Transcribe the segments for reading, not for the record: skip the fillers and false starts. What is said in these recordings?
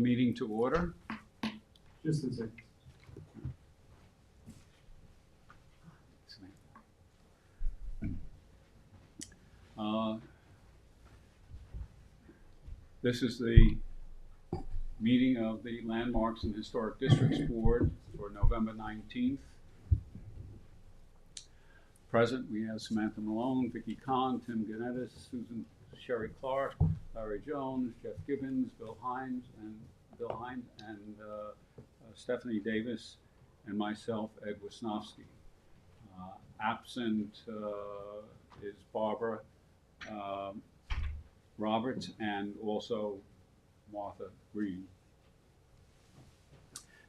meeting to order. Just a second. This is the meeting of the Landmarks and Historic Districts Board for November 19th. Present, we have Samantha Malone, Vicki Kahn, Tim Ganettis, Susan Sherry Clark, Larry Jones, Jeff Gibbons, Bill Hines, and Stephanie Davis, and myself, Ed Wisnowski. Absent is Barbara Roberts and also Martha Green.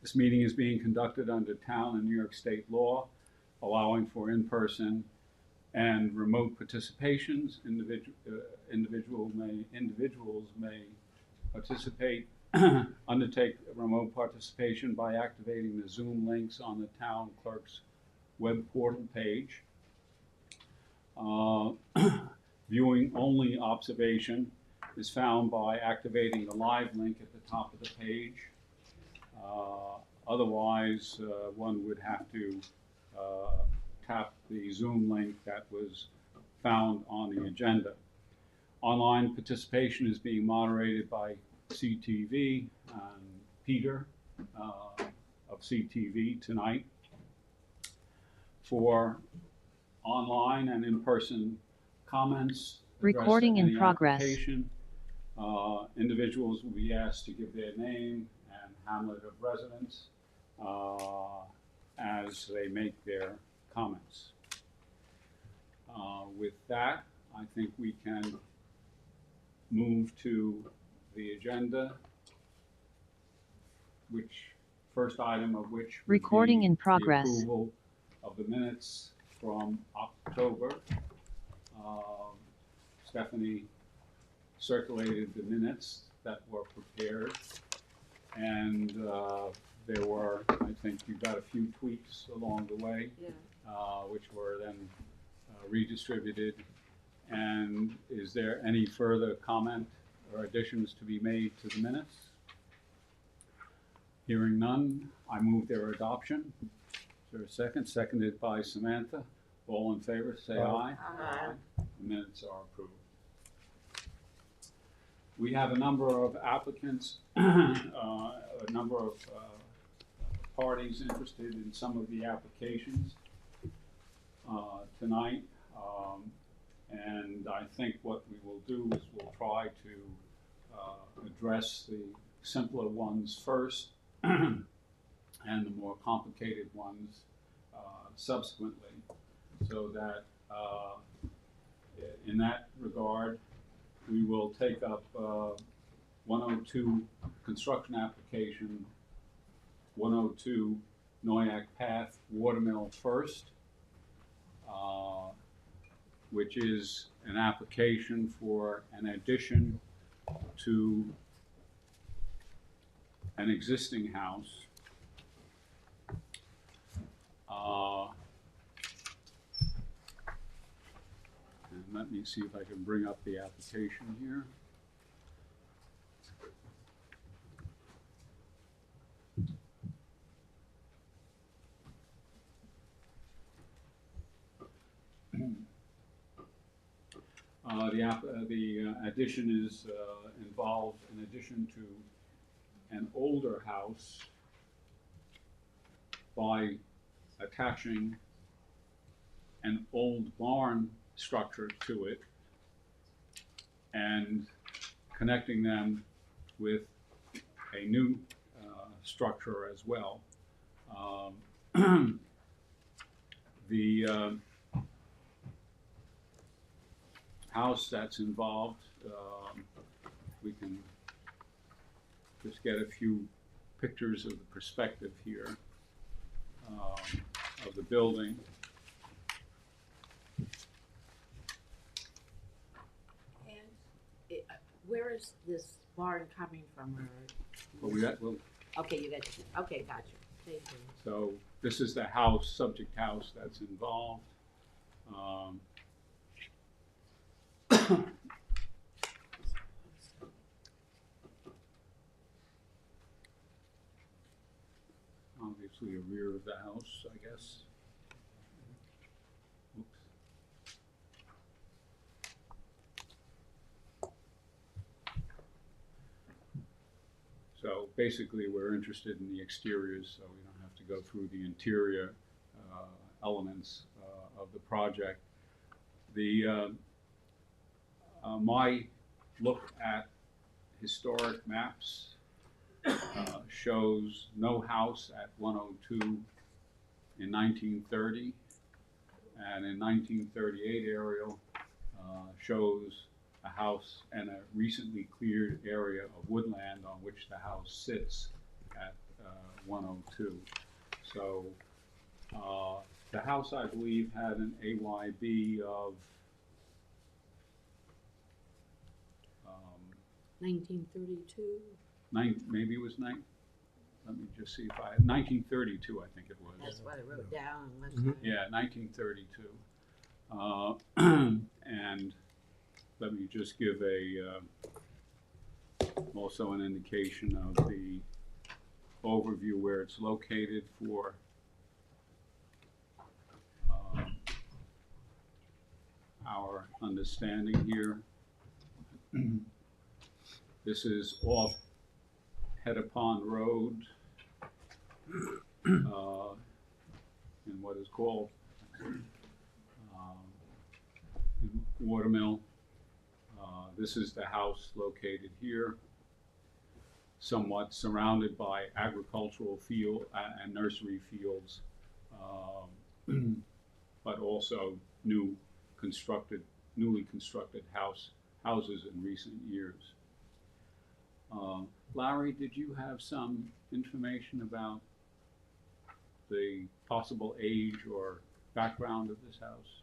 This meeting is being conducted under town and New York State law, allowing for in-person and remote participations. Individuals may participate, undertake remote participation by activating the Zoom links on the town clerk's web portal page. Viewing only observation is found by activating the live link at the top of the page. Otherwise, one would have to tap the Zoom link that was found on the agenda. Online participation is being moderated by CTV and Peter of CTV tonight. For online and in-person comments, recording in progress. Individuals will be asked to give their name and hamlet of residence as they make their comments. With that, I think we can move to the agenda, which first item of which would recording be in progress. the approval of the minutes from October. Stephanie circulated the minutes that were prepared, and there were, I think you got a few tweaks along the way, which were then redistributed. And is there any further comment or additions to be made to the minutes? Hearing none, I move their adoption. Is there a second? Seconded by Samantha. All in favor, say aye. Aye. The minutes are approved. We have a number of applicants, a number of parties interested in some of the applications tonight. And I think what we will do is we'll try to address the simpler ones first and the more complicated ones subsequently, so that in that regard, we will take up 102 construction application, 102 Noyak Path Watermill first, which is an application for an addition to an existing house. And let me see if I can bring up the application here. The addition is involved in addition to an older house by attaching an old barn structure to it and connecting them with a new structure as well. The house that's involved, we can just get a few pictures of the perspective here of the building. And where is this barn coming from? Well, Okay, you got it. Okay, gotcha. Thank you. so this is the house, subject house that's involved. obviously a rear of the house, I guess. Oops. So basically, we're interested in the exteriors, so we don't have to go through the interior elements of the project. My look at historic maps shows no house at 102 in 1930, and in 1938 aerial shows a house and a recently cleared area of woodland on which the house sits at 102. So the house, I believe, had an AYB of 1932. maybe it was let me just see if 1932, I think it was. That's what I wrote down. Yeah, 1932. And let me just give also an indication of the overview where it's located for our understanding here. This is off Headapon Road in what is called Watermill. This is the house located here, somewhat surrounded by agricultural field and nursery fields, but also newly constructed houses in recent years. Larry, did you have some information about the possible age or background of this house?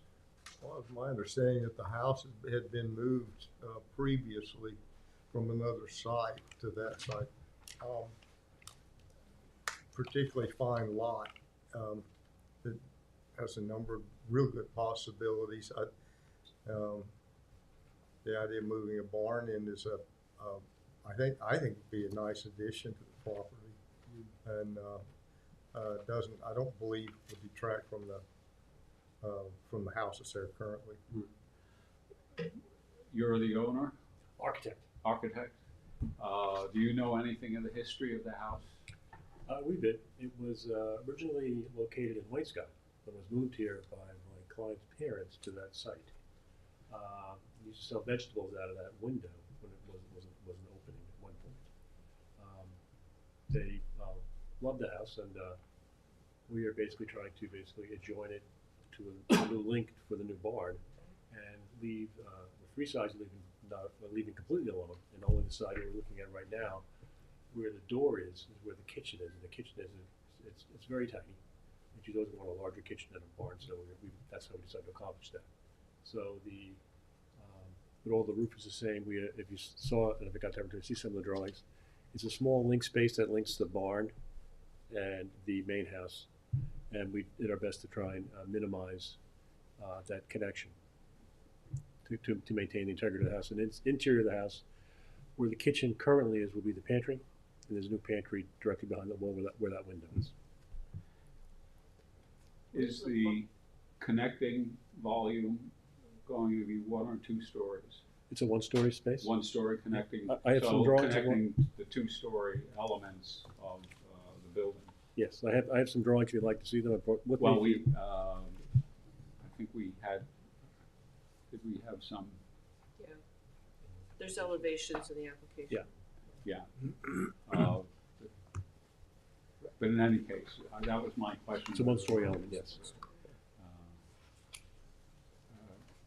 Well, it's my understanding that the house had been moved previously from another site to that site. Particularly fine lot that has a number of real good possibilities. The idea of moving a barn in is I think would be a nice addition to the property, and I don't believe would detract from the house that's there currently. You're the owner? Architect. Architect? Do you know anything of the history of the house? We did. It was originally located in Wainscott, but was moved here by my client's parents to that site. We used to sell vegetables out of that window when it wasn't opening at one point. They loved the house, and we are basically trying to adjoin it to a new link for the new barn, and leave the three sides leaving completely alone, and only the side we're looking at right now, where the door is where the kitchen is, and the kitchen is it's very tiny. And she doesn't want a larger kitchen than a barn, so that's how we decided to accomplish that. So but all the roof is the same. If you saw it, and if I got the opportunity to see some of the drawings, it's a small link space that links the barn and the main house, and we did our best to try and minimize that connection to maintain the integrity of the house. And interior of the house, where the kitchen currently is, will be the pantry, and there's a new pantry directly behind the wall where that window is. Is the connecting volume going to be 1 or 2 stories? It's a one-story space. 1 story connecting. I have some drawings. Connecting the 2-story elements of the building. Yes, I have some drawings if you'd like to see them. I brought with Well, me. I think we had. Did we have some? Yeah. There's elevations in the application. Yeah. Yeah. But in any case, that was my question. It's a one-story element, yes.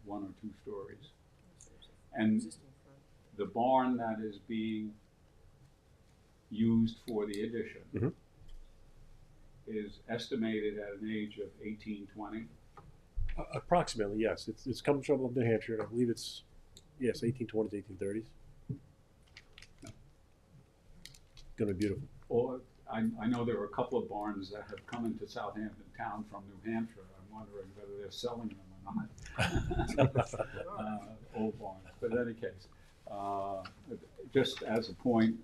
1 or 2 stories. And the barn that is being used for the addition is estimated at an age of 1820. Approximately, yes. It's comes from New Hampshire, and I believe it's 1820s, 1830s. It's gonna be beautiful. Or I know there are a couple of barns that have come into Southampton town from New Hampshire. I'm wondering whether they're selling them or not. Old barns. But in any case, just as a point,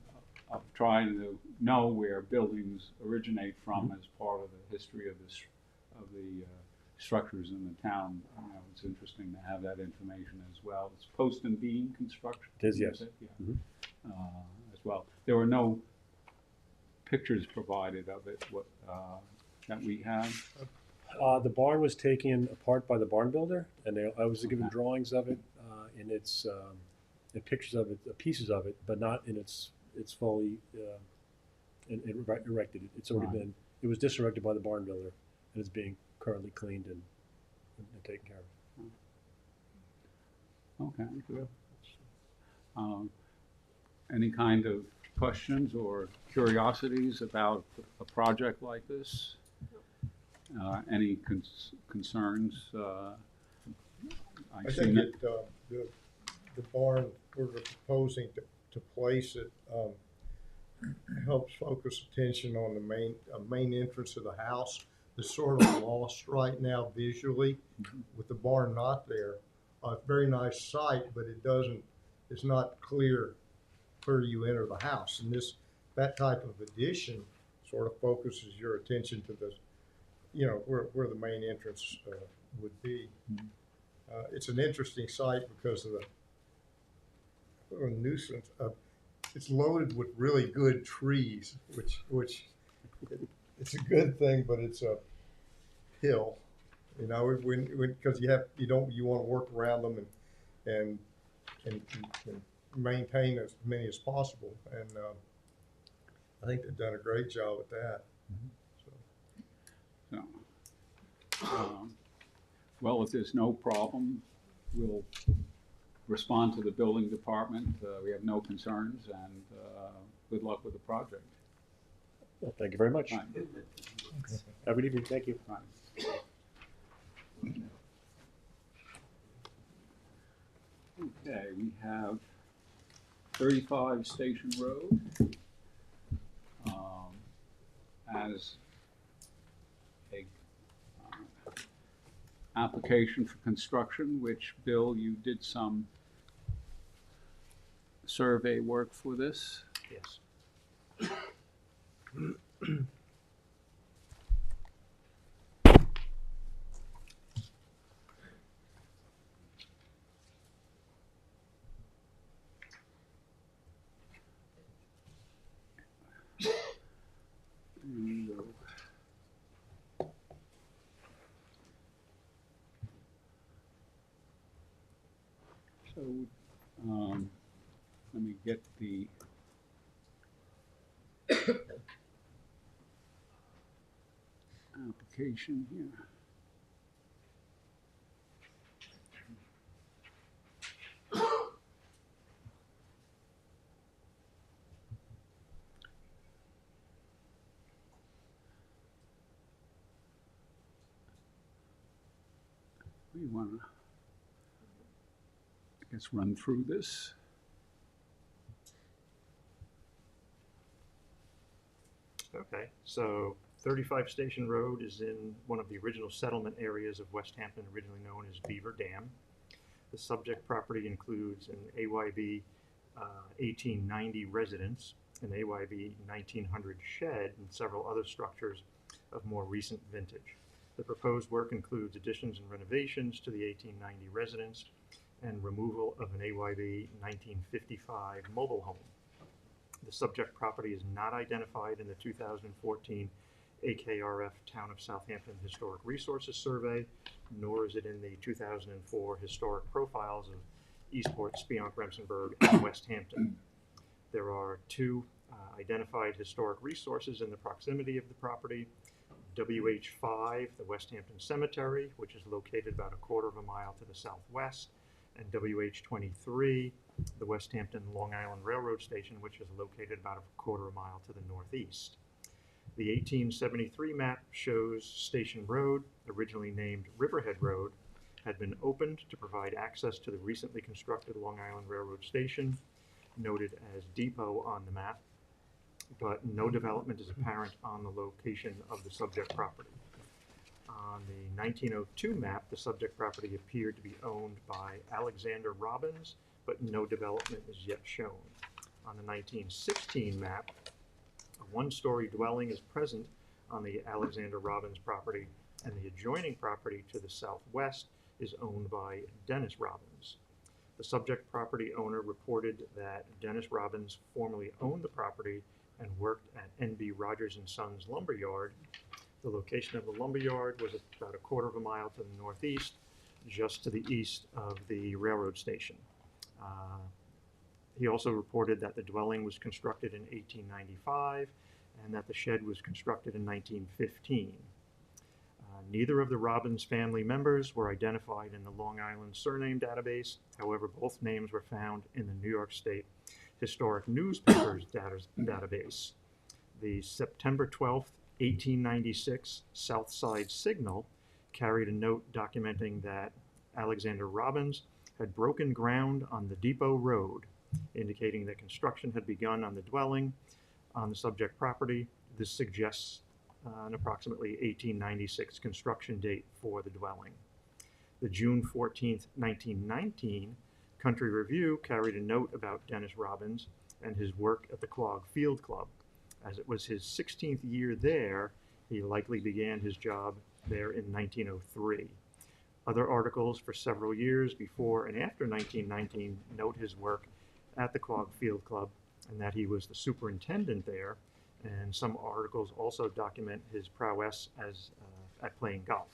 of trying to know where buildings originate from as part of the history of the structures in the town. It's interesting to have that information as well. It's post and beam construction. It is, yes. Yeah. As well. There were no pictures provided of it that we have. The barn was taken apart by the barn builder, and I was given Okay. drawings of it, and pictures of it, pieces of it, but not in its fully erected. It's already Right. been. It was diserected by the barn builder, and it's being currently cleaned and taken care of. Okay, good. Any kind of questions or curiosities about a project like this? Any concerns? I think the barn we're proposing to place it helps focus attention on the main entrance of the house. It's sort of lost right now visually with the barn not there. Very nice site, but it's not clear you enter the house. And that type of addition sort of focuses your attention to where the main entrance would be. It's an interesting site because of the nuisance. It's loaded with really good trees, which it's a good thing, but it's a hill, because you want to work around them and maintain as many as possible. And I think they've done a great job at that. Well, if there's no problem, we'll respond to the building department. We have no concerns, and good luck with the project. Well, thank you very much. Right. Have a good evening. Thank you. Right. Okay, we have 35 Station Road as a application for construction, which, Bill, you did some survey work for this. Yes. So, let me get the application here. We want to, I guess, run through this. Okay, so 35 Station Road is in one of the original settlement areas of West Hampton, originally known as Beaver Dam. The subject property includes an AYB 1890 residence, an AYB 1900 shed, and several other structures of more recent vintage. The proposed work includes additions and renovations to the 1890 residence and removal of an AYB 1955 mobile home. The subject property is not identified in the 2014 AKRF Town of Southampton Historic Resources Survey, nor is it in the 2004 historic profiles of Eastport, Spionk, Remsenburg, and West Hampton. There are two identified historic resources in the proximity of the property: WH5, the West Hampton Cemetery, which is located about a quarter of a mile to the southwest, and WH23, the West Hampton Long Island Railroad Station, which is located about a quarter of a mile to the northeast. The 1873 map shows Station Road, originally named Riverhead Road, had been opened to provide access to the recently constructed Long Island Railroad Station, noted as Depot on the map, but no development is apparent on the location of the subject property. On the 1902 map, the subject property appeared to be owned by Alexander Robbins, but no development is yet shown. On the 1916 map, a one-story dwelling is present on the Alexander Robbins property, and the adjoining property to the southwest is owned by Dennis Robbins. The subject property owner reported that Dennis Robbins formerly owned the property and worked at N.B. Rogers and Sons lumberyard. The location of the lumberyard was about a quarter of a mile to the northeast, just to the east of the railroad station. He also reported that the dwelling was constructed in 1895 and that the shed was constructed in 1915. Neither of the Robbins family members were identified in the Long Island surname database. However, both names were found in the New York State Historic Newspapers database. The September 12th, 1896 South Side Signal carried a note documenting that Alexander Robbins had broken ground on the Depot Road, indicating that construction had begun on the dwelling on the subject property. This suggests an approximately 1896 construction date for the dwelling. The June 14th, 1919 Country Review carried a note about Dennis Robbins and his work at the Quogue Field Club. As it was his 16th year there, he likely began his job there in 1903. Other articles for several years before and after 1919 note his work at the Quogue Field Club and that he was the superintendent there, and some articles also document his prowess at playing golf.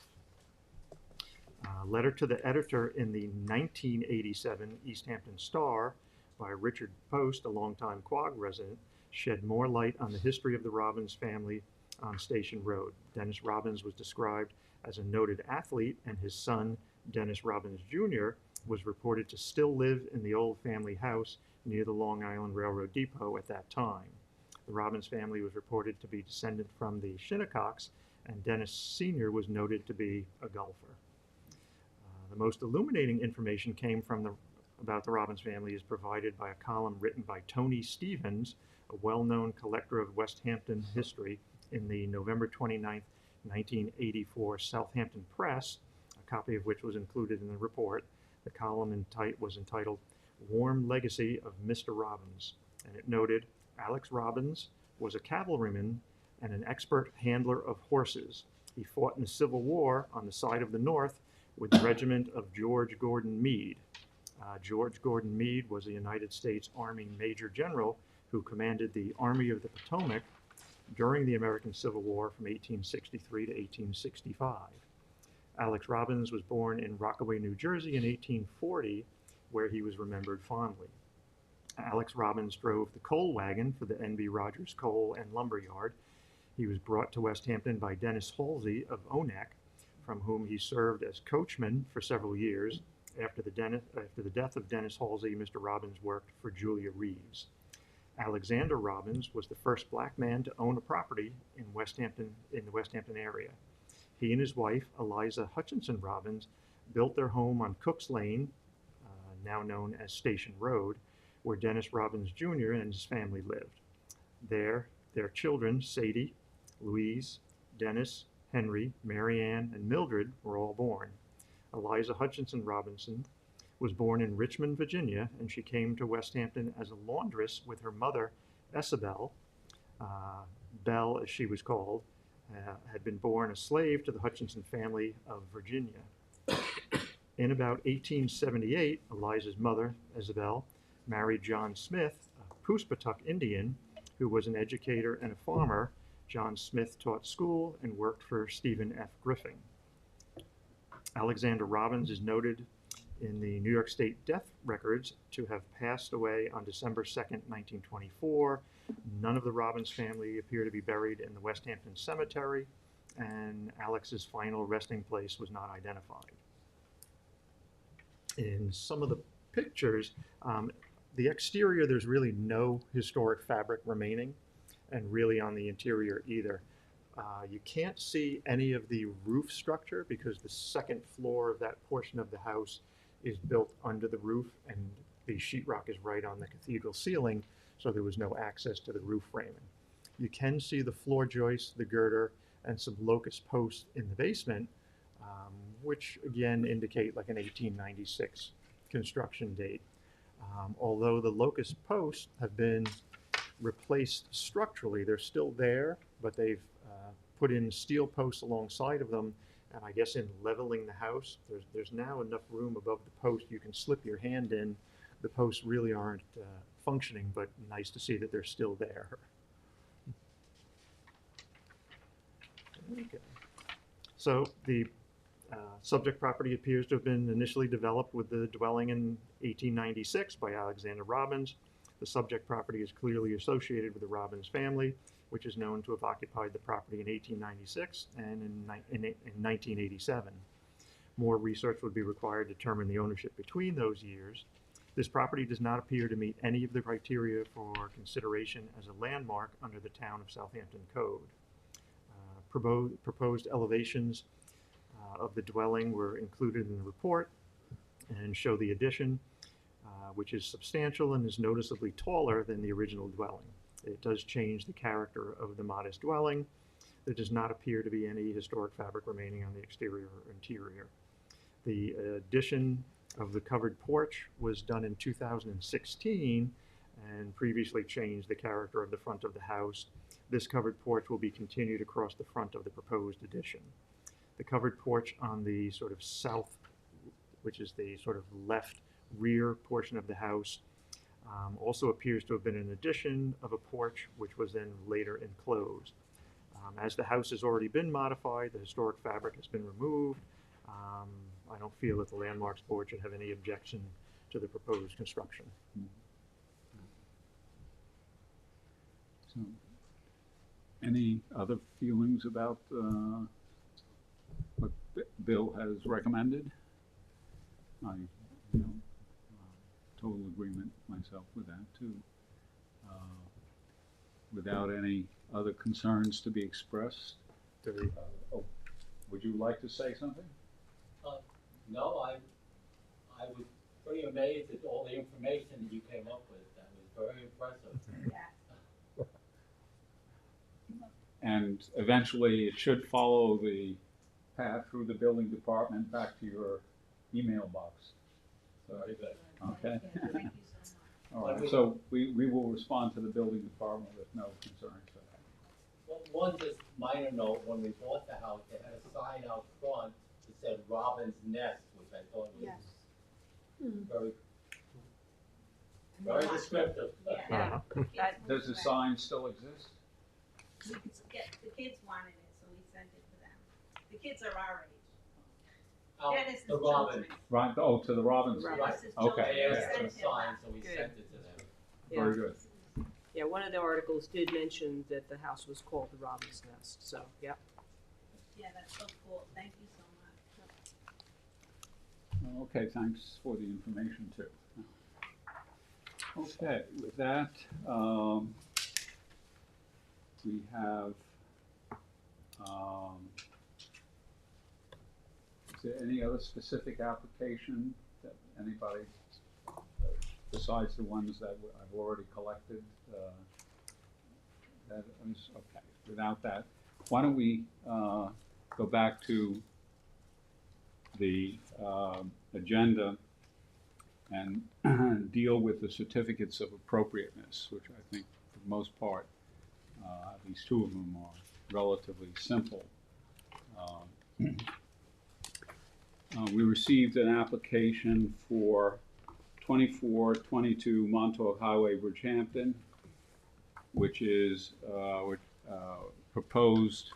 Letter to the editor in the 1987 East Hampton Star by Richard Post, a longtime Quogue resident, shed more light on the history of the Robbins family on Station Road. Dennis Robbins was described as a noted athlete, and his son, Dennis Robbins Jr., was reported to still live in the old family house near the Long Island Railroad Depot at that time. The Robbins family was reported to be descended from the Shinnecocks, and Dennis Sr. was noted to be a golfer. The most illuminating information about the Robbins family is provided by a column written by Tony Stevens, a well-known collector of West Hampton history, in the November 29, 1984 Southampton Press, a copy of which was included in the report. The column was entitled "Warm Legacy of Mr. Robbins," and it noted, Alex Robbins was a cavalryman and an expert handler of horses. He fought in the Civil War on the side of the North with the regiment of George Gordon Meade. George Gordon Meade was a United States Army Major General who commanded the Army of the Potomac during the American Civil War from 1863 to 1865. Alex Robbins was born in Rockaway, New Jersey in 1840, where he was remembered fondly. Alex Robbins drove the coal wagon for the N.B. Rogers Coal and Lumber Yard. He was brought to West Hampton by Dennis Halsey of Onak, from whom he served as coachman for several years. After the death of Dennis Halsey, Mr. Robbins worked for Julia Reeves. Alexander Robbins was the first black man to own a property in the West Hampton area. He and his wife, Eliza Hutchinson Robbins, built their home on Cook's Lane, now known as Station Road, where Dennis Robbins Jr. and his family lived. There, their children, Sadie, Louise, Dennis, Henry, Mary Ann, and Mildred were all born. Eliza Hutchinson Robinson was born in Richmond, Virginia, and she came to West Hampton as a laundress with her mother, Isabel. Belle, as she was called, had been born a slave to the Hutchinson family of Virginia. In about 1878, Eliza's mother, Isabel, married John Smith, a Poospatuck Indian, who was an educator and a farmer. John Smith taught school and worked for Stephen F. Griffin. Alexander Robbins is noted in the New York State death records to have passed away on December 2nd, 1924. None of the Robbins family appear to be buried in the West Hampton Cemetery, and Alex's final resting place was not identified. In some of the pictures, the exterior, there's really no historic fabric remaining, and really on the interior either. You can't see any of the roof structure because the second floor of that portion of the house is built under the roof, and the sheetrock is right on the cathedral ceiling, so there was no access to the roof framing. You can see the floor joist, the girder, and some locust posts in the basement, which again indicate like an 1896 construction date. Although the locust posts have been replaced structurally, they're still there, but they've put in steel posts alongside of them. And I guess in leveling the house, there's now enough room above the post you can slip your hand in. The posts really aren't functioning, but nice to see that they're still there. Okay. So the subject property appears to have been initially developed with the dwelling in 1896 by Alexander Robbins. The subject property is clearly associated with the Robbins family, which is known to have occupied the property in 1896 and in 1987. More research would be required to determine the ownership between those years. This property does not appear to meet any of the criteria for consideration as a landmark under the Town of Southampton Code. Proposed elevations of the dwelling were included in the report and show the addition, which is substantial and is noticeably taller than the original dwelling. It does change the character of the modest dwelling. There does not appear to be any historic fabric remaining on the exterior or interior. The addition of the covered porch was done in 2016 and previously changed the character of the front of the house. This covered porch will be continued across the front of the proposed addition. The covered porch on the sort of south, which is the sort of left rear portion of the house, also appears to have been an addition of a porch, which was then later enclosed. As the house has already been modified, the historic fabric has been removed. I don't feel that the Landmarks Board should have any objection to the proposed construction. So, any other feelings about what Bill has recommended? I, total agreement myself with that too. Without any other concerns to be expressed. Would you like to say something? No, I was pretty amazed at all the information that you came up with. That was very impressive. And eventually it should follow the path through the building department back to your email box. So, Very good. okay. Thank you so much. All right, so we will respond to the building department with no concerns for that. Well, one just minor note, when we bought the house, they had a sign out front that said Robin's Nest, which I thought was very, very descriptive. Yeah. Does the sign still exist? The kids wanted it, so we sent it to them. The kids are our age. Out Dennis is the Robin. Right, oh, to the Robbins. Right. Dennis is Okay, They children. asked for a We sent him sign, one. so we Good. sent it to them. Very good. Yeah, one of the articles did mention that the house was called the Robin's Nest, so, yeah. Yeah, that's so cool. Thank you so much. Okay, thanks for the information too. Okay, with that, we have, is there any other specific application that anybody, besides the ones that I've already collected? That is, okay, without that, why don't we go back to the agenda and deal with the certificates of appropriateness, which I think for the most part, at least two of them are relatively simple. We received an application for 2422 Montauk Highway, Bridgehampton, which is proposed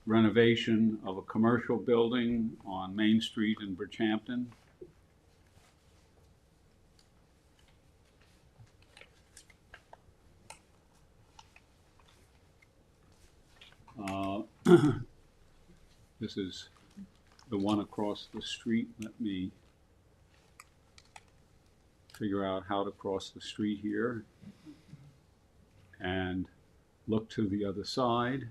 renovation of a commercial building on Main Street in Bridgehampton. This is the one across the street. Let me figure out how to cross the street here and look to the other side.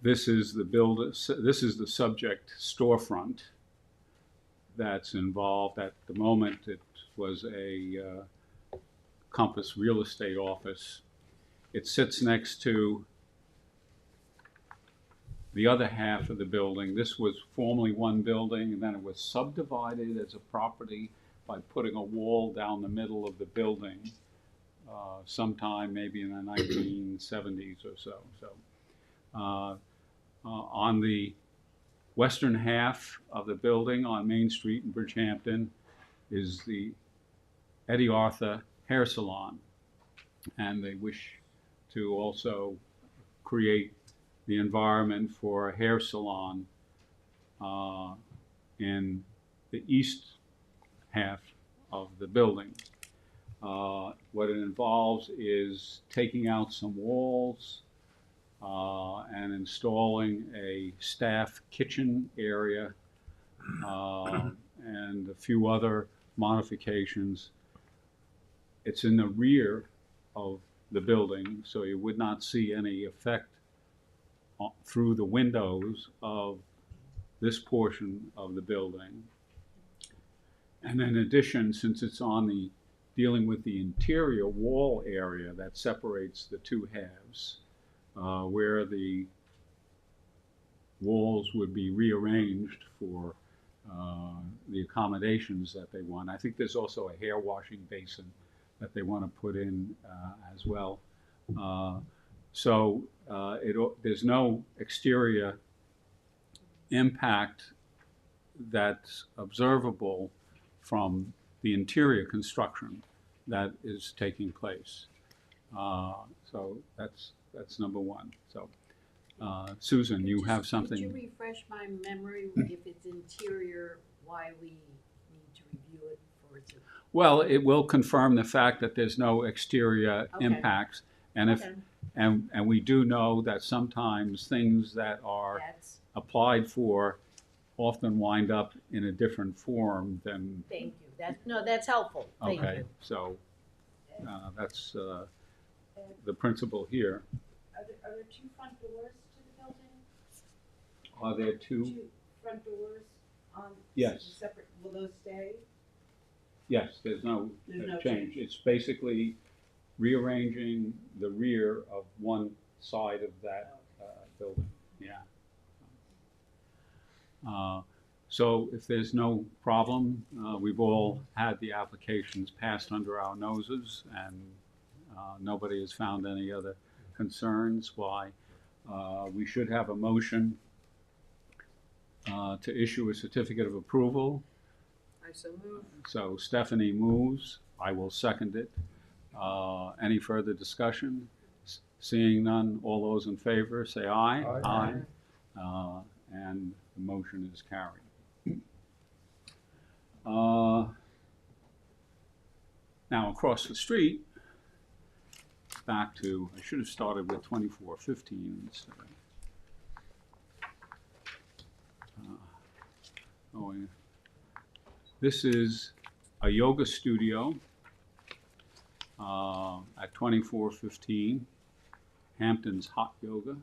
This is the subject storefront that's involved. At the moment, it was a Compass real estate office. It sits next to the other half of the building. This was formerly one building, and then it was subdivided as a property by putting a wall down the middle of the building sometime maybe in the 1970s or so. On the western half of the building on Main Street in Bridgehampton is the Eddie Arthur Hair Salon, and they wish to also create the environment for a hair salon in the east half of the building. What it involves is taking out some walls and installing a staff kitchen area and a few other modifications. It's in the rear of the building, so you would not see any effect through the windows of this portion of the building. And in addition, since it's on the dealing with the interior wall area that separates the two halves, where the walls would be rearranged for the accommodations that they want. I think there's also a hair washing basin that they want to put in as well. There's no exterior impact that's observable from the interior construction that is taking place. So that's number one. So, Susan, you have something? Could you refresh my memory if it's interior, why we need to review it for it to? Well, it will confirm the fact that there's no exterior impacts, and if and we do know that sometimes things that are applied for often wind up in a different form than. Thank you. That's helpful. Thank you. So that's the principle here. Are there two front doors to the building? Are there two? Two front doors on Yes. separate, will those stay? Yes, there's no change. It's basically rearranging the rear of one side of that building. Yeah. So if there's no problem, we've all had the applications passed under our noses, and nobody has found any other concerns. Why? We should have a motion to issue a certificate of approval. I so move. So Stephanie moves. I will second it. Any further discussion? Seeing none, all those in favor say aye. Aye. And the motion is carried. Now across the street, back to, I should have started with 2415 instead. This is a yoga studio at 2415 Hampton's Hot Yoga.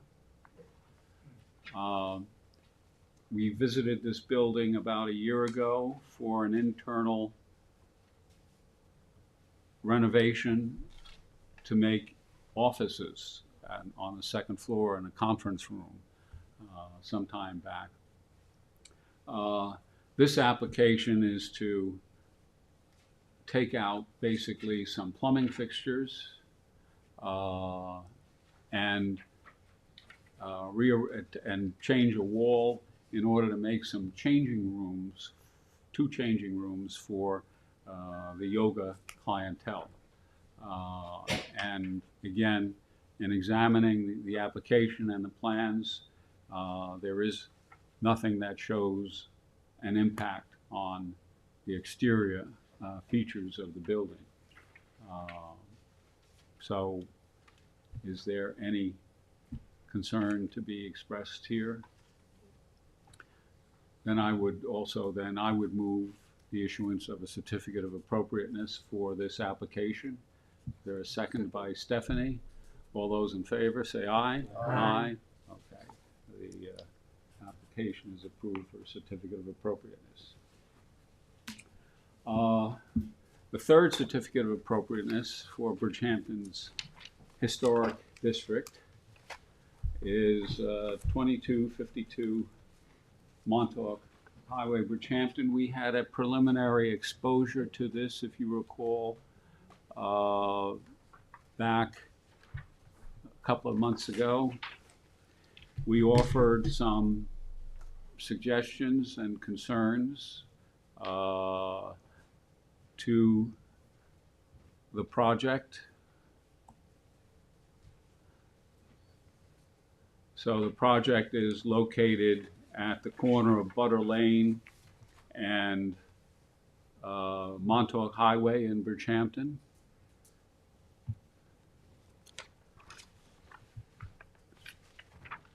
We visited this building about a year ago for an internal renovation to make offices on the second floor and a conference room some time back. This application is to take out basically some plumbing fixtures and change a wall in order to make some changing rooms, two changing rooms for the yoga clientele. And again, in examining the application and the plans, there is nothing that shows an impact on the exterior features of the building. So is there any concern to be expressed here? Then I would move the issuance of a certificate of appropriateness for this application. There is a second by Stephanie. All those in favor say aye. Aye. Okay. The application is approved for a certificate of appropriateness. The third certificate of appropriateness for Bridgehampton's Historic District is 2252 Montauk Highway, Bridgehampton. We had a preliminary exposure to this, if you recall, back a couple of months ago. We offered some suggestions and concerns to the project. So the project is located at the corner of Butter Lane and Montauk Highway in Bridgehampton.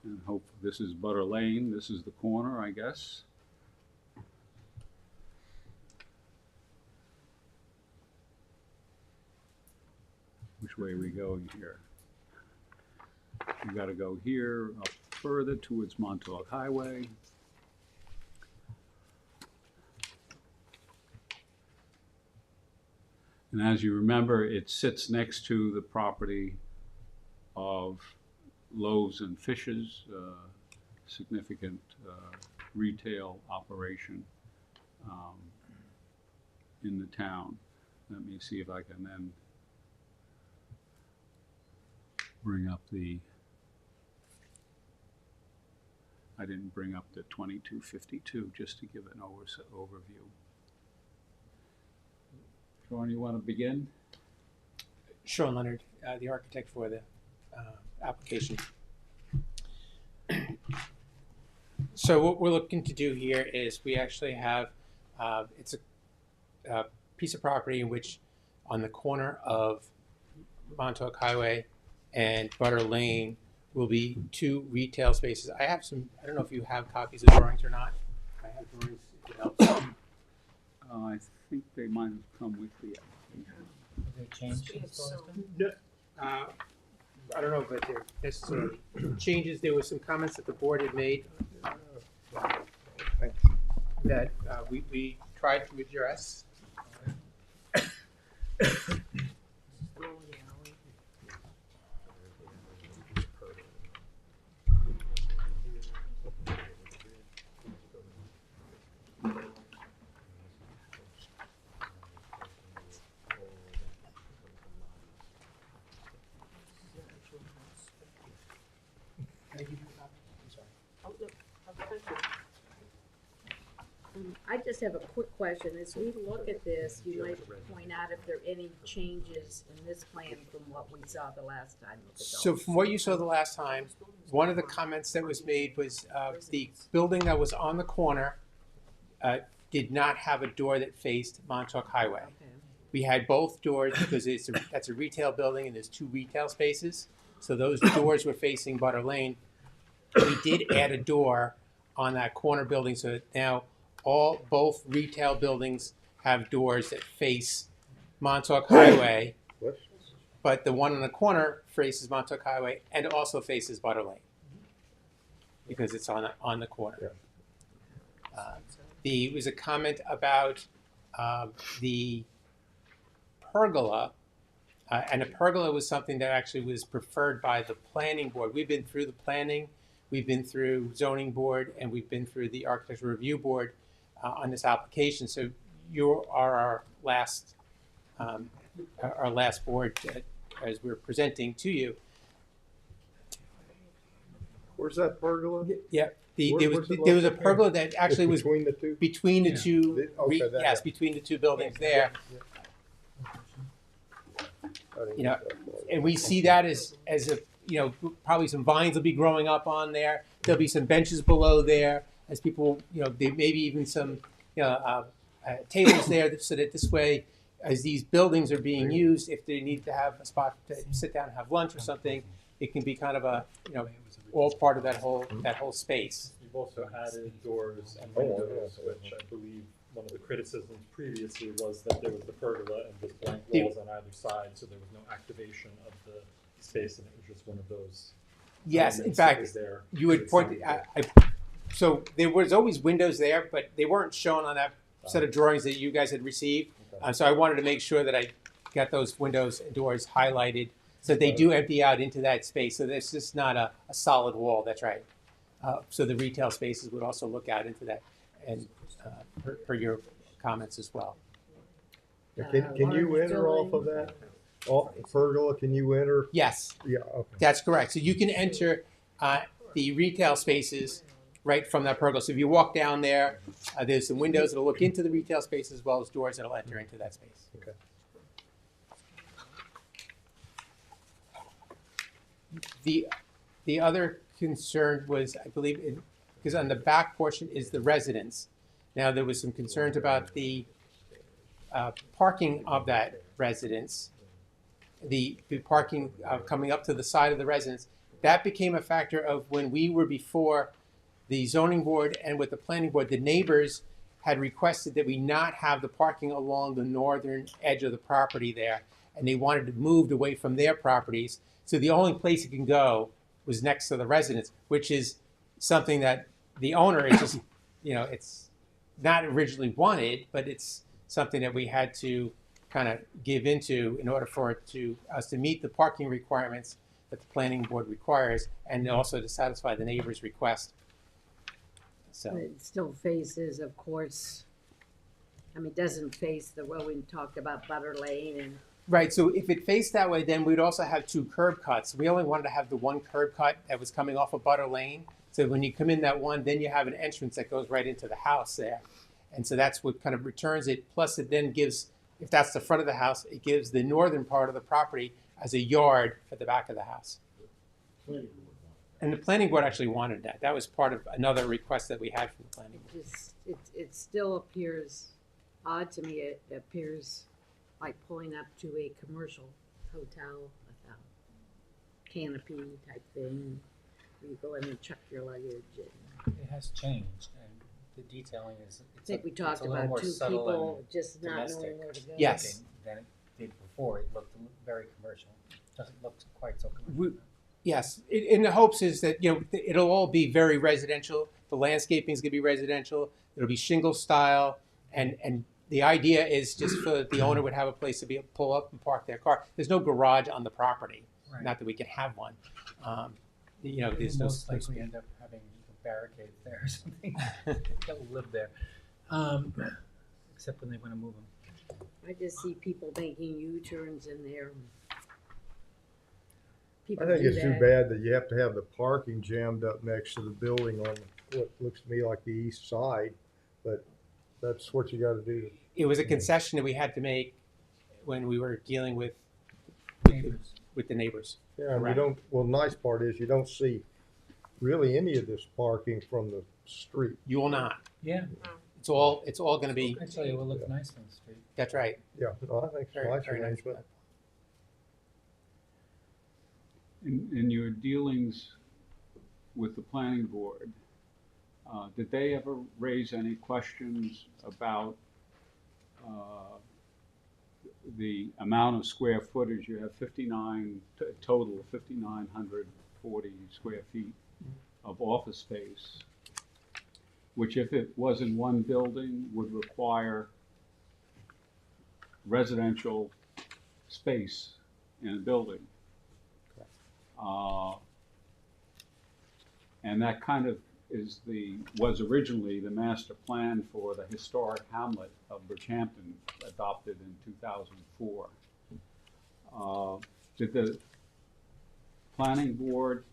And hope this is Butter Lane. This is the corner, I guess. Which way are we going here? We got to go here, up further towards Montauk Highway. And as you remember, it sits next to the property of Loaves and Fishes, significant retail operation in the town. Let me see if I can then bring up the, I didn't bring up the 2252 just to give an overview. Sean, you want to begin? Sean Leonard, the architect for the application. So what we're looking to do here is we actually have, it's a piece of property in which on the corner of Montauk Highway and Butter Lane will be 2 retail spaces. I have some, I don't know if you have copies of drawings or not. I have drawings if it helps. I think they might have come with the application. No, I don't know, but there necessarily changes. There were some comments that the board had made that we tried to address. I just have a quick question. As we look at this, you might point out if there are any changes in this plan from what we saw the last time. So from what you saw the last time, one of the comments that was made was the building that was on the corner did not have a door that faced Montauk Highway. Okay. We had both doors because that's a retail building and there's 2 retail spaces. So those doors were facing Butter Lane. We did add a door on that corner building so that now both retail buildings have doors that face Montauk Highway, but the one on the corner faces Montauk Highway and also faces Butter Lane because it's on the corner. There was a comment about the pergola, and a pergola was something that actually was preferred by the planning board. We've been through the planning, we've been through zoning board, and we've been through the architectural review board on this application. So you are our last board as we're presenting to you. Where's that pergola? Yeah, there was a located? pergola that actually was Between the two? between the two. Okay, that- Yes, between the 2 buildings there. You know, and we see that as if, you know, probably some vines will be growing up on there. There'll be some benches below there as people, you know, there may be even some, you know, tables there so that this way, as these buildings are being used, if they need to have a spot to sit down and have lunch or something, it can be kind of a, you know, all part of that whole space. You've also added doors and windows, which I believe one of the criticisms previously was that there was the pergola and just blank walls on either side, so there was no activation of the space, and it was just one of those. Yes, in elements that fact, was there you would that point, sounded so there was always windows there, but they weren't shown on that set of drawings that you guys had received. Okay. So I wanted to make sure that I got those windows and doors highlighted So they do empty out into that space. So there's just not a solid wall. That's right. So the retail spaces would also look out into that, and per your comments as well. Can you enter off of that? Off pergola, can you enter? Yes, Yeah, okay. that's correct. So you can enter the retail spaces right from that pergola. So if you walk down there, there's some windows that'll look into the retail space as well as doors that'll enter into that space. Okay. The other concern was, I believe, because on the back portion is the residence. Now, there was some concerns about the parking of that residence, the parking coming up to the side of the residence. That became a factor of when we were before the zoning board and with the planning board, the neighbors had requested that we not have the parking along the northern edge of the property there, and they wanted it moved away from their properties. So the only place it can go was next to the residence, which is something that the owner is just, it's not originally wanted, but it's something that we had to kind of give into in order for us to meet the parking requirements that the planning board requires, and also to satisfy the neighbor's request. So But it still faces, of course, it doesn't face the road we talked about, Butter Lane and. right, so if it faced that way, then we'd also have two curb cuts. We only wanted to have the one curb cut that was coming off of Butter Lane. So when you come in that one, then you have an entrance that goes right into the house there. And so that's what kind of returns it. Plus it then gives, if that's the front of the house, it gives the northern part of the property as a yard at the back of the house. And the planning board actually wanted that. That was part of another request that we had from the planning board. It still appears odd to me. It appears like pulling up to a commercial hotel with a canopy type thing, where you go in and check your luggage. And It has changed, and the detailing is. I think we it's a talked little about more two subtle people and just not knowing domestic where to go. Yes. than it did before. It looked very commercial. Doesn't look quite so commercial. Yes, in the hopes is that, it'll all be very residential. The landscaping is going to be residential. It'll be shingle style. And the idea is just for the owner would have a place to be able to pull up and park their car. There's no garage on the property. Right. Not that we can have one. There's no Most likely end up having barricades there or something. They'll live there, except when they want to move them. I just see people making U-turns in there. I People think do it's too that. bad that you have to have the parking jammed up next to the building on what looks to me like the east side, but that's what you gotta do. It was a concession that we had to make when we were dealing with Neighbors. the neighbors. Yeah, and you Correct. don't, well, the nice part is you don't see really any of this parking from the street. You will not. Yeah, It's all going to be. I tell you what looks nice from the street. That's right. Yeah, no, I think it's a Very, nice very nice. arrangement. In your dealings with the planning board, did they ever raise any questions about the amount of square footage? You have 59, total of 5,940 square feet of office space, which if it was in one building would require residential space in a building. And that kind of was originally the master plan for the historic hamlet of Bridgehampton, adopted in 2004. Did the planning board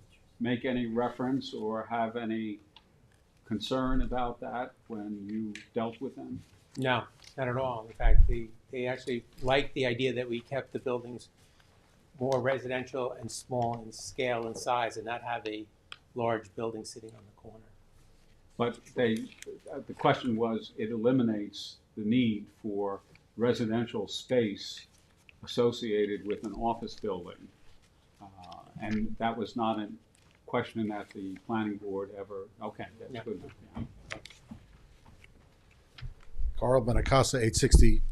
make any reference or have any concern about that when you dealt with them? No, not at all. In fact, they actually liked the idea that we kept the buildings more residential and small in scale and size and not have a large building sitting on the corner. But the question was, it eliminates the need for residential space associated with an office building. And that was not a question that the planning board ever, okay, that's Yeah. good. Yeah. Carl Benacasa, 860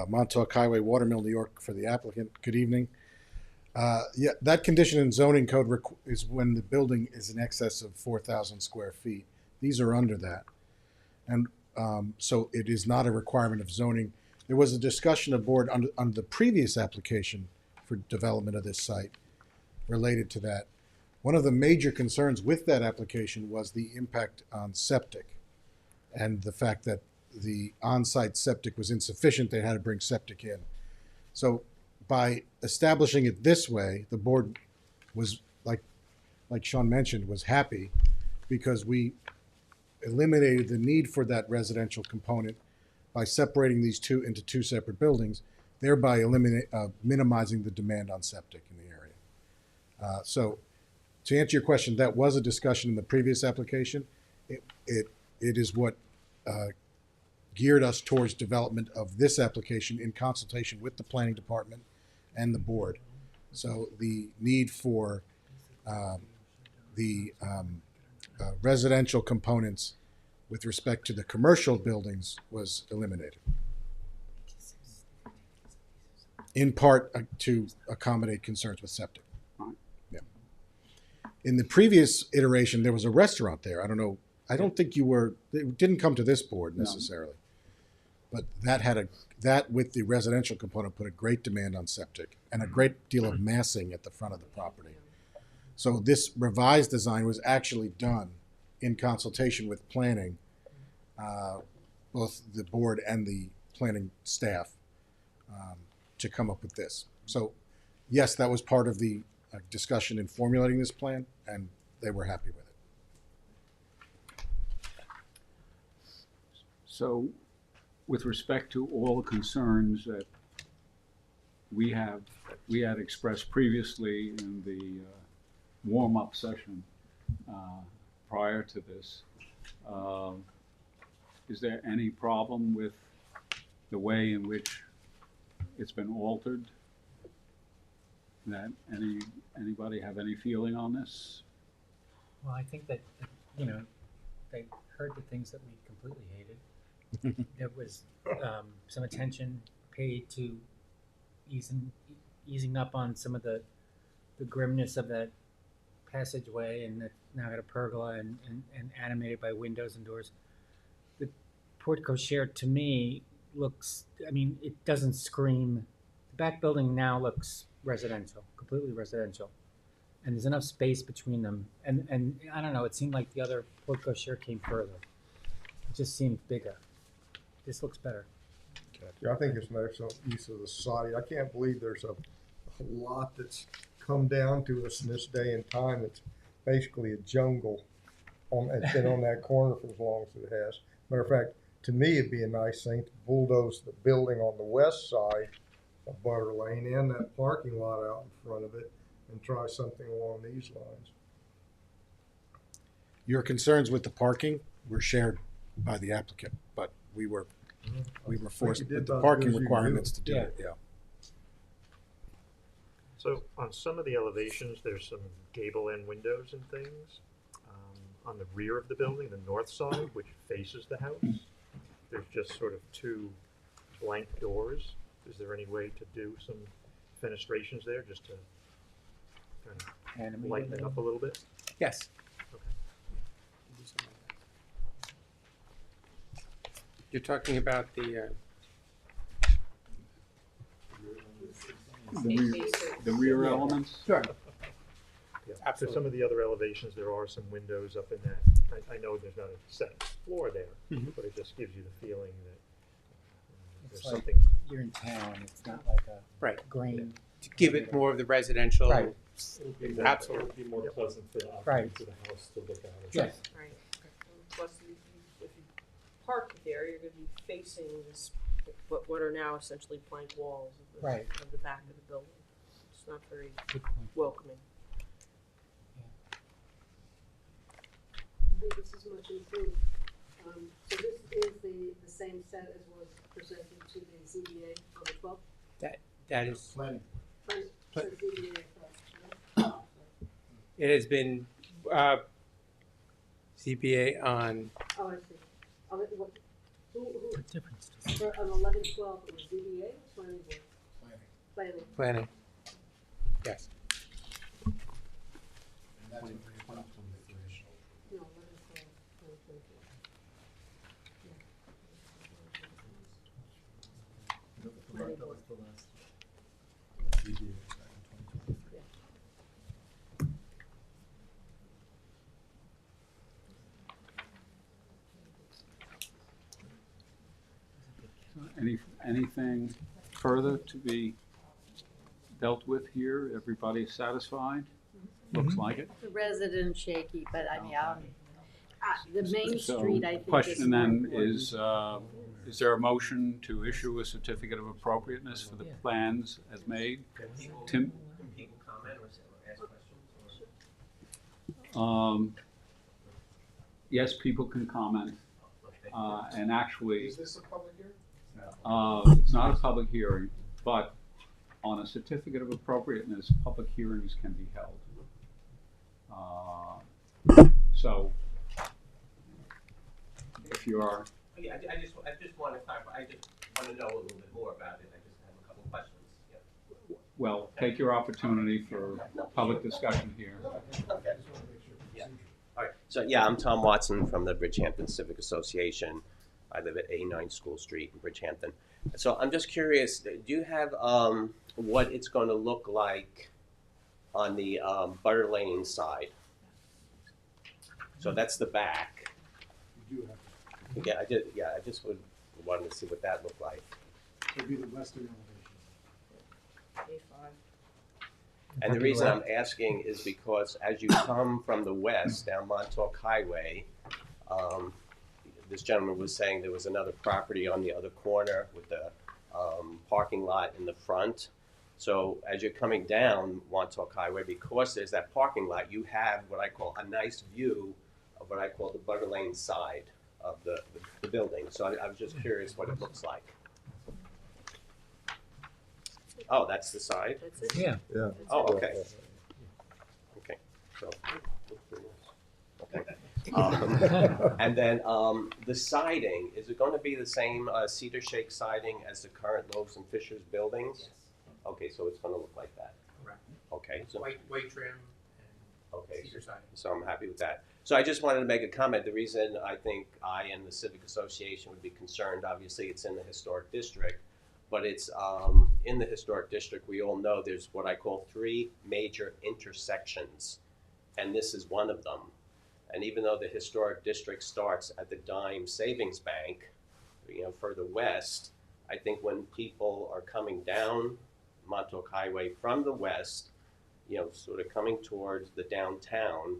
Montauk Highway, Watermill, New York, for the applicant. Good evening. Yeah, that condition in zoning code is when the building is in excess of 4,000 square feet. These are under that. And so it is not a requirement of zoning. There was a discussion of board on the previous application for development of this site, related to that. One of the major concerns with that application was the impact on septic and the fact that the on-site septic was insufficient. They had to bring septic in. So by establishing it this way, the board was, like Sean mentioned, was happy because we eliminated the need for that residential component by separating these two into two separate buildings, thereby minimizing the demand on septic in the area. So to answer your question, that was a discussion in the previous application. It is what geared us towards development of this application in consultation with the planning department and the board. So the need for the residential components with respect to the commercial buildings was eliminated. In part to accommodate concerns with septic. Yeah. In the previous iteration, there was a restaurant there. I don't know. I don't think it didn't come to this board necessarily. No. But that with the residential component put a great demand on septic and a great deal of massing at the front of the property. So this revised design was actually done in consultation with planning, both the board and the planning staff, to come up with this. So yes, that was part of the discussion in formulating this plan, and they were happy with it. So with respect to all the concerns that we had expressed previously in the warm-up session prior to this, is there any problem with the way in which it's been altered? That anybody have any feeling on this? Well, I think that, they heard the things that we completely hated. There was some attention paid to easing up on some of the grimness of that passageway, and that now got a pergola and animated by windows and doors. The portico share to me looks, it doesn't scream. The back building now looks residential, completely residential. And there's enough space between them. And I don't know, it seemed like the other portico share came further. It just seemed bigger. This looks better. Yeah, I think it's an excellent use of the site. I can't believe there's a lot that's come down to us in this day and time. It's basically a jungle. It's been on that corner for as long as it has. Matter of fact, to me, it'd be a nice thing to bulldoze the building on the west side of Butter Lane and that parking lot out in front of it and try something along these lines. Your concerns with the parking were shared by the applicant, but we were forced with the parking requirements to do it. Yeah. So on some of the elevations, there's some gable end windows and things. On the rear of the building, the north side, which faces the house, there's just sort of two blank doors. Is there any way to do some fenestrations there just to kind of lighten it up a little bit? Yes. You're talking about the rear elements? Sure. Yeah. Absolutely. So some of the other elevations, there are some windows up in that. I know there's not a set floor there, but it just gives you the feeling that there's It's like something. you're in town. It's not like a grain. to give it more of the residential. Right. It would be more pleasant for the occupants of the house to look at it. Yes. Right. Plus, if you park there, you're going to be facing this, what are now essentially blank walls of the, Right. of the back of the building. It's not very Good point. welcoming. I think this is much improved. So this is the same set as was presented to the ZBA on the 12th? That is, Planning. So ZBA first, it has been CPA on, oh, I see. Who, What difference does it for, on 11/12, it was ZBA or planning board? Planning. planning. Yes. No, 11/12, 2024. Planning board. Anything further to be dealt with here? Everybody satisfied? Looks like it. The resident's shaky, but I mean, the main So, street, I think, is question more then important. is there a motion to issue a certificate of appropriateness for the plans as made? Tim? People comment or ask questions? Yes, people can comment, and actually, Is this a public hearing? it's not a public hearing, but on a certificate of appropriateness, public hearings can be held. So, if you are, Yeah, I just want to clarify, I just want to know a little bit more about it, I just have a couple of questions. Yeah. well, take your opportunity for public discussion here. Okay. Yeah. All right. So yeah, I'm Tom Watson from the Bridgehampton Civic Association. I live at 89 School Street in Bridgehampton. So I'm just curious, do you have what it's going to look like on the Butter Lane side? So that's the back. You do have Yeah, I just wanted to see what that looked like. to be the western elevation. And the reason I'm asking is because as you come from the west down Montauk Highway, this gentleman was saying there was another property on the other corner with the parking lot in the front. So as you're coming down Montauk Highway, because there's that parking lot, you have what I call a nice view of what I call the Butter Lane side of the building. So I was just curious what it looks like. Oh, that's the side? That's it. Yeah. Yeah. Oh, okay. Okay, so, okay. And then the siding, is it going to be the same cedar shake siding as the current Loaves and Fishers buildings? Yes. Okay, so it's going to look like that. Correct. Okay, so White trim okay, and cedar siding. so I'm happy with that. So I just wanted to make a comment. The reason I think I and the Civic Association would be concerned, obviously, it's in the historic district, but it's in the historic district. We all know there's what I call 3 major intersections, and this is one of them. And even though the historic district starts at the Dime Savings Bank, further west, I think when people are coming down Montauk Highway from the west, sort of coming towards the downtown,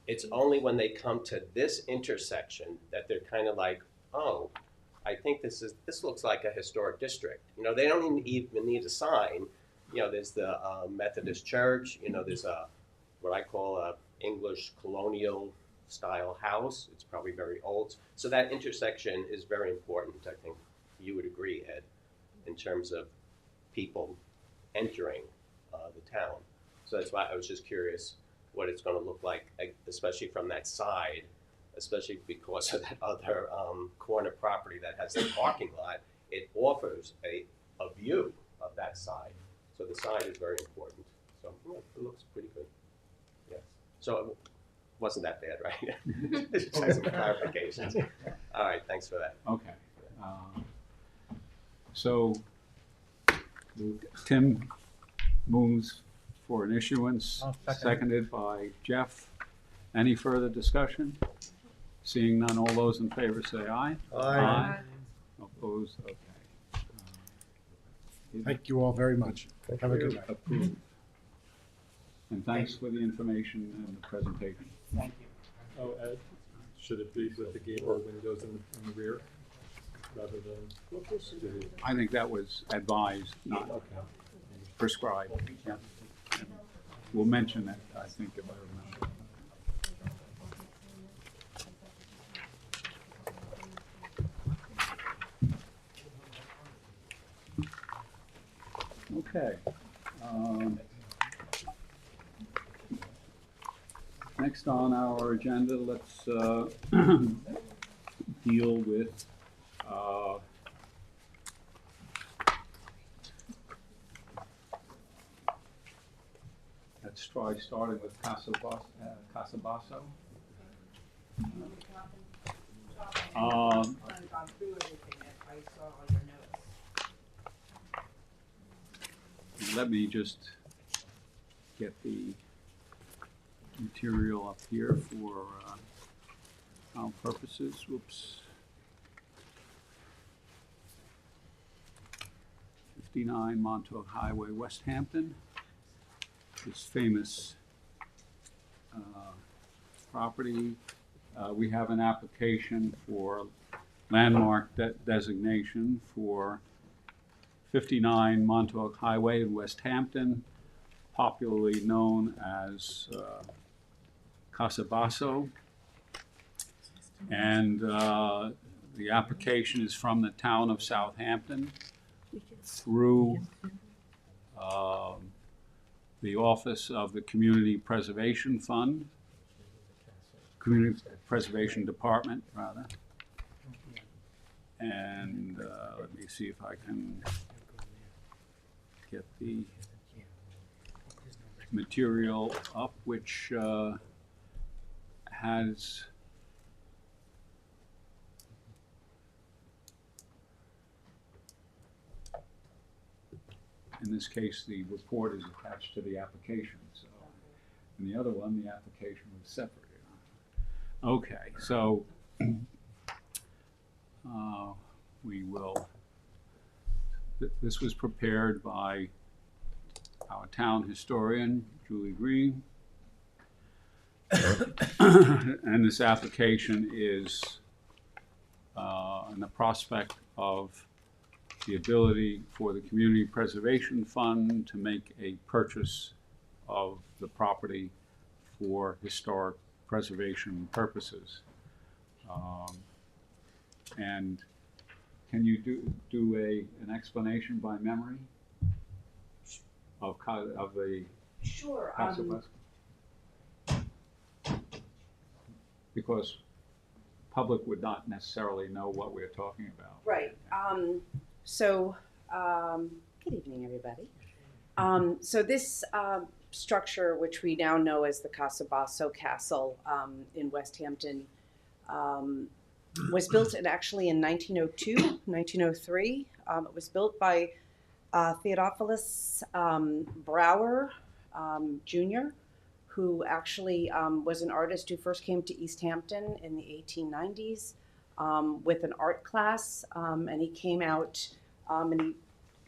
it's only when they come to this intersection that they're kind of like, oh, I think this looks like a historic district. They don't even need a sign. There's the Methodist Church. There's what I call a English colonial style house. It's probably very old. So that intersection is very important. I think you would agree, Ed, in terms of people entering the town. So that's why I was just curious what it's going to look like, especially from that side, especially because of that other corner property that has the parking lot. It offers a view of that side. So the side is very important. So it looks pretty good. Yes. So it wasn't that bad, right? Just had some clarifications. All right, thanks for that. Okay. So Tim moves for an issuance, I'll second. seconded by Jeff. Any further discussion? Seeing none, all those in favor say aye. Aye. Opposed? Okay. Thank you all very much. Have a good night. Approved. And thanks for the information and the presentation. Thank you. Oh, Ed, should it be with the gable windows in the rear rather than? I think that was advised, not prescribed. Yeah. We'll mention it, I think, if I remember. Okay. Next on our agenda, let's deal with let's try starting with Casabasso. Let me just get the material up here for our purposes. Whoops. 59 Montauk Highway, West Hampton. This famous property. We have an application for landmark designation for 59 Montauk Highway in West Hampton, popularly known as Casa Basso. And the application is from the town of Southampton through the Office of the Community Preservation Fund, Community Preservation Department, rather. And let me see if I can get the material up, which has in this case, the report is attached to the application. So, in the other one, the application was separate. Okay, so we will. This was prepared by our town historian, Julie Green, and this application is in the prospect of the ability for the Community Preservation Fund to make a purchase of the property for historic preservation purposes. And can you do an explanation by memory of the Sure. Casa Basso? Because public would not necessarily know what we're talking about. Right. Good evening, everybody. So this structure, which we now know as the Casa Basso Castle in West Hampton, was built actually in 1902, 1903. It was built by Theodophilus Brouwer Jr., who actually was an artist who first came to East Hampton in the 1890s with an art class, and he came out and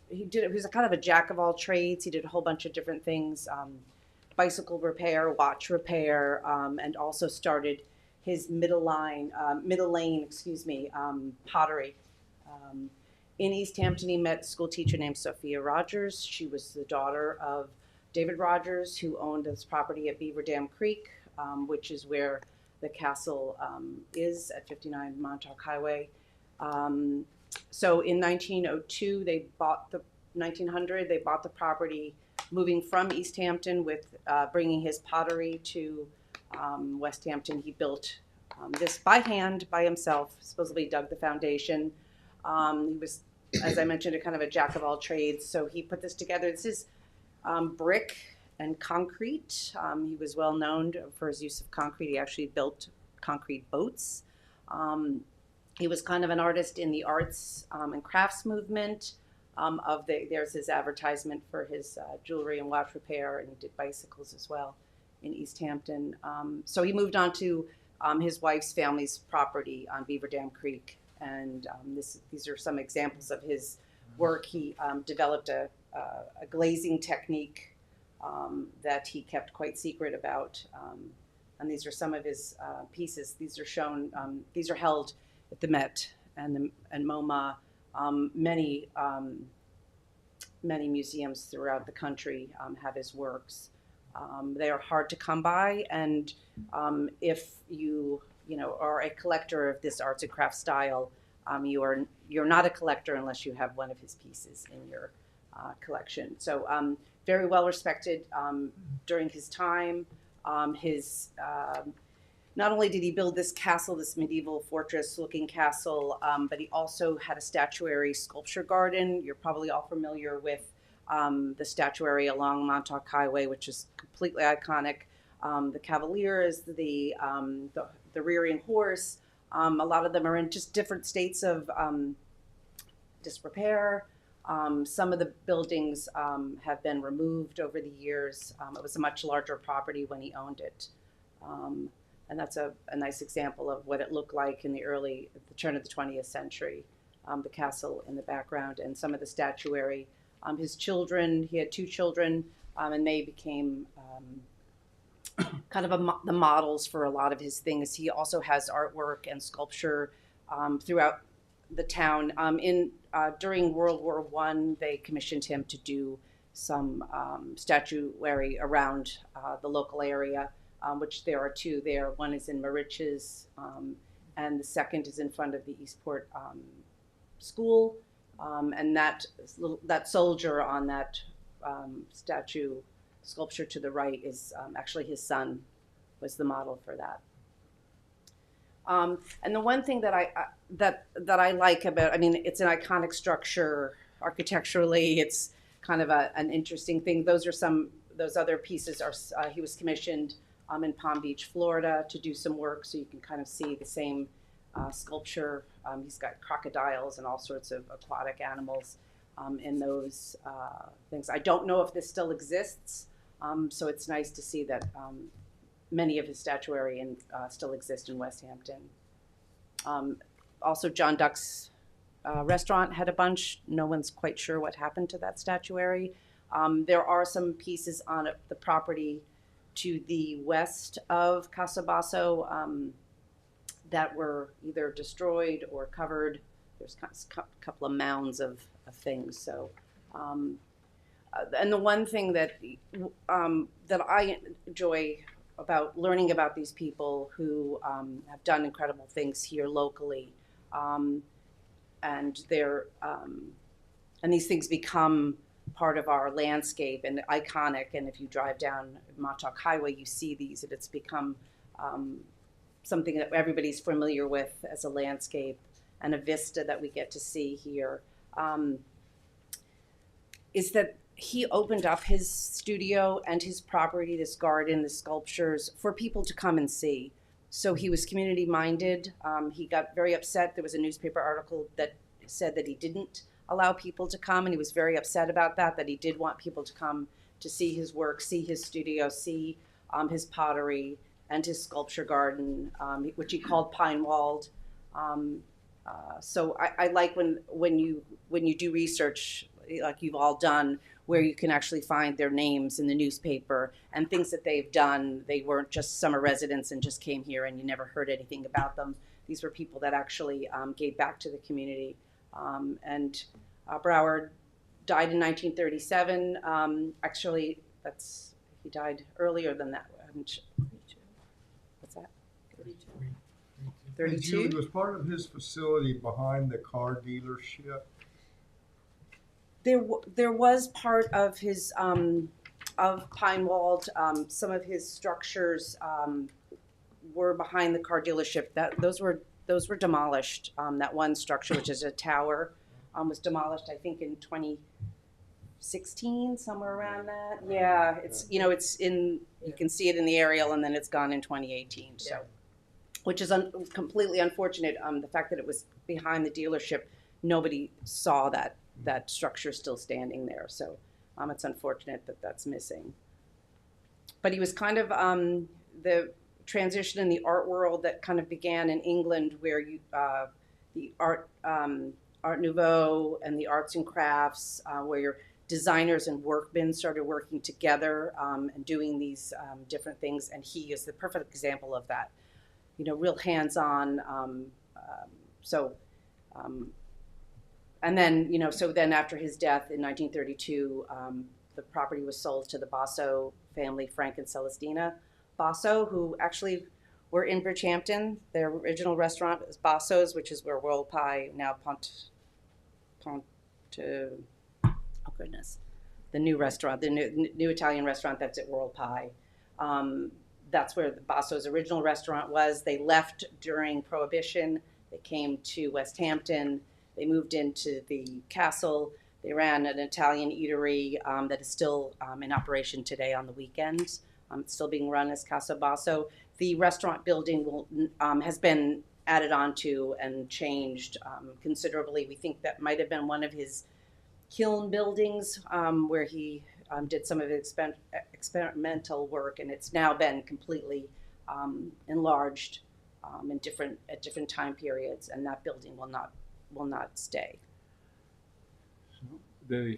he was a kind of a jack of all trades. He did a whole bunch of different things, bicycle repair, watch repair, and also started his middle lane, pottery. In East Hampton, he met a school teacher named Sophia Rogers. She was the daughter of David Rogers, who owned this property at Beaver Dam Creek, which is where the castle is at 59 Montauk Highway. So in 1902, they bought the 1900. They bought the property, moving from East Hampton with bringing his pottery to West Hampton. He built this by hand, by himself. Supposedly dug the foundation. He was, as I mentioned, a kind of a jack of all trades. So he put this together. This is brick and concrete. He was well known for his use of concrete. He actually built concrete boats. He was kind of an artist in the arts and crafts movement. There's his advertisement for his jewelry and watch repair, and he did bicycles as well in East Hampton. So he moved on to his wife's family's property on Beaver Dam Creek, and these are some examples of his work. He developed a glazing technique that he kept quite secret about, and these are some of his pieces. These are shown. These are held at the Met and MoMA. Many museums throughout the country have his works. They are hard to come by, and if you are a collector of this arts and crafts style, you're not a collector unless you have one of his pieces in your collection. So very well respected during his time. Not only did he build this castle, this medieval fortress-looking castle, but he also had a statuary sculpture garden. You're probably all familiar with the statuary along Montauk Highway, which is completely iconic. The Cavalier is the rearing horse. A lot of them are in just different states of disrepair. Some of the buildings have been removed over the years. It was a much larger property when he owned it. And that's a nice example of what it looked like in the turn of the 20th century. The castle in the background and some of the statuary His children, he had two children, and they became kind of the models for a lot of his things. He also has artwork and sculpture throughout the town. During World War I, they commissioned him to do some statuary around the local area, which there are two there. One is in Moriches, and the second is in front of the Eastport School. And that soldier on that statue sculpture to the right is actually his son was the model for that. And the one thing that I like about, I mean, it's an iconic structure architecturally. It's kind of an interesting thing. Those other pieces are, he was commissioned in Palm Beach, Florida to do some work, so you can kind of see the same sculpture. He's got crocodiles and all sorts of aquatic animals in those things. I don't know if this still exists, so it's nice to see that many of his statuary still exist in West Hampton. Also, John Duck's restaurant had a bunch. No one's quite sure what happened to that statuary. There are some pieces on the property to the west of Casa Basso that were either destroyed or covered. There's a couple of mounds of things. So, and the one thing that I enjoy about learning about these people who have done incredible things here locally, and these things become part of our landscape and iconic. And if you drive down Montauk Highway, you see these, and it's become something that everybody's familiar with as a landscape and a vista that we get to see here. Is that he opened up his studio and his property, this garden, the sculptures, for people to come and see. So he was community minded. He got very upset. There was a newspaper article that said that he didn't allow people to come, and he was very upset about that he did want people to come to see his work, see his studio, see his pottery and his sculpture garden, which he called Pine Walled. So I like when you do research, like you've all done, where you can actually find their names in the newspaper and things that they've done. They weren't just summer residents and just came here and you never heard anything about them. These were people that actually gave back to the community. And Broward died in 1937. Actually, he died earlier than that. What's that? 32. Julie, was part of his facility behind the car dealership? There was part of his of Pine Walled. Some of his structures were behind the car dealership. Those were demolished. That one structure, which is a tower, was demolished, I think, in 2016, somewhere around that. Yeah, it's you can see it in the aerial, and then it's gone in 2018. So, which is completely unfortunate. The fact that it was behind the dealership, nobody saw that structure still standing there. So, it's unfortunate that that's missing. But he was kind of the transition in the art world that kind of began in England, where the Art Nouveau and the arts and crafts, where your designers and workmen started working together and doing these different things. And he is the perfect example of that. Real hands-on. And then, so then after his death in 1932, the property was sold to the Basso family, Frank and Celestina Basso, who actually were in Bridgehampton. Their original restaurant is Basso's, which is where World Pie, now the new restaurant, the new Italian restaurant that's at World Pie. That's where the Basso's original restaurant was. They left during Prohibition. They came to West Hampton. They moved into the castle. They ran an Italian eatery that is still in operation today on the weekends. It's still being run as Casa Basso. The restaurant building has been added onto and changed considerably. We think that might have been one of his kiln buildings where he did some of his experimental work, and it's now been completely enlarged at different time periods, and that building will not stay. So the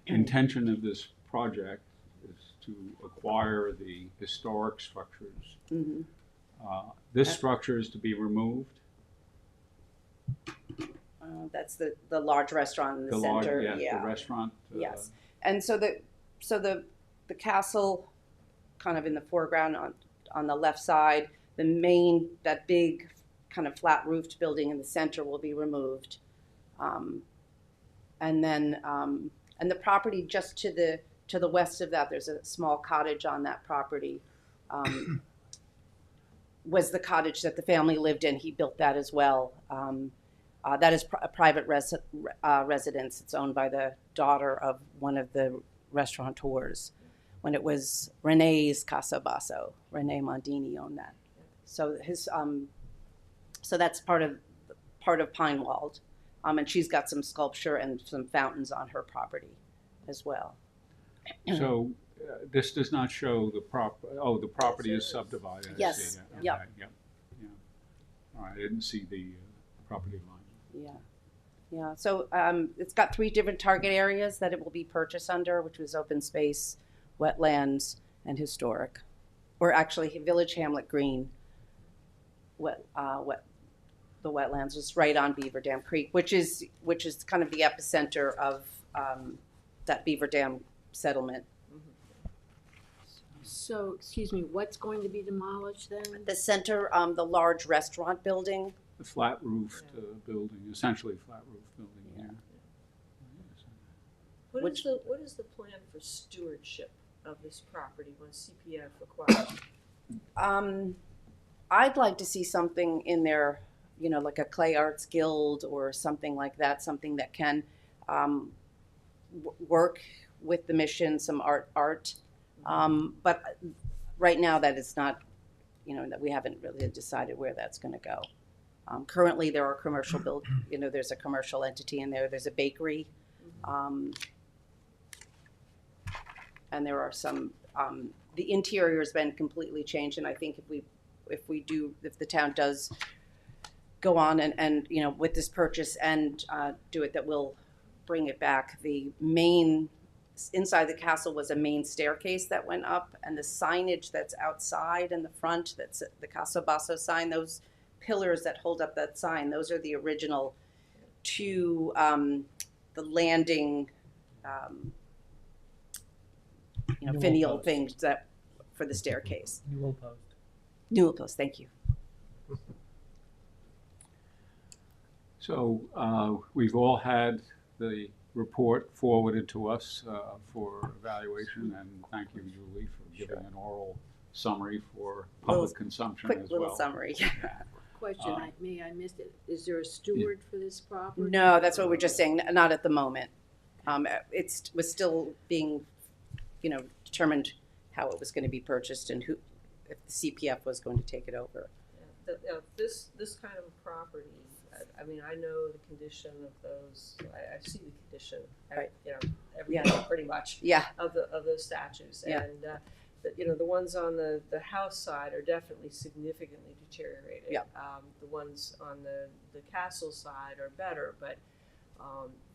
intention of this project is to acquire the historic structures. Mm-hmm. This structure is to be removed. That's the large restaurant in the center. Yes, the restaurant. Yes, and so the castle, kind of in the foreground on the left side, that big kind of flat roofed building in the center will be removed, and then and the property just to the west of that, there's a small cottage on that property. Was the cottage that the family lived in. He built that as well. That is a private residence. It's owned by the daughter of one of the restaurateurs. When it was Renee's Casa Basso, Renee Mondini owned that. So so that's part of Pinewald, and she's got some sculpture and some fountains on her property, as well. So this does not show the the property is subdivided. I Yes. see. Yeah. Yep. Okay. Yeah. Yeah. All right. I didn't see the property line. Yeah. So it's got 3 different target areas that it will be purchased under, which was open space, wetlands, and historic, or actually Village Hamlet Green. The wetlands is right on Beaver Dam Creek, which is kind of the epicenter of that Beaver Dam settlement. So, excuse me, what's going to be demolished then? The center, the large restaurant building. The flat roofed building, essentially flat roofed building. Yeah. What is the plan for stewardship of this property when CPF acquires? I'd like to see something in there, like a clay arts guild or something like that, something that can work with the mission, some art. But right now that is not, that we haven't really decided where that's going to go. Currently there are commercial there's a commercial entity in there. There's a bakery. And there are some, the interior has been completely changed. And I think if the town does go on and with this purchase and do it, that will bring it back. The main, inside the castle was a main staircase that went up, and the signage that's outside in the front, that's the Casa Basso sign, those pillars that hold up that sign, those are the original 2, the landing, finial things that for the staircase. Newell post, thank you. So we've all had the report forwarded to us for evaluation, and thank you, Julie, for giving an oral summary for public consumption as well. Quick little summary. Question, I missed it. Is there a steward for this property? No, that's what we're just saying, not at the moment. It was still being, determined how it was going to be purchased and if the CPF was going to take it over. Yeah, this kind of property, I know the condition of those. I see the condition, right. Every day pretty much. Yeah. Of those statues, yeah. And the ones on the house side are definitely significantly deteriorated. Yeah. The ones on the castle side are better, but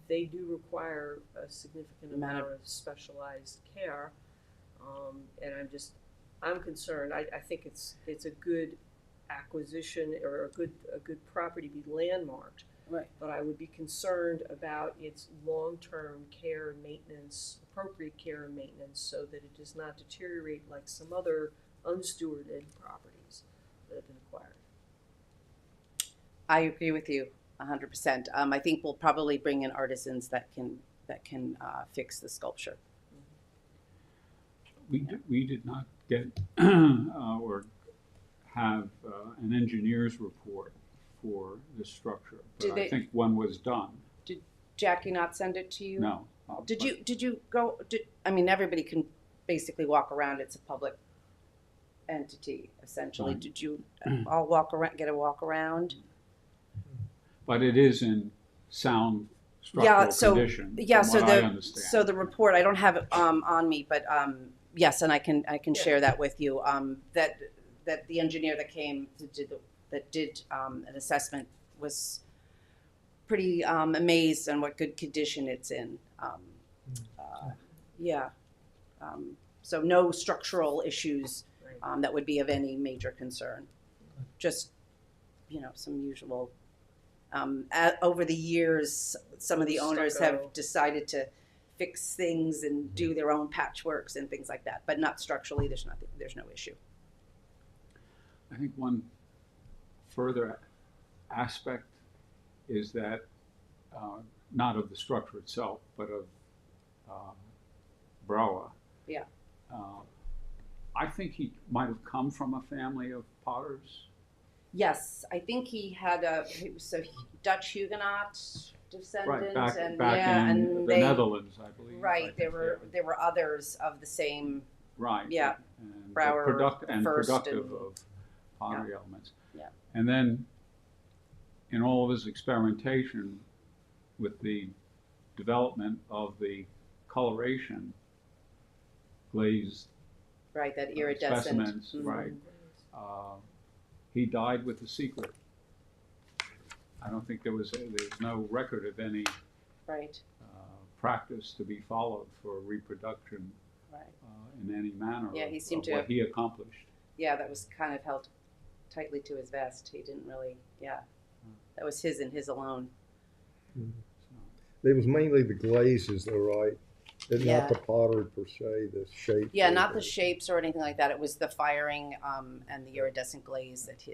they do require a significant amount of specialized care. And I'm concerned. I think it's a good acquisition or a good property to be landmarked. Right. But I would be concerned about its long-term care and maintenance, appropriate care and maintenance, so that it does not deteriorate like some other unstewarded properties that have been acquired. I agree with you 100%. I think we'll probably bring in artisans that can fix the sculpture. We did not get or have an engineer's report for this structure, but I think one was done. Did Jackie not send it to you? No. Did you go? Everybody can basically walk around. It's a public entity, essentially. Right. Did you all walk around? Get a walk around? But it is in sound structural condition. Yeah. From what I understand. So the report, I don't have it on me, but yes, and I can share that with you. That the engineer that came that did an assessment was pretty amazed on what good condition it's in. Yeah. So no structural issues that would be of any major concern. Just, some usual. Over the years, some of the owners Stucco. have decided to fix things and do their own patchworks and things like that, but not structurally. There's no issue. I think one further aspect is that, not of the structure itself, but of Brower. Yeah. I think he might have come from a family of potters. Yes, I think he was a Dutch Huguenot descendant, Right, back and in the Netherlands, I believe. Right, there were others of the same. Right. Yeah. And Brower productive and- of pottery elements. Yeah. And then, in all of his experimentation with the development of the coloration, glazed Right, that iridescent. specimens, right? He died with a secret. I don't think there's no record of any Right. practice to be followed for reproduction Right. in any manner. Yeah, he of seemed to what have- he accomplished. Yeah, that was kind of held tightly to his vest. He didn't really. Yeah, that was his and his alone. It was mainly the glazes though, right? And Yeah. not the pottery per se, the shape. Yeah, not the shapes or anything like that. It was the firing and the iridescent glaze that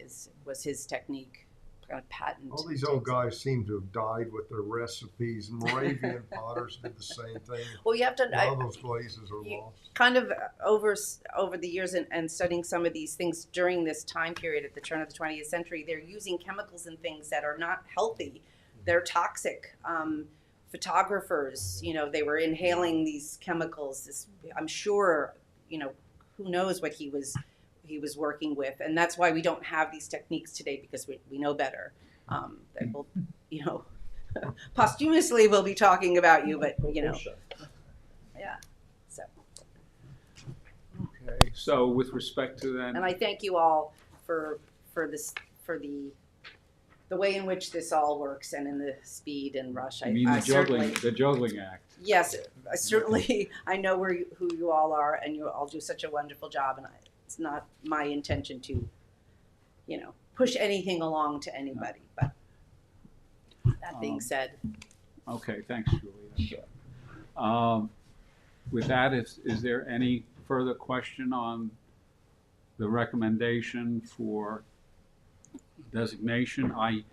was his technique, kind of patent. All these old guys seem to have died with their recipes. Moravian potters did the same thing. Well, you have to. A lot of those glazes are lost. Kind of over the years and studying some of these things during this time period at the turn of the 20th century, they're using chemicals and things that are not healthy. They're toxic. Photographers, they were inhaling these chemicals. I'm sure, who knows what he was working with, and that's why we don't have these techniques today, because we know better. That will, posthumously we'll be talking about you, but yeah. So. Okay. So with respect to then, And I thank you all for the way in which this all works and in the speed and rush. I mean the juggling act. Yes, I certainly, I know who you all are, and you all do such a wonderful job, and it's not my intention to, push anything along to anybody, but that being said. Okay, thanks, Julia. With that, is there any further question on the recommendation for designation? I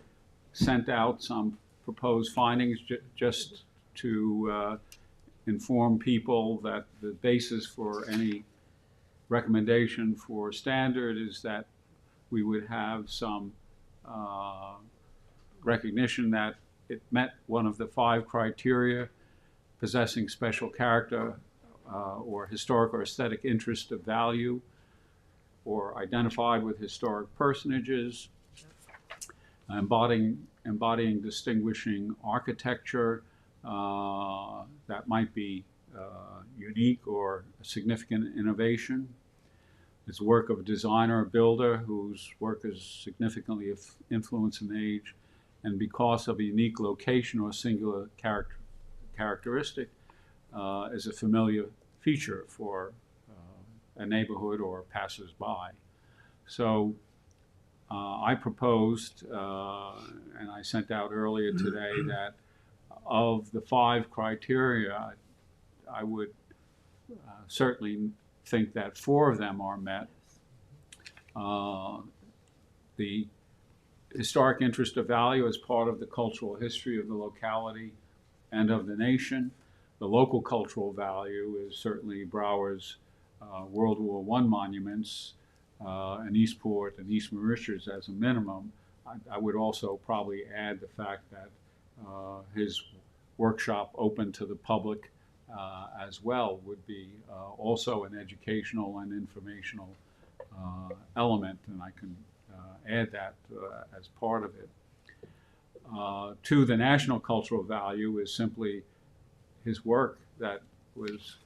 sent out some proposed findings just to inform people that the basis for any recommendation for standard is that we would have some recognition that it met one of the 5 criteria: possessing special character or historic or aesthetic interest of value, or identified with historic personages, embodying distinguishing architecture that might be unique or a significant innovation. It's work of a designer or builder whose work is significantly influenced in age, and because of a unique location or singular characteristic, is a familiar feature for a neighborhood or passers-by. So I proposed, and I sent out earlier today, that of the 5 criteria, I would certainly think that 4 of them are met. The historic interest of value as part of the cultural history of the locality and of the nation. The local cultural value is certainly Brower's World War I monuments in Eastport and East Mauritius as a minimum. I would also probably add the fact that his workshop open to the public as well would be also an educational and informational element, and I can add that as part of it. To the national cultural value is simply his work that was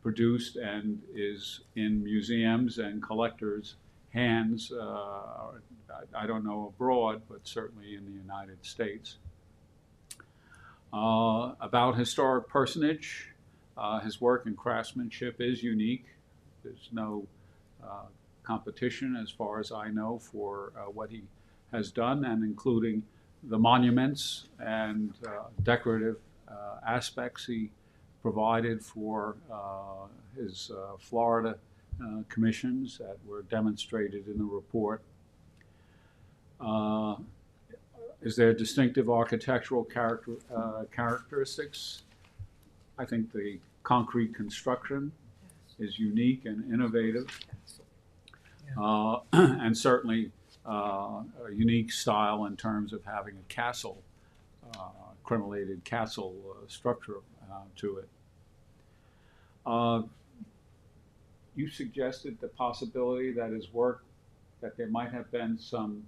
produced and is in museums and collectors' hands, I don't know abroad, but certainly in the United States. About historic personage, his work and craftsmanship is unique. There's no competition, as far as I know, for what he has done, and including the monuments and decorative aspects he provided for his Florida commissions that were demonstrated in the report. Is there distinctive architectural characteristics? I think the concrete construction is unique and innovative, and certainly a unique style in terms of having a castle, crenellated castle structure to it. You suggested the possibility that his work, that there might have been some,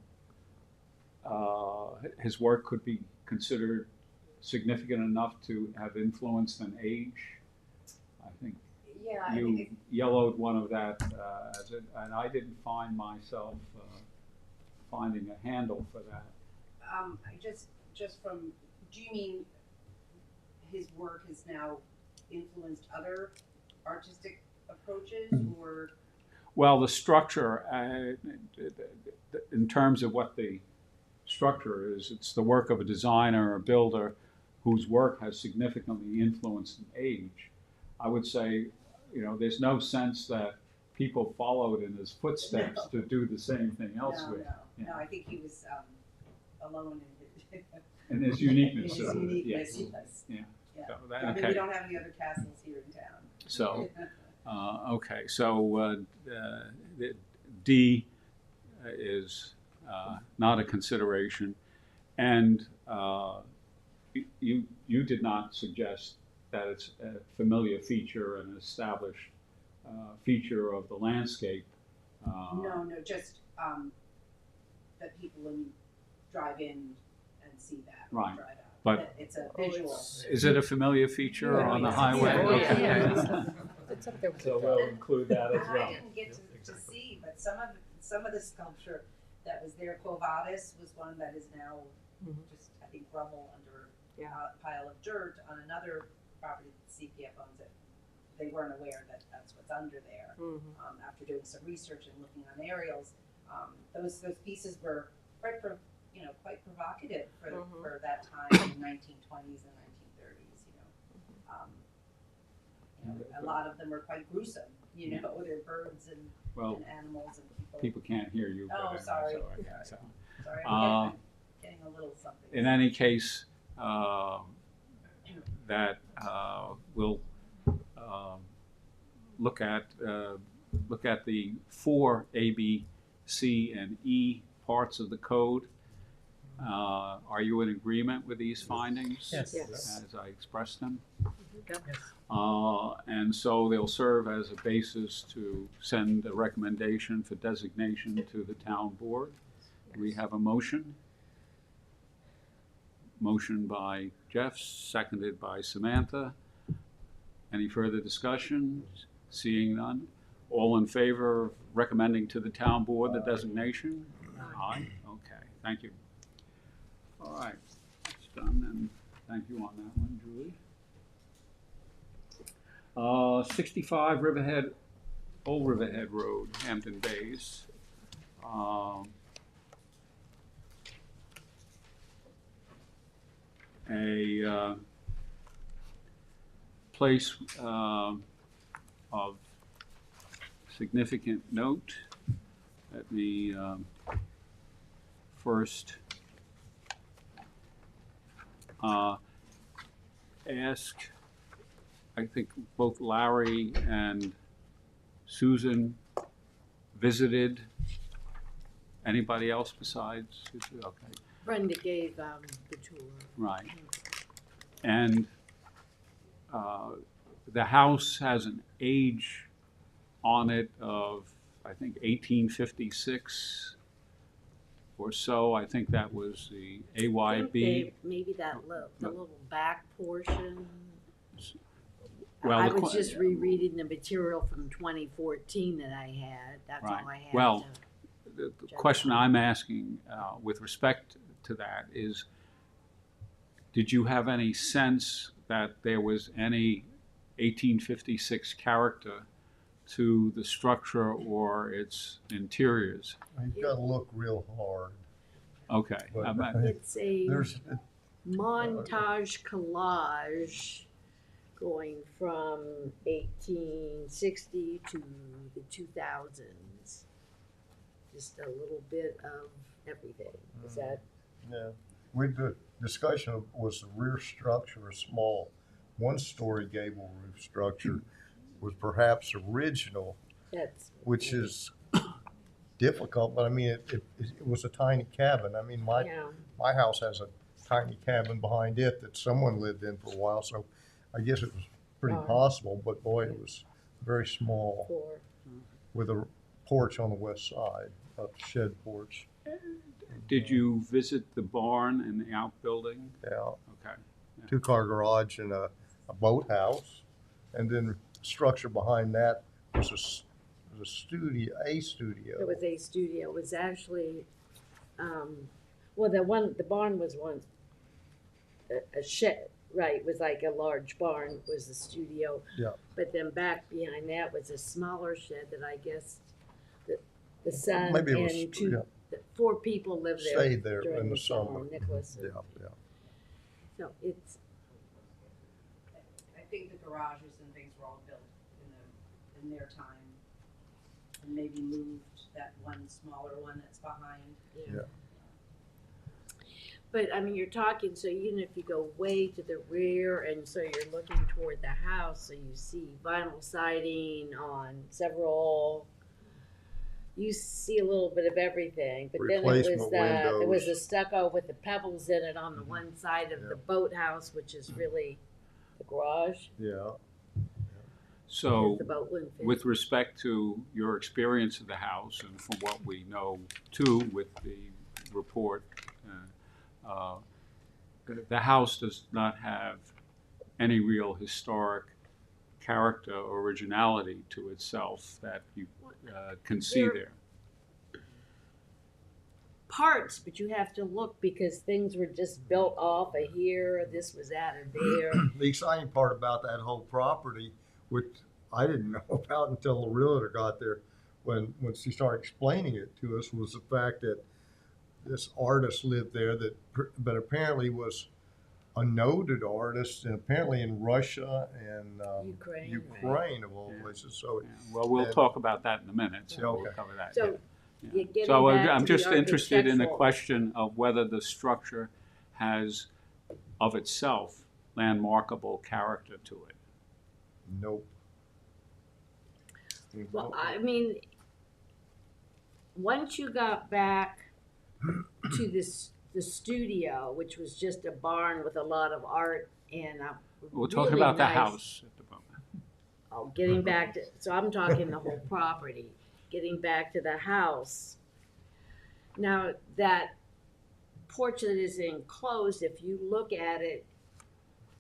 his work could be considered significant enough to have influenced an age. I think you yellowed one of that as it, and I didn't find myself finding a handle for that. Just from, do you mean his work has now influenced other artistic approaches, or? Well, the structure, in terms of what the structure is, it's the work of a designer or builder whose work has significantly influenced an age. I would say, there's no sense that people followed in his footsteps to do the same thing elsewhere. No, I think he was alone in his uniqueness. Yes. Yeah. So I mean, we don't have any other castles here in town. So, okay. So D is not a consideration, and you did not suggest that it's a familiar feature, an established feature of the landscape. No, just that people drive in and see that. Right. Drive out. But it's a visual. Is it a familiar feature on the highway? It's up there. So we'll include that as well. I didn't get to see, but some of the sculpture that was there, Quo Vadis, was one that is now just, I think, rubble under a pile of dirt on another property that CPF owns. It. They weren't aware that that's what's under there. After doing some research and looking on aerials, those pieces were quite provocative for that time in the 1920s and 1930s. A lot of them were quite gruesome. They're birds and animals and people can't hear you. Oh, sorry. So, sorry, I'm getting a little something. In any case, that we'll look at the 4 A, B, C, and E parts of the code. Are you in agreement with these findings? Yes. As I expressed them? Yes. And so they'll serve as a basis to send a recommendation for designation to the town board. We have a motion. Motion by Jeff, seconded by Samantha. Any further discussion? Seeing none. All in favor of recommending to the town board the designation? Aye. Okay, thank you. All right, that's done, and thank you on that one, Julie. 65 Old Riverhead Road, Hampton Bays. A place of significant note. Let me first ask, I think both Larry and Susan visited. Anybody else besides Susan? Okay. Brenda gave the tour. Right. And the house has an age on it of, I think, 1856 or so. I think that was the AYB. Maybe the little back portion. Well, I was just rereading the material from 2014 that I had. That's all I had. Well, the question I'm asking with respect to that is, Did you have any sense that there was any 1856 character to the structure or its interiors? You gotta look real hard. Okay. But It's a there's, montage collage going from 1860 to the 2000s. Just a little bit of everything. Is that? yeah, the discussion was the rear structure, a small one-story gable roof structure was perhaps original, That's. which is difficult, but I mean, it was a tiny cabin. I mean, Yeah. my house has a tiny cabin behind it that someone lived in for a while, so I guess it was pretty possible, but boy, it was very small For. with a porch on the west side, a shed porch. Did you visit the barn and the outbuilding? Yeah, Okay. Yeah. two-car garage and a boathouse, and then the structure behind that was a studio. It was a studio. It was actually, well, the barn was once a shed, right? It was like a large barn was the studio. Yeah. But then back behind that was a smaller shed that I guess the son Maybe it was, and two, yeah. 4 people lived there. Stayed there during in the summer. Nicholas. Yeah, yeah. So it's, I think the garages and things were all built in their time, and maybe moved that one smaller one that's behind. Yeah. but I mean, you're talking, so even if you go way to the rear and so you're looking toward the house, so you see vinyl siding on several, you see a little bit of everything. But then it was the stucco with the pebbles in it on the one side of the boathouse, which is really the garage. Yeah. So, The boat wouldn't fit. with respect to your experience of the house and from what we know too with the report, the house does not have any real historic character or originality to itself that you can see there. Parts, but you have to look because things were just built off of here, this was added there. The exciting part about that whole property, which I didn't know about until the realtor got there, when she started explaining it to us, was the fact that this artist lived there but apparently was a noted artist, and apparently in Russia and Ukraine of all places. So, well, we'll talk about that in a minute. So Okay. we'll cover that. So, Yeah. getting So back I'm to just the interested in the architectural- question of whether the structure has, of itself, landmarkable character to it. Nope. Well, I mean, once you got back to the studio, which was just a barn with a lot of art and We're talking really about the nice- house at the moment. Oh, getting back to, so I'm talking the whole property, getting back to the house. Now, that porch that is enclosed, if you look at it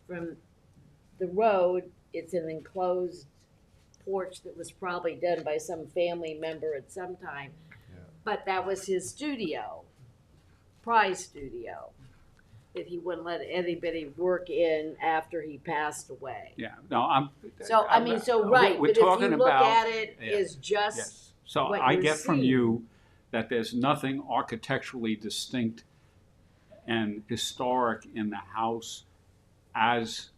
from the road, it's an enclosed porch that was probably done by some family member at some time. Yeah. But that was his studio, prize studio, that he wouldn't let anybody work in after he passed away. Yeah, no, I'm. So, I mean, so, right, we're but if you talking look about- at it yeah, as just Yes, so what I you're get from seeing. you that there's nothing architecturally distinct and historic in the house as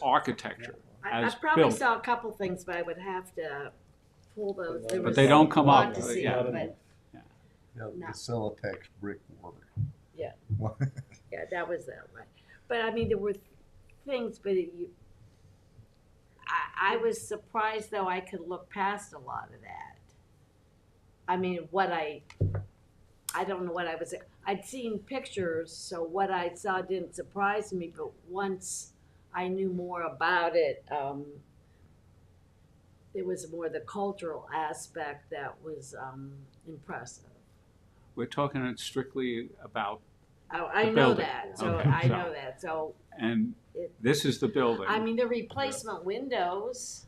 architecture, I as probably built. saw a couple things, but I would have to pull those. There But was they don't a come lot up, to see, yeah. but Yeah, No. the Celotex brickwork. Yeah. yeah, that was that right. But I mean, there were things, but I was surprised though I could look past a lot of that. I mean, I don't know what I was. I'd seen pictures, so what I saw didn't surprise me. But once I knew more about it, there was more the cultural aspect that was impressive. We're talking strictly about, I The know building. that, so Okay, I so- know that. So and It- this is the building. I mean, the replacement windows.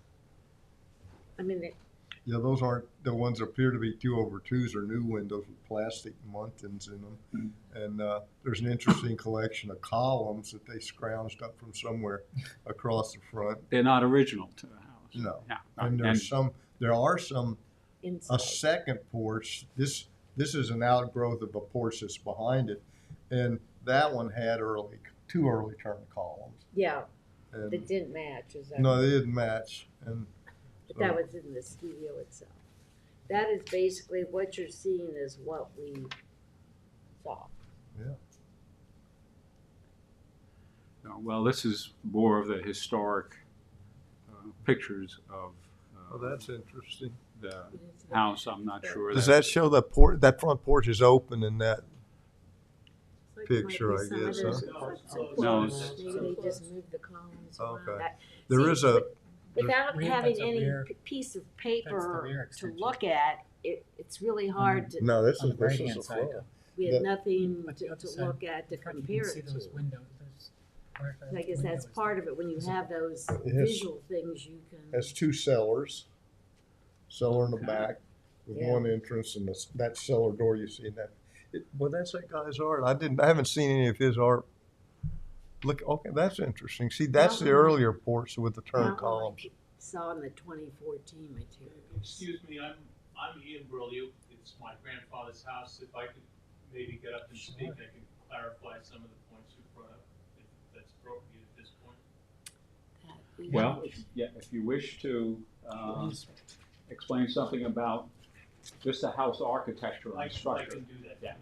I mean, Yeah, those aren't, the ones that appear to be 2/2s are new windows with plastic muntins in them. And there's an interesting collection of columns that they scrounged up from somewhere across the front. They're not original to the house. No. Yeah. And there are some, Inside. a second porch. This is an outgrowth of a porch that's behind it. And that one had two early turn columns. Yeah, And that didn't match, is that? no, they didn't match. And But that was in the studio itself. That is basically what you're seeing is what we saw. yeah. Well, this is more of the historic pictures of Oh, that's interesting. the house. I'm not sure. Does that show that front porch is open in that picture, I guess, huh? No, Maybe they just moved the columns around. Okay. That- There see, is a, Without That's having a any rear- piece of that's the paper rear to extension. look at, it's really hard to, no, this On is, the this right-hand is the side, front. though. we the- had nothing But the to other side, look at to in front, you compare can see it those to. windows, those I guess that's part of it, when you have those has- visual things, you can. Has two cellars. Cellar in the Okay. back with Yeah. one entrance, and that cellar door you see in that. Well, that's that guy's art. I haven't seen any of his art. Look, okay, that's interesting. See, that's the Now- earlier porch with the turn That one I columns. saw in the 2014 materials. Excuse me, I'm Ian Burliuk. It's my grandfather's house. If I could maybe get up and speak, I can clarify some of the points you brought up, if that's appropriate at this point. That we well, have- if you wish to explain something about just the house architecture I and structure. can do that. Yeah,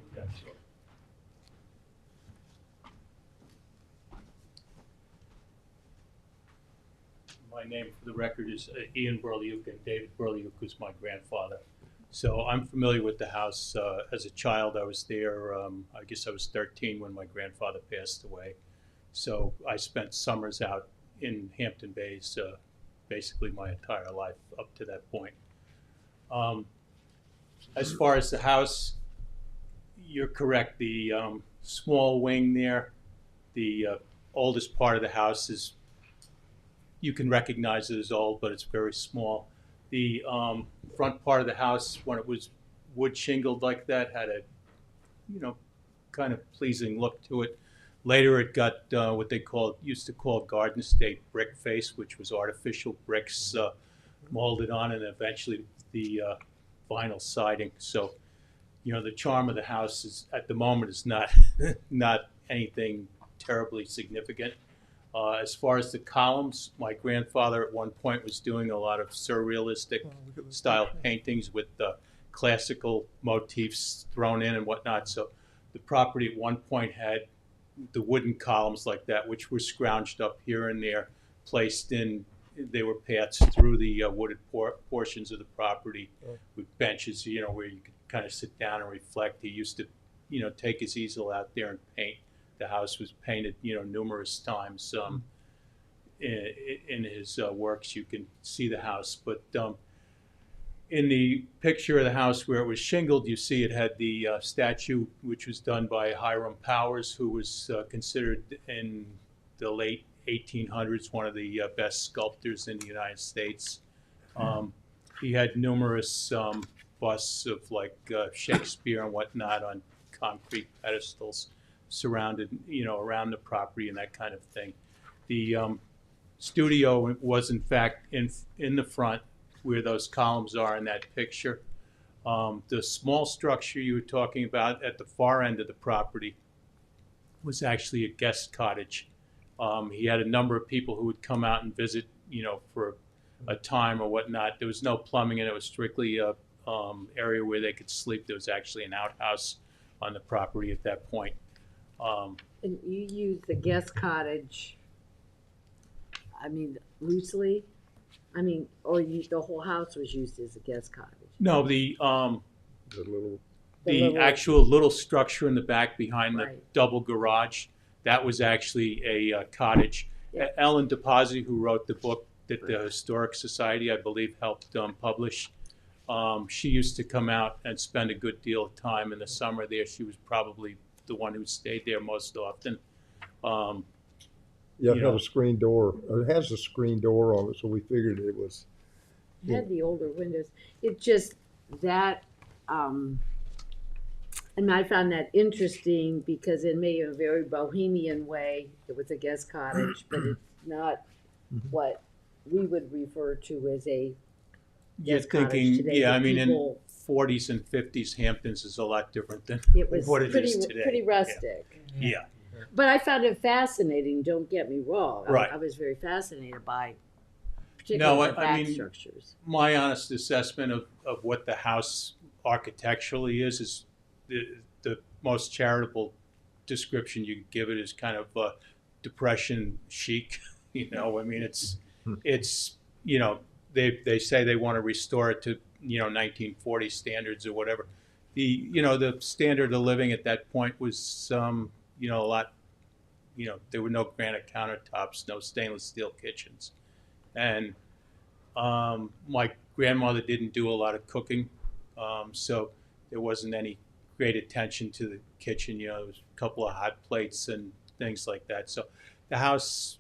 sure. My name for the record is Ian Burliuk, and David Burliuk was my grandfather. So I'm familiar with the house. As a child, I was there. I guess I was 13 when my grandfather passed away. So I spent summers out in Hampton Bays basically my entire life up to that point. As far as the house, you're correct. The small wing there, the oldest part of the house is, you can recognize it as old, but it's very small. The front part of the house, when it was wood shingled like that, had a, kind of pleasing look to it. Later, it got what they used to call Garden State brick face, which was artificial bricks molded on, and eventually the vinyl siding. So, the charm of the house is at the moment is not not anything terribly significant. As far as the columns, my grandfather at one point was doing a lot of surrealistic style paintings with classical motifs thrown in and whatnot. So the property at one point had the wooden columns like that, which were scrounged up here and there, placed in. They were paths through the wooded portions of the property with benches, where you could kind of sit down and reflect. He used to, take his easel out there and paint. The house was painted, numerous times. In his works, you can see the house. But in the picture of the house where it was shingled, you see it had the statue, which was done by Hiram Powers, who was considered in the late 1800s one of the best sculptors in the United States. He had numerous busts of Shakespeare and whatnot on concrete pedestals surrounded, around the property and that kind of thing. The studio was in fact in the front where those columns are in that picture. The small structure you were talking about at the far end of the property was actually a guest cottage. He had a number of people who would come out and visit, for a time or whatnot. There was no plumbing, and it was strictly a area where they could sleep. There was actually an outhouse on the property at that point. And you use the guest cottage, loosely? Or the whole house was used as a guest cottage? No, The the actual little structure in the back behind the Right. double garage, that was actually a cottage. Yeah. Ellen DePazzi, who wrote the book that the Historic Society, I believe, helped publish, she used to come out and spend a good deal of time in the summer there. She was probably the one who stayed there most often. Yeah, it had a screen door. It has a screen door on it, so we figured it was had the older windows. It just, that, and I found that interesting because in maybe a very bohemian way, it was a guest cottage, but it's not what we would refer to as a You're guest cottage thinking, today. yeah, The I mean, in people- 40s and 50s, Hamptons is a lot different than It was what it pretty, is today. pretty rustic. Yeah. But I found it fascinating, don't get me wrong. Right. I was very fascinated by No, particularly the I back mean, structures. my honest assessment of what the house architecturally is the most charitable description you could give it is kind of depression chic. You know, I mean, it's you know, they say they want to restore it to 1940 standards or whatever. The standard of living at that point was a lot. There were no granite countertops, no stainless steel kitchens, and my grandmother didn't do a lot of cooking, so there wasn't any great attention to the kitchen. There was a couple of hot plates and things like that. So the house,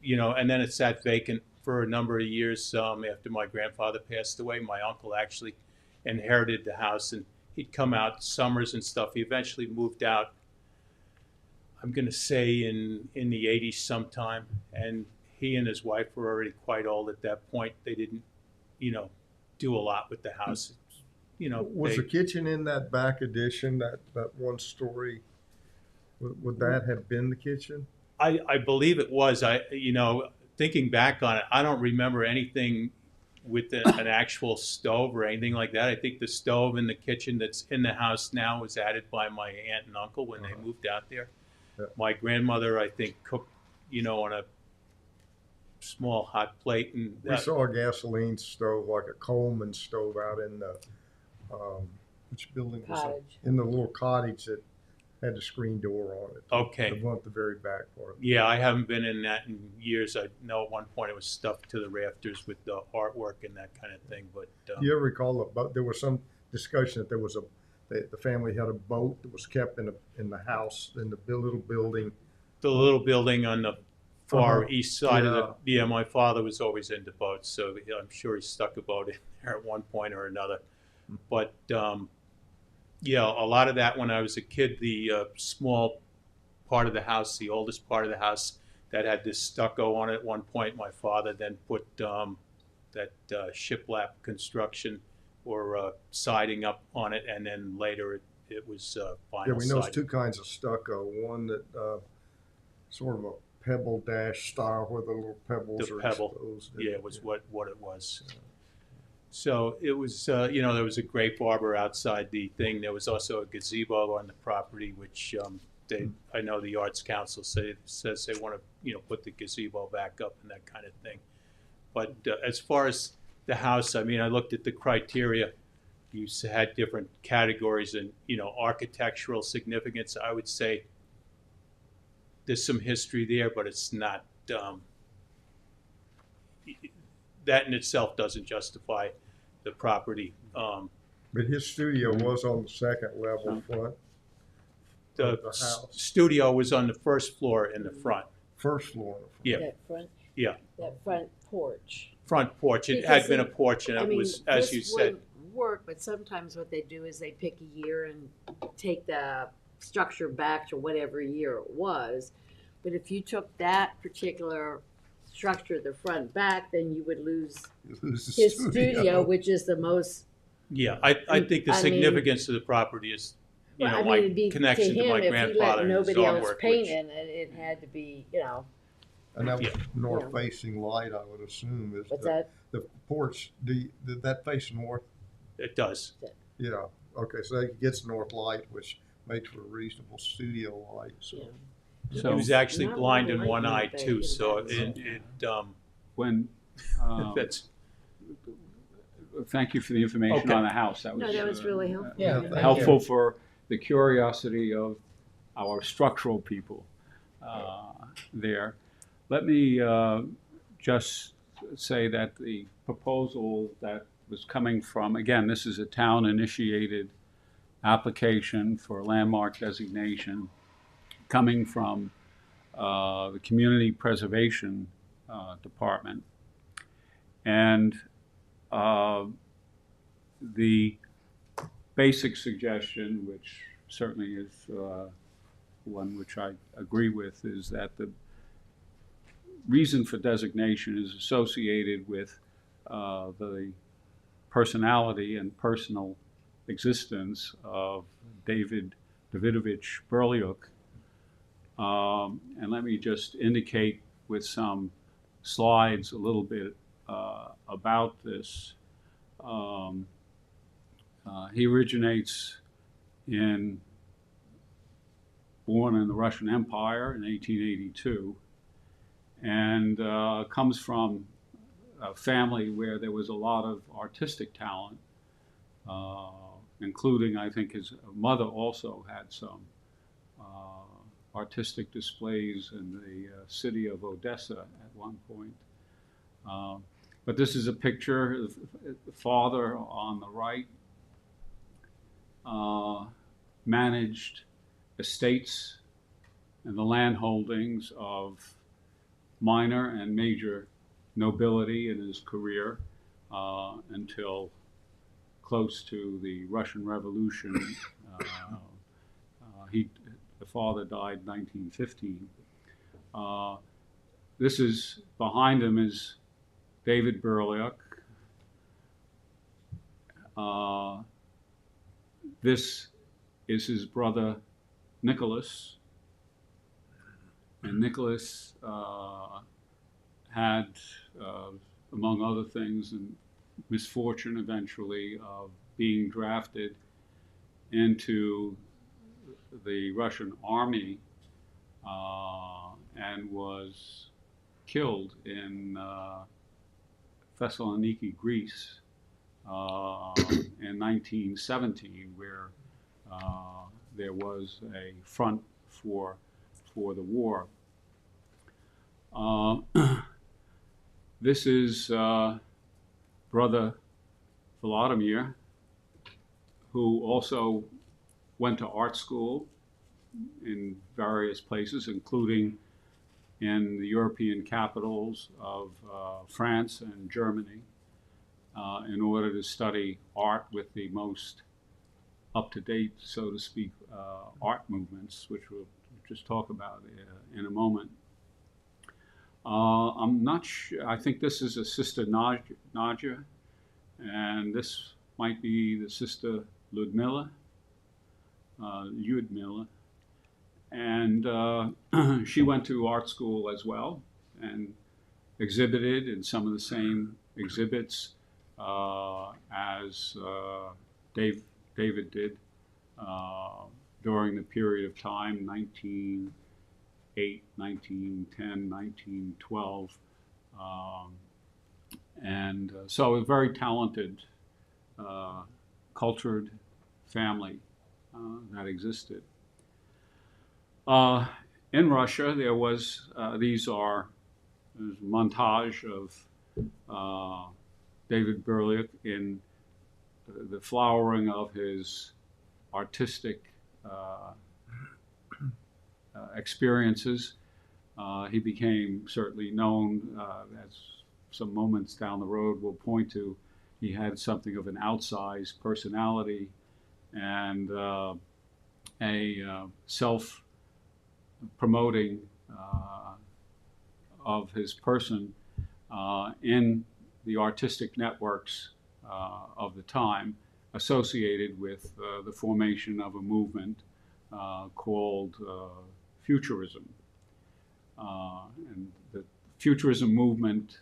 and then it sat vacant for a number of years after my grandfather passed away. My uncle actually inherited the house, and he'd come out summers and stuff. He eventually moved out, I'm going to say in the 80s sometime, and he and his wife were already quite old at that point. They didn't, do a lot with the house. Was the kitchen in that back addition, that one story? Would that have been the kitchen? I believe it was. Thinking back on it, I don't remember anything with an actual stove or anything like that. I think the stove in the kitchen that's in the house now was added by my aunt and uncle when they moved out there. Yeah. My grandmother, I think, cooked, on a small hot plate. And We saw a gasoline stove, like a Coleman stove, out in the which building was it? Cottage. In the little cottage that had the screen door on it. Okay. The one at the very back part. Yeah, I haven't been in that in years. I know at one point it was stuffed to the rafters with the artwork and that kind of thing. But Do you ever recall a boat? There was some discussion that there was the family had a boat that was kept in the house in the little building. the little building on the far east side of Yeah. the. Yeah, my father was always into boats, so I'm sure he stuck a boat in there at one point or another. But yeah, a lot of that when I was a kid, the small part of the house, the oldest part of the house that had this stucco on it at one point, my father then put that shiplap construction or siding up on it, and then later it was vinyl Yeah, we know siding. it's two kinds of stucco. One that sort of a pebble dash style where the little pebbles The are pebble, exposed. yeah, was what it was. So it was, there was a grape arbor outside the thing. There was also a gazebo on the property, which I know the Arts Council says they want to, put the gazebo back up and that kind of thing. But as far as the house, I mean, I looked at the criteria. You had different categories and, architectural significance. I would say there's some history there, but it's not, that in itself doesn't justify the property. But his studio was on the second level front. The of the house. studio was on the first floor in the front. First floor. Yeah, That front, yeah, that front porch. front porch. It Because had been a porch, and I it mean, was, as you this said, would work, but sometimes what they do is they pick a year and take the structure back to whatever year it was. But if you took that particular structure, the front back, then you would lose his studio, which is the most. yeah. I think the I mean- significance of the property is, Well, I mean, my it'd be connection to him, my if he grandfather let and his nobody own else work. paint Which, in it, it had to be, And that was Yeah. north facing light, I would assume. Is what's the, that? the porch, did that face north? it does. Yeah. Okay, so it gets north light, which makes for a reasonable studio light. So. Yeah. He So was actually Not blind really in one eye liking too, that so in it when, that's thank you for the information Okay. on the house. That was, No, that was really helpful. Yeah, thank helpful for the curiosity of our structural people there. Let me just say that the proposal that was coming from, again, this is a town-initiated application for landmark designation coming from the Community Preservation Department. And the basic suggestion, which certainly is one which I agree with, is that the reason for designation is associated with the personality and personal existence of David Davidovich Berliuk. And let me just indicate with some slides a little bit about this. He originates born in the Russian Empire in 1882, and comes from a family where there was a lot of artistic talent, including, I think, his mother also had some artistic displays in the city of Odessa at one point. But this is a picture of the father on the right, managed estates and the land holdings of minor and major nobility in his career until close to the Russian Revolution. The father died in 1915. This is, behind him is David Berliuk. This is his brother Nicholas. And Nicholas had, among other things, and misfortune eventually of being drafted into the Russian army and was killed in Thessaloniki, Greece in 1917, where there was a front for the war. This is brother Vladimir, who also went to art school in various places, including in the European capitals of France and Germany, in order to study art with the most up-to-date, so to speak, art movements, which we'll just talk about in a moment. I'm not sure, I think this is a sister Nadja, and this might be the sister Ludmila, and she went to art school as well and exhibited in some of the same exhibits as David did during the period of time, 1908, 1910, 1912. And so a very talented, cultured family that existed. In Russia, there was, there's a montage of David Berliuk in the flowering of his artistic experiences. He became certainly known, as some moments down the road will point to. He had something of an outsized personality and a self-promoting of his person in the artistic networks of the time, associated with the formation of a movement called Futurism. And the Futurism movement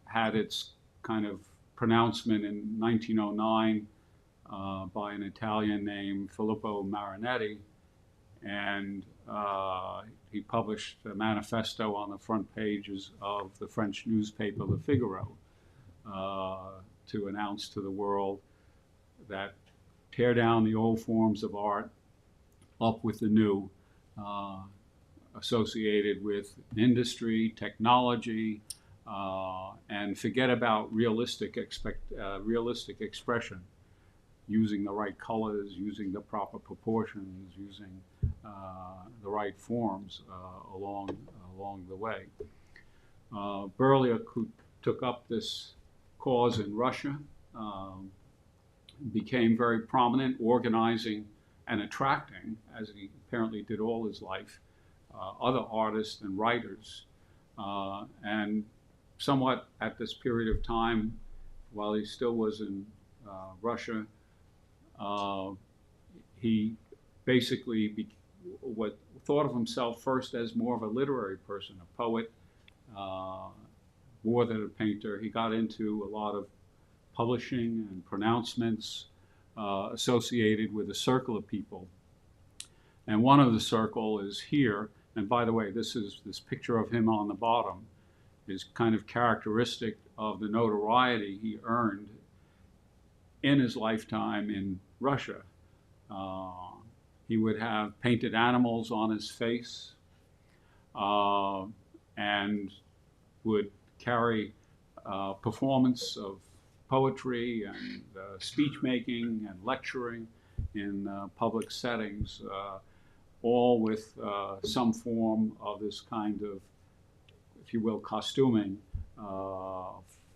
had its kind of pronouncement in 1909 by an Italian named Filippo Marinetti, and he published a manifesto on the front pages of the French newspaper Le Figaro to announce to the world that tear down the old forms of art, up with the new, associated with industry, technology, and forget about realistic expression, using the right colors, using the proper proportions, using the right forms along the way. Berliuk, who took up this cause in Russia, became very prominent, organizing and attracting, as he apparently did all his life, other artists and writers. And somewhat at this period of time, while he still was in Russia, he basically thought of himself first as more of a literary person, a poet, more than a painter. He got into a lot of publishing and pronouncements associated with a circle of people. And one of the circle is here. And by the way, this picture of him on the bottom is kind of characteristic of the notoriety he earned in his lifetime in Russia. He would have painted animals on his face and would carry performance of poetry and speech making and lecturing in public settings, all with some form of this kind of, if you will, costuming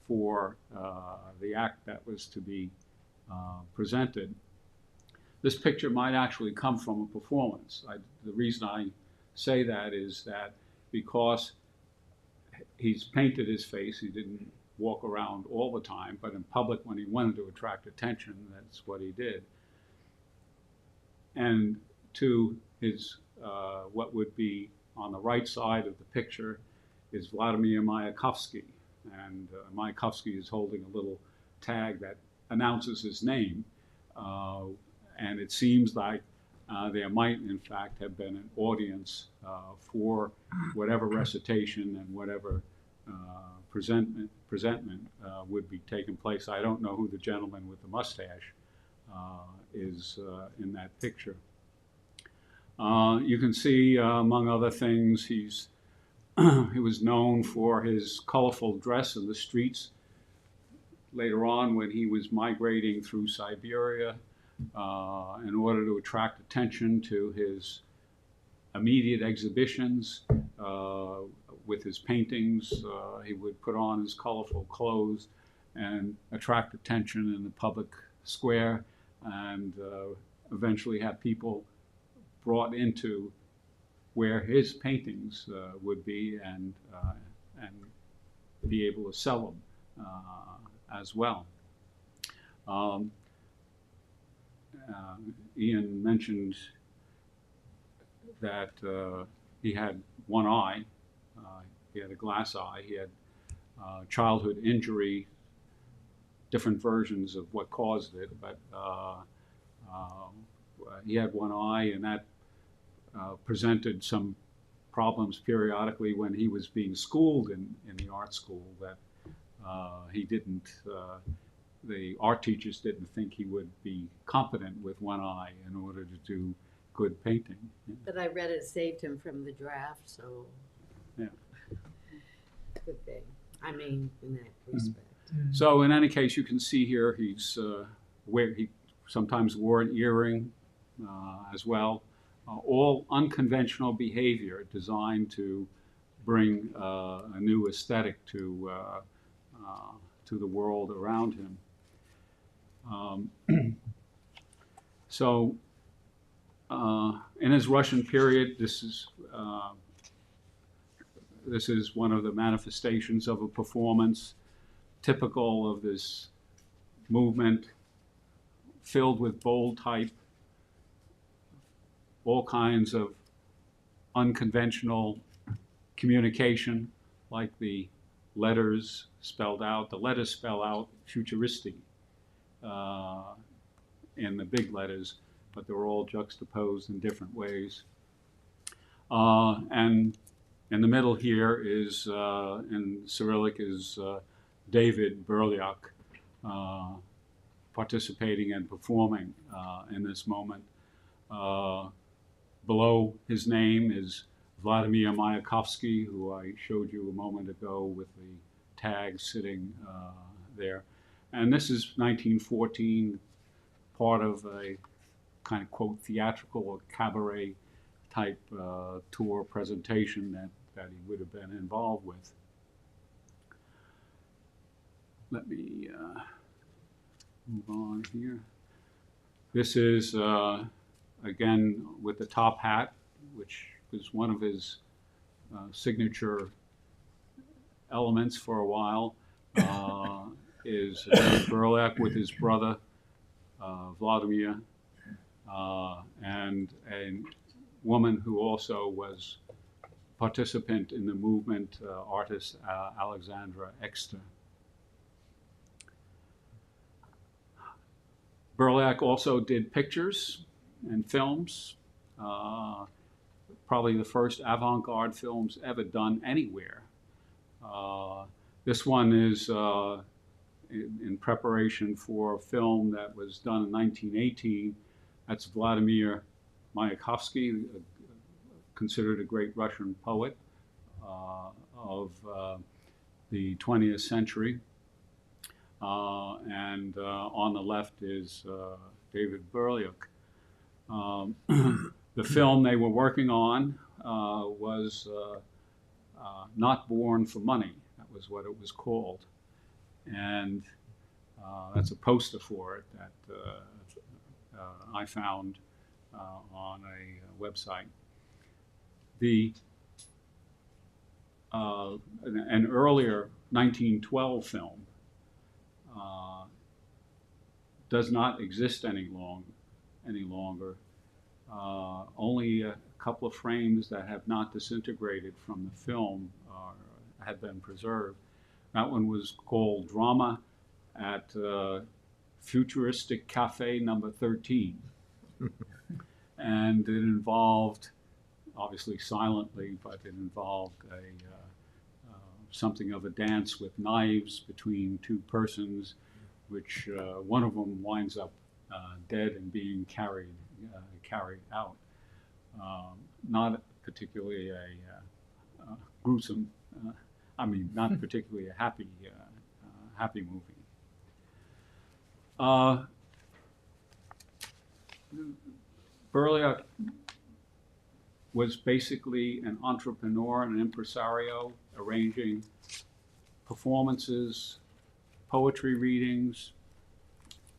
for the act that was to be presented. This picture might actually come from a performance. The reason I say that is that because he's painted his face, he didn't walk around all the time, but in public when he wanted to attract attention, that's what he did. And to his, what would be on the right side of the picture is Vladimir Mayakovsky. And Mayakovsky is holding a little tag that announces his name. And it seems like there might, in fact, have been an audience for whatever recitation and whatever presentment would be taking place. I don't know who the gentleman with the mustache is in that picture. You can see, among other things, he was known for his colorful dress in the streets. Later on, when he was migrating through Siberia, in order to attract attention to his immediate exhibitions with his paintings, he would put on his colorful clothes and attract attention in the public square, and eventually have people brought into where his paintings would be, and be able to sell them as well. Ian mentioned that he had one eye. He had a glass eye. He had childhood injury, different versions of what caused it, but he had one eye, and that presented some problems periodically when he was being schooled in the art school, that he didn't, the art teachers didn't think he would be competent with one eye in order to do good painting. But I read it saved him from the draft, so. Yeah. Good thing. I mean, in that respect. So in any case, you can see here he sometimes wore an earring as well. All unconventional behavior designed to bring a new aesthetic to the world around him. So in his Russian period, this is one of the manifestations of a performance typical of this movement, filled with bold type, all kinds of unconventional communication, like the letters spelled out. The letters spell out futuristic in the big letters, but they're all juxtaposed in different ways. And in the middle here is, in Cyrillic, is David Berliak participating and performing in this moment. Below his name is Vladimir Mayakovsky, who I showed you a moment ago with the tag sitting there. And this is 1914, part of a kind of, quote, theatrical or cabaret type tour presentation that he would have been involved with. let me move on here. This is, again, with the top hat, which was one of his signature elements for a while, is Burlak with his brother, Vladimir, and a woman who also was participant in the movement, artist Alexandra Exter. Burlak also did pictures and films, probably the first avant-garde films ever done anywhere. This one is in preparation for a film that was done in 1918. That's Vladimir Mayakovsky, considered a great Russian poet of the 20th century. And on the left is David Burlak. The film they were working on was Not Born for Money. That was what it was called. And that's a poster for it that I found on a website. An earlier 1912 film does not exist any longer. Only a couple of frames that have not disintegrated from the film have been preserved. That one was called Drama at Futuristic Cafe number 13. And it involved, obviously silently, but it involved something of a dance with knives between two persons, which one of them winds up dead and being carried out. Not particularly a gruesome, not particularly a happy movie. Burlak was basically an entrepreneur and an impresario, arranging performances, poetry readings,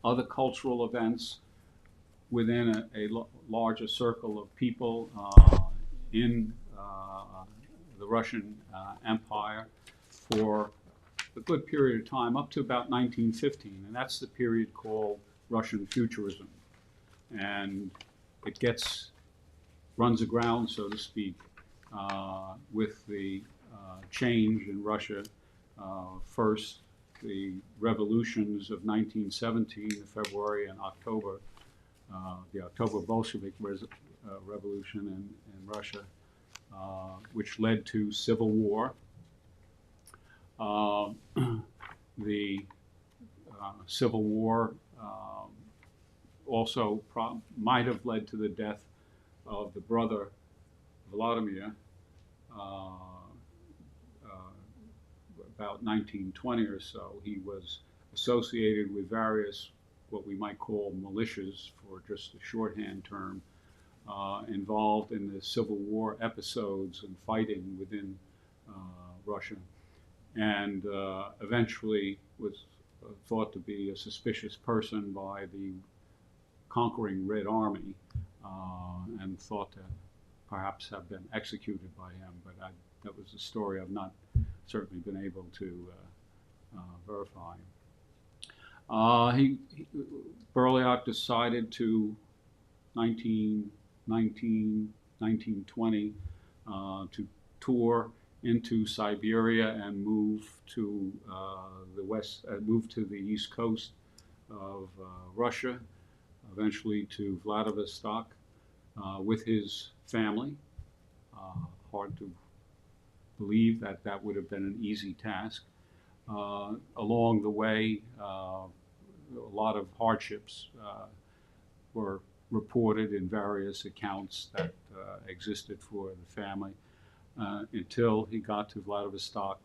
other cultural events within a larger circle of people in the Russian Empire for a good period of time, up to about 1915, and that's the period called Russian Futurism. And it runs aground, so to speak, with the change in Russia. First, the revolutions of 1917, the February and October, the October Bolshevik revolution in Russia, which led to civil war. The Civil War also might have led to the death of the brother Vladimir about 1920 or so. He was associated with various what we might call militias, for just a shorthand term, involved in the Civil War episodes and fighting within Russia, and eventually was thought to be a suspicious person by the conquering Red Army, and thought to perhaps have been executed by him, but that was a story I've not certainly been able to verify. Burlak decided to 1920 to tour into Siberia and move to the east coast of Russia, eventually to Vladivostok with his family. Hard to believe that would have been an easy task. Along the way, a lot of hardships were reported in various accounts that existed for the family until he got to Vladivostok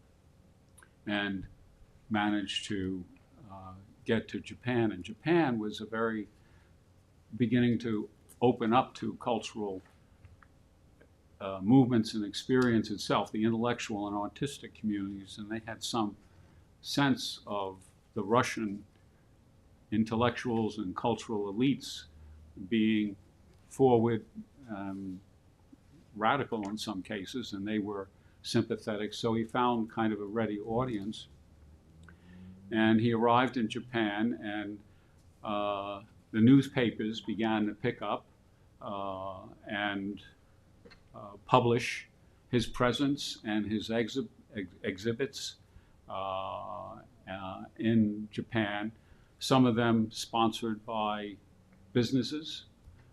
and managed to get to Japan. And Japan was beginning to open up to cultural movements and experience itself, the intellectual and artistic communities, and they had some sense of the Russian intellectuals and cultural elites being forward, radical in some cases, and they were sympathetic. So he found kind of a ready audience. And he arrived in Japan, and the newspapers began to pick up and publish his presence and his exhibits in Japan, some of them sponsored by businesses,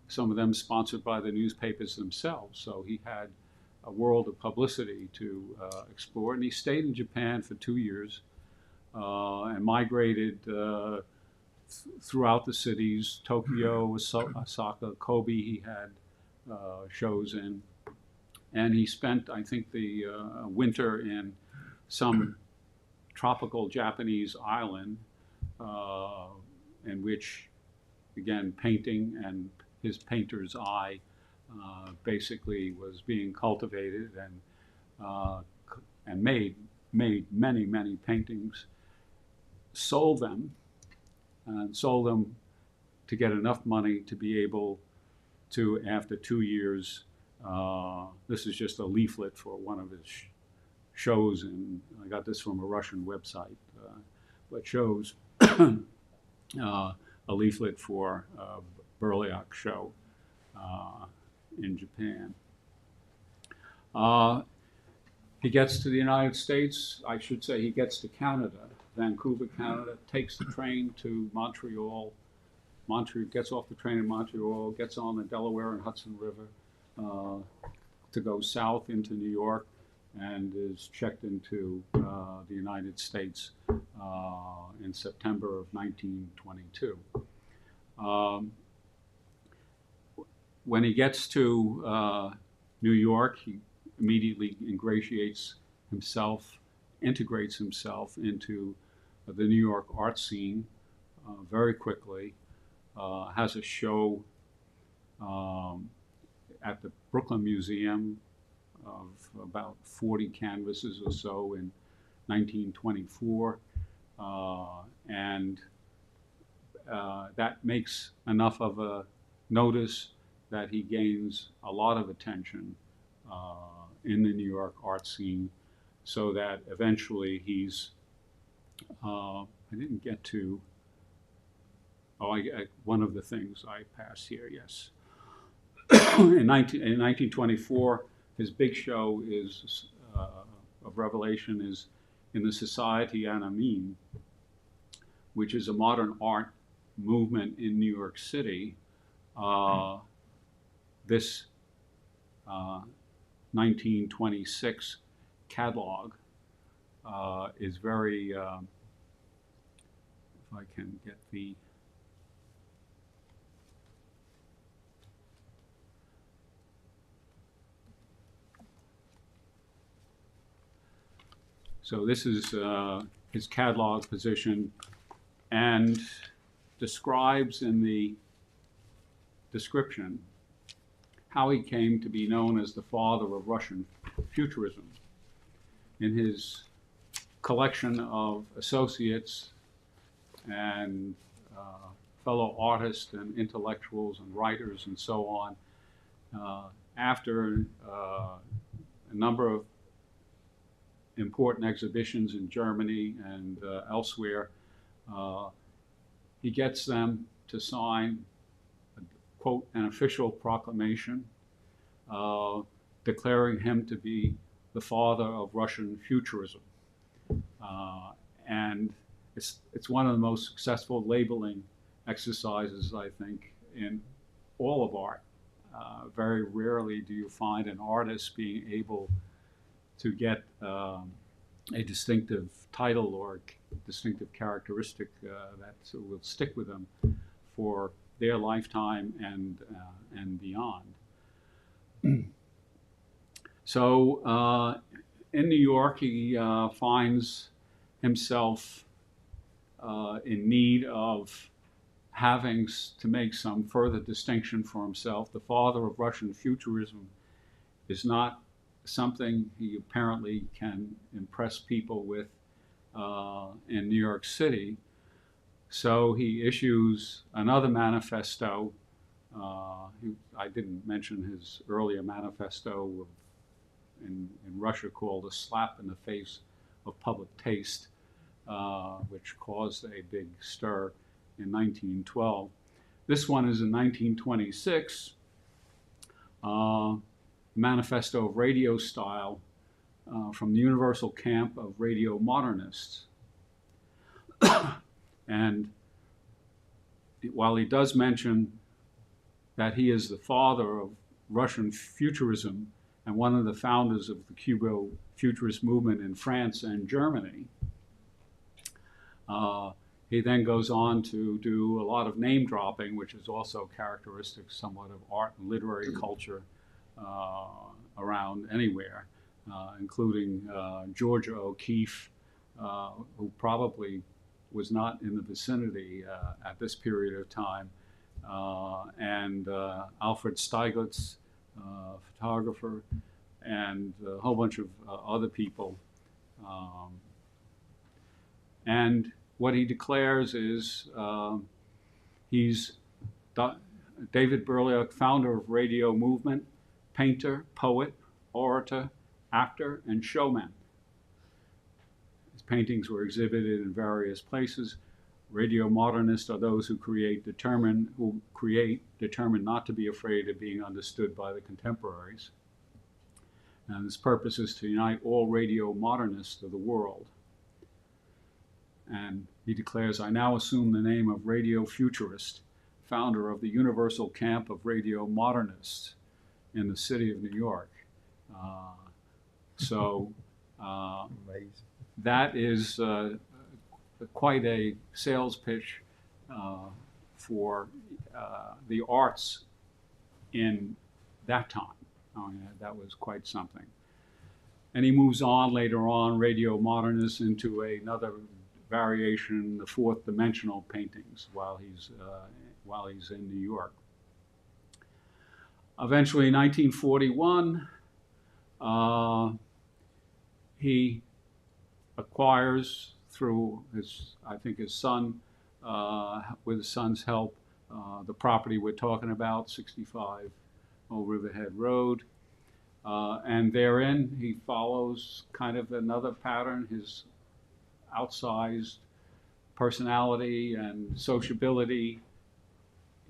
some of them sponsored by the newspapers themselves. So he had a world of publicity to explore, and he stayed in Japan for 2 years and migrated throughout the cities, Tokyo, Osaka, Kobe. He had shows in, and he spent, I think, the winter in some tropical Japanese island in which, again, painting and his painter's eye basically was being cultivated, and made many paintings, sold them to get enough money to be able to, after 2 years, this is just a leaflet for one of his shows, and I got this from a Russian website, but shows a leaflet for a Berlioz show in Japan. He gets to the United States, I should say he gets to Canada, Vancouver, Canada, takes the train to Montreal, gets off the train in Montreal, gets on the Delaware and Hudson River to go south into New York, and is checked into the United States in September of 1922. When he gets to New York, he immediately integrates himself into the New York art scene very quickly. Has a show at the Brooklyn Museum of about 40 canvases or so in 1924, and that makes enough of a notice that he gains a lot of attention in the New York art scene, so that eventually he's, I didn't get to, one of the things I passed here, yes. In 1924, his big show is, of revelation is in the Society Anonyme, which is a modern art movement in New York City. This 1926 catalog is very, if I can get the, so this is his catalog position, and describes in the description how he came to be known as the father of Russian futurism. In his collection of associates and fellow artists and intellectuals and writers and so on, after a number of important exhibitions in Germany and elsewhere, he gets them to sign, quote, an official proclamation declaring him to be the father of Russian futurism. And it's one of the most successful labeling exercises, I think, in all of art. Very rarely do you find an artist being able to get a distinctive title or distinctive characteristic that will stick with them for their lifetime and beyond. So in New York, he finds himself in need of having to make some further distinction for himself. The father of Russian futurism is not something he apparently can impress people with in New York City. So he issues another manifesto. I didn't mention his earlier manifesto in Russia called "A Slap in the Face of Public Taste," which caused a big stir in 1912. This one is in 1926, Manifesto of Radio Style from the Universal Camp of Radio Modernists. And while he does mention that he is the father of Russian futurism and one of the founders of the Cubo-Futurist movement in France and Germany, he then goes on to do a lot of name dropping, which is also characteristic somewhat of art and literary culture around anywhere, including Georgia O'Keeffe, who probably was not in the vicinity at this period of time, and Alfred Stieglitz, photographer, and a whole bunch of other people. And what he declares is he's David Berliuk, founder of Radio Movement, painter, poet, orator, actor, and showman. His paintings were exhibited in various places. Radio modernists are those who determined not to be afraid of being understood by the contemporaries. And his purpose is to unite all radio modernists of the world. And he declares, I now assume the name of Radio Futurist, founder of the Universal Camp of Radio Modernists in the city of New York. That is quite a sales pitch for the arts in that time. I mean, that was quite something. And he moves on later on, Radio Modernists, into another variation, the fourth dimensional paintings, while he's in New York. Eventually, in 1941, he acquires through his son, with his son's help, the property we're talking about, 65 Old Riverhead Road. And therein, he follows kind of another pattern, his outsized personality and sociability.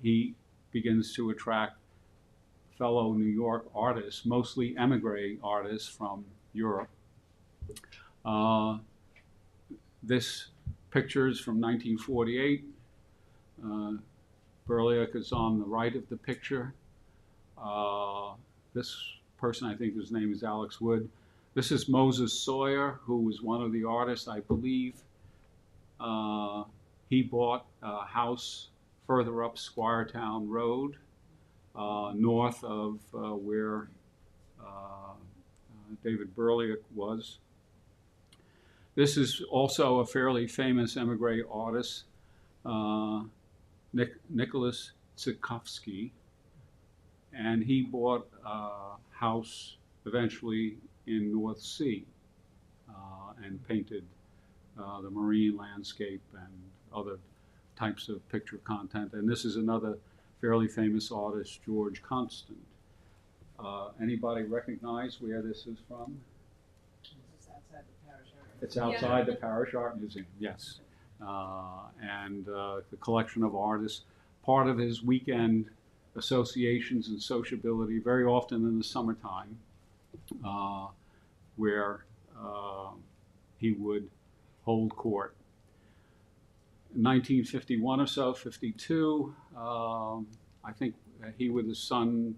He begins to attract fellow New York artists, mostly emigre artists from Europe. This picture is from 1948. Berliuk is on the right of the picture. This person, I think his name is Alex Wood. This is Moses Sawyer, who was one of the artists, I believe. He bought a house further up Squiretown Road, north of where David Berliuk was. This is also a fairly famous emigre artist, Nicholas Tchaikovsky, and he bought a house eventually in North Sea and painted the marine landscape and other types of picture content. And this is another fairly famous artist, George Constant. Anybody recognize where this is from? It's outside the Parish Art Museum, yes. And the collection of artists, part of his weekend associations and sociability, very often in the summertime, where he would hold court. In 1951 or so, 52, I think he with his son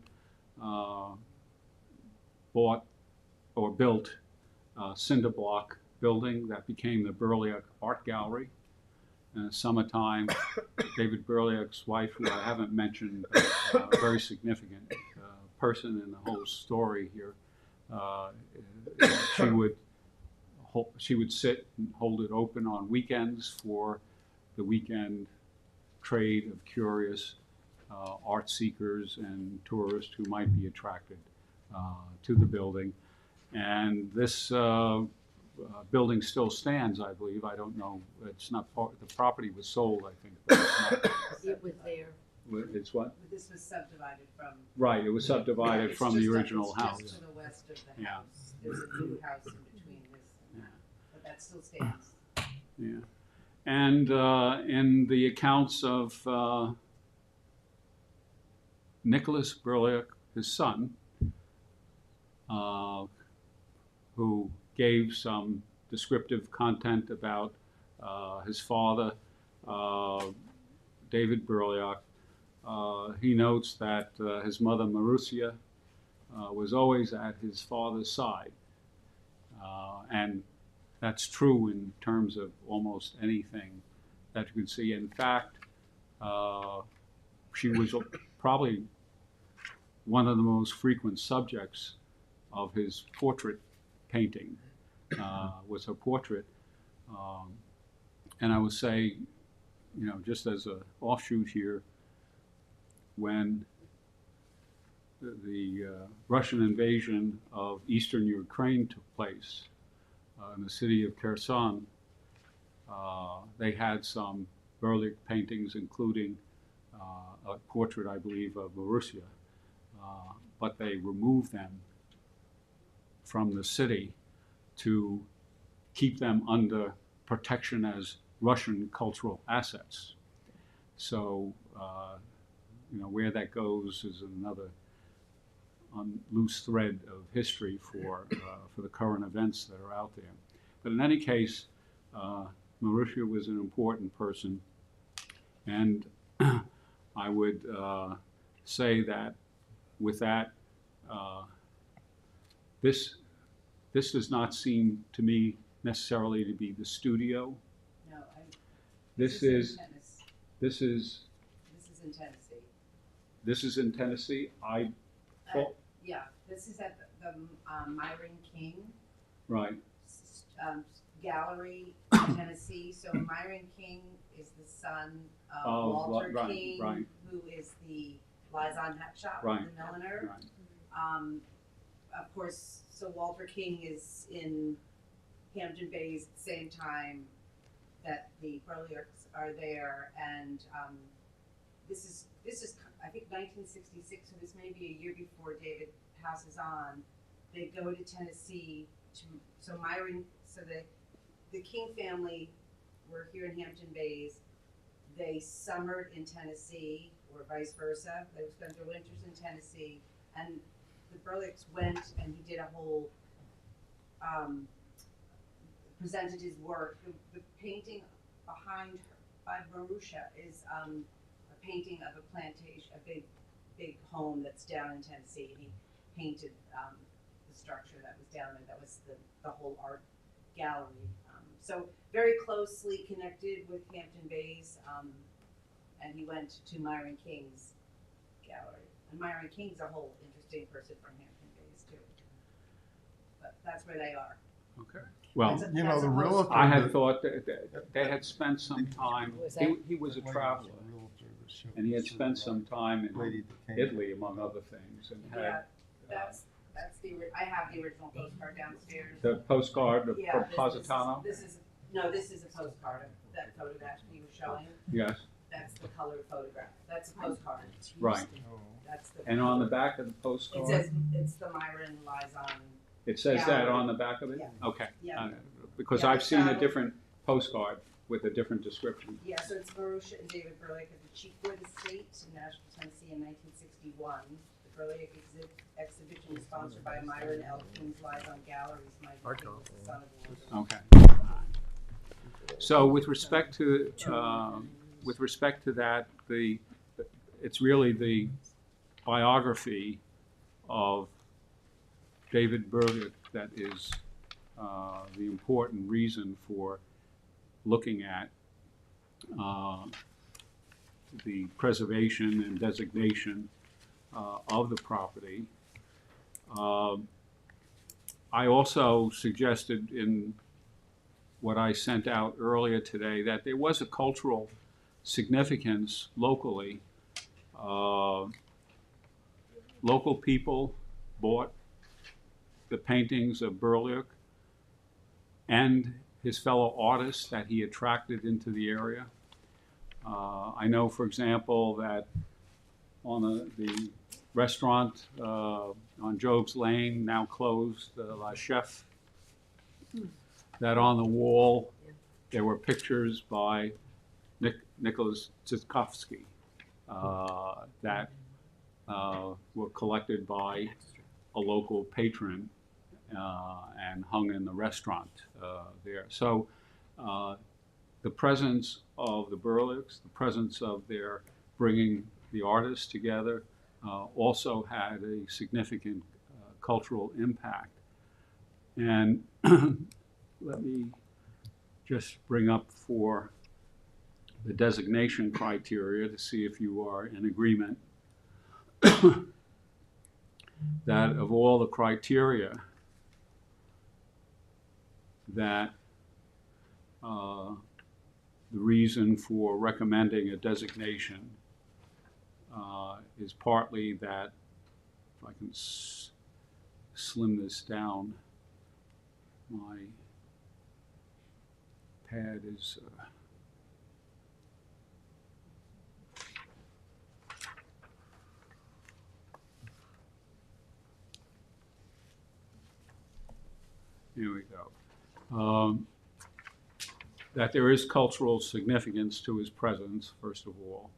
bought or built a cinder block building that became the Berliuk Art Gallery. In the summertime, David Berliuk's wife, who I haven't mentioned, but a very significant person in the whole story here, she would sit and hold it open on weekends for the weekend trade of curious art seekers and tourists who might be attracted to the building. And this building still stands, I believe. I don't know. It's not part, the property was sold, I think, but it's not. It was there. It's what? This was subdivided from. Right, it was subdivided It's from the just original it's house. just to the west of the Yeah. house. There's a new house in between this and that, but that still stands. Yeah. And in the accounts of Nicholas Burliak, his son, who gave some descriptive content about his father, David Burliak, he notes that his mother, Marussia, was always at his father's side. And that's true in terms of almost anything that you can see. In fact, she was probably one of the most frequent subjects of his portrait painting, was her portrait. And I would say, you know, just as an offshoot here, when the Russian invasion of eastern Ukraine took place in the city of Kherson, they had some Burliak paintings, including a portrait, I believe, of Marussia, but they removed them from the city to keep them under protection as Russian cultural assets. So, you know, where that goes is another loose thread of history for the current events that are out there. But in any case, Marussia was an important person, and I would say that with that, this does not seem to me necessarily to be the studio. No, This in is Tennessee. this is This is in Tennessee. this is in Tennessee. I thought Yeah, this is at the Myron King right. Gallery in Tennessee. So Myron King is the son of Oh, Walter right, King, right. who is the Liaison Hat Shop, Right. the milliner. Right. Of course, so Walter King is in Hampton Bays at the same time that the Burliaks are there, and this is I think 1966, so this may be a year before David passes on. They go to Tennessee so the King family were here in Hampton Bays. They summered in Tennessee, or vice versa. They spent their winters in Tennessee, and the Burliaks went, and he did a whole presented his work. The painting behind her by Marussia is a painting of a plantation, a big home that's down in Tennessee, and he painted the structure that was down there. That was the whole art gallery. So very closely connected with Hampton Bays, and he went to Myron King's gallery. And Myron King's a whole interesting person from Hampton Bays too. But that's where they are. Okay. Well, You know, the realtor. I had thought that they had spent some time. Was that- He was a traveler, and he had spent some time in Italy, among other things, and Yeah, had I have the original postcard downstairs. the postcard of Yeah, Positano. this is a postcard of that photograph you were showing. Yes, That's the colored photograph. That's a postcard. right. That's the. And on the back of the It postcard, says, it's the Myron Liaison. it says that gallery. on the back of it? Yeah. Okay. Yeah. Because Yeah, I've seen a travel. different postcard with a different description. Yeah, so it's Marussia and David Burliak of the Cheekwood Estate in Nashville, Tennessee in 1961. The Burliak exhibition was sponsored by Myron L. King's Liaison Galleries. Michael King was the son of Walter. Okay. So with respect to that, it's really the biography of David Burliak that is the important reason for looking at the preservation and designation of the property. I also suggested in what I sent out earlier today that there was a cultural significance locally. Local people bought the paintings of Burliak and his fellow artists that he attracted into the area. I know, for example, that on the restaurant on Job's Lane, now closed, La Chef, that on the wall there were pictures by Nicholas Tchaikovsky that were collected by a local patron and hung in the restaurant there. So the presence of the Burlicks, the presence of their bringing the artists together, also had a significant cultural impact. And let me just bring up for the designation criteria to see if you are in agreement that of all the criteria that the reason for recommending a designation is partly that, if I can slim this down, my pad is here we go. That there is cultural significance to his presence, first of all.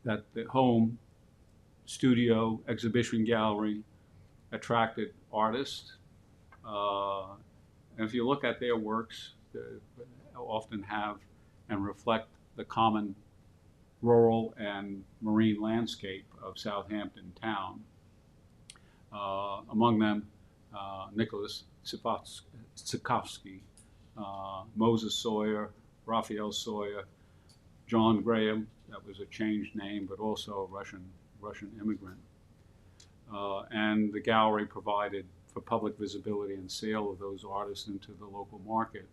That the home, studio, exhibition gallery attracted artists. And if you look at their works, they often have and reflect the common rural and marine landscape of Southampton town. Among them, Nicholas Tchaikovsky, Moses Sawyer, Raphael Sawyer, John Graham, that was a changed name, but also a Russian immigrant. And the gallery provided for public visibility and sale of those artists into the local market.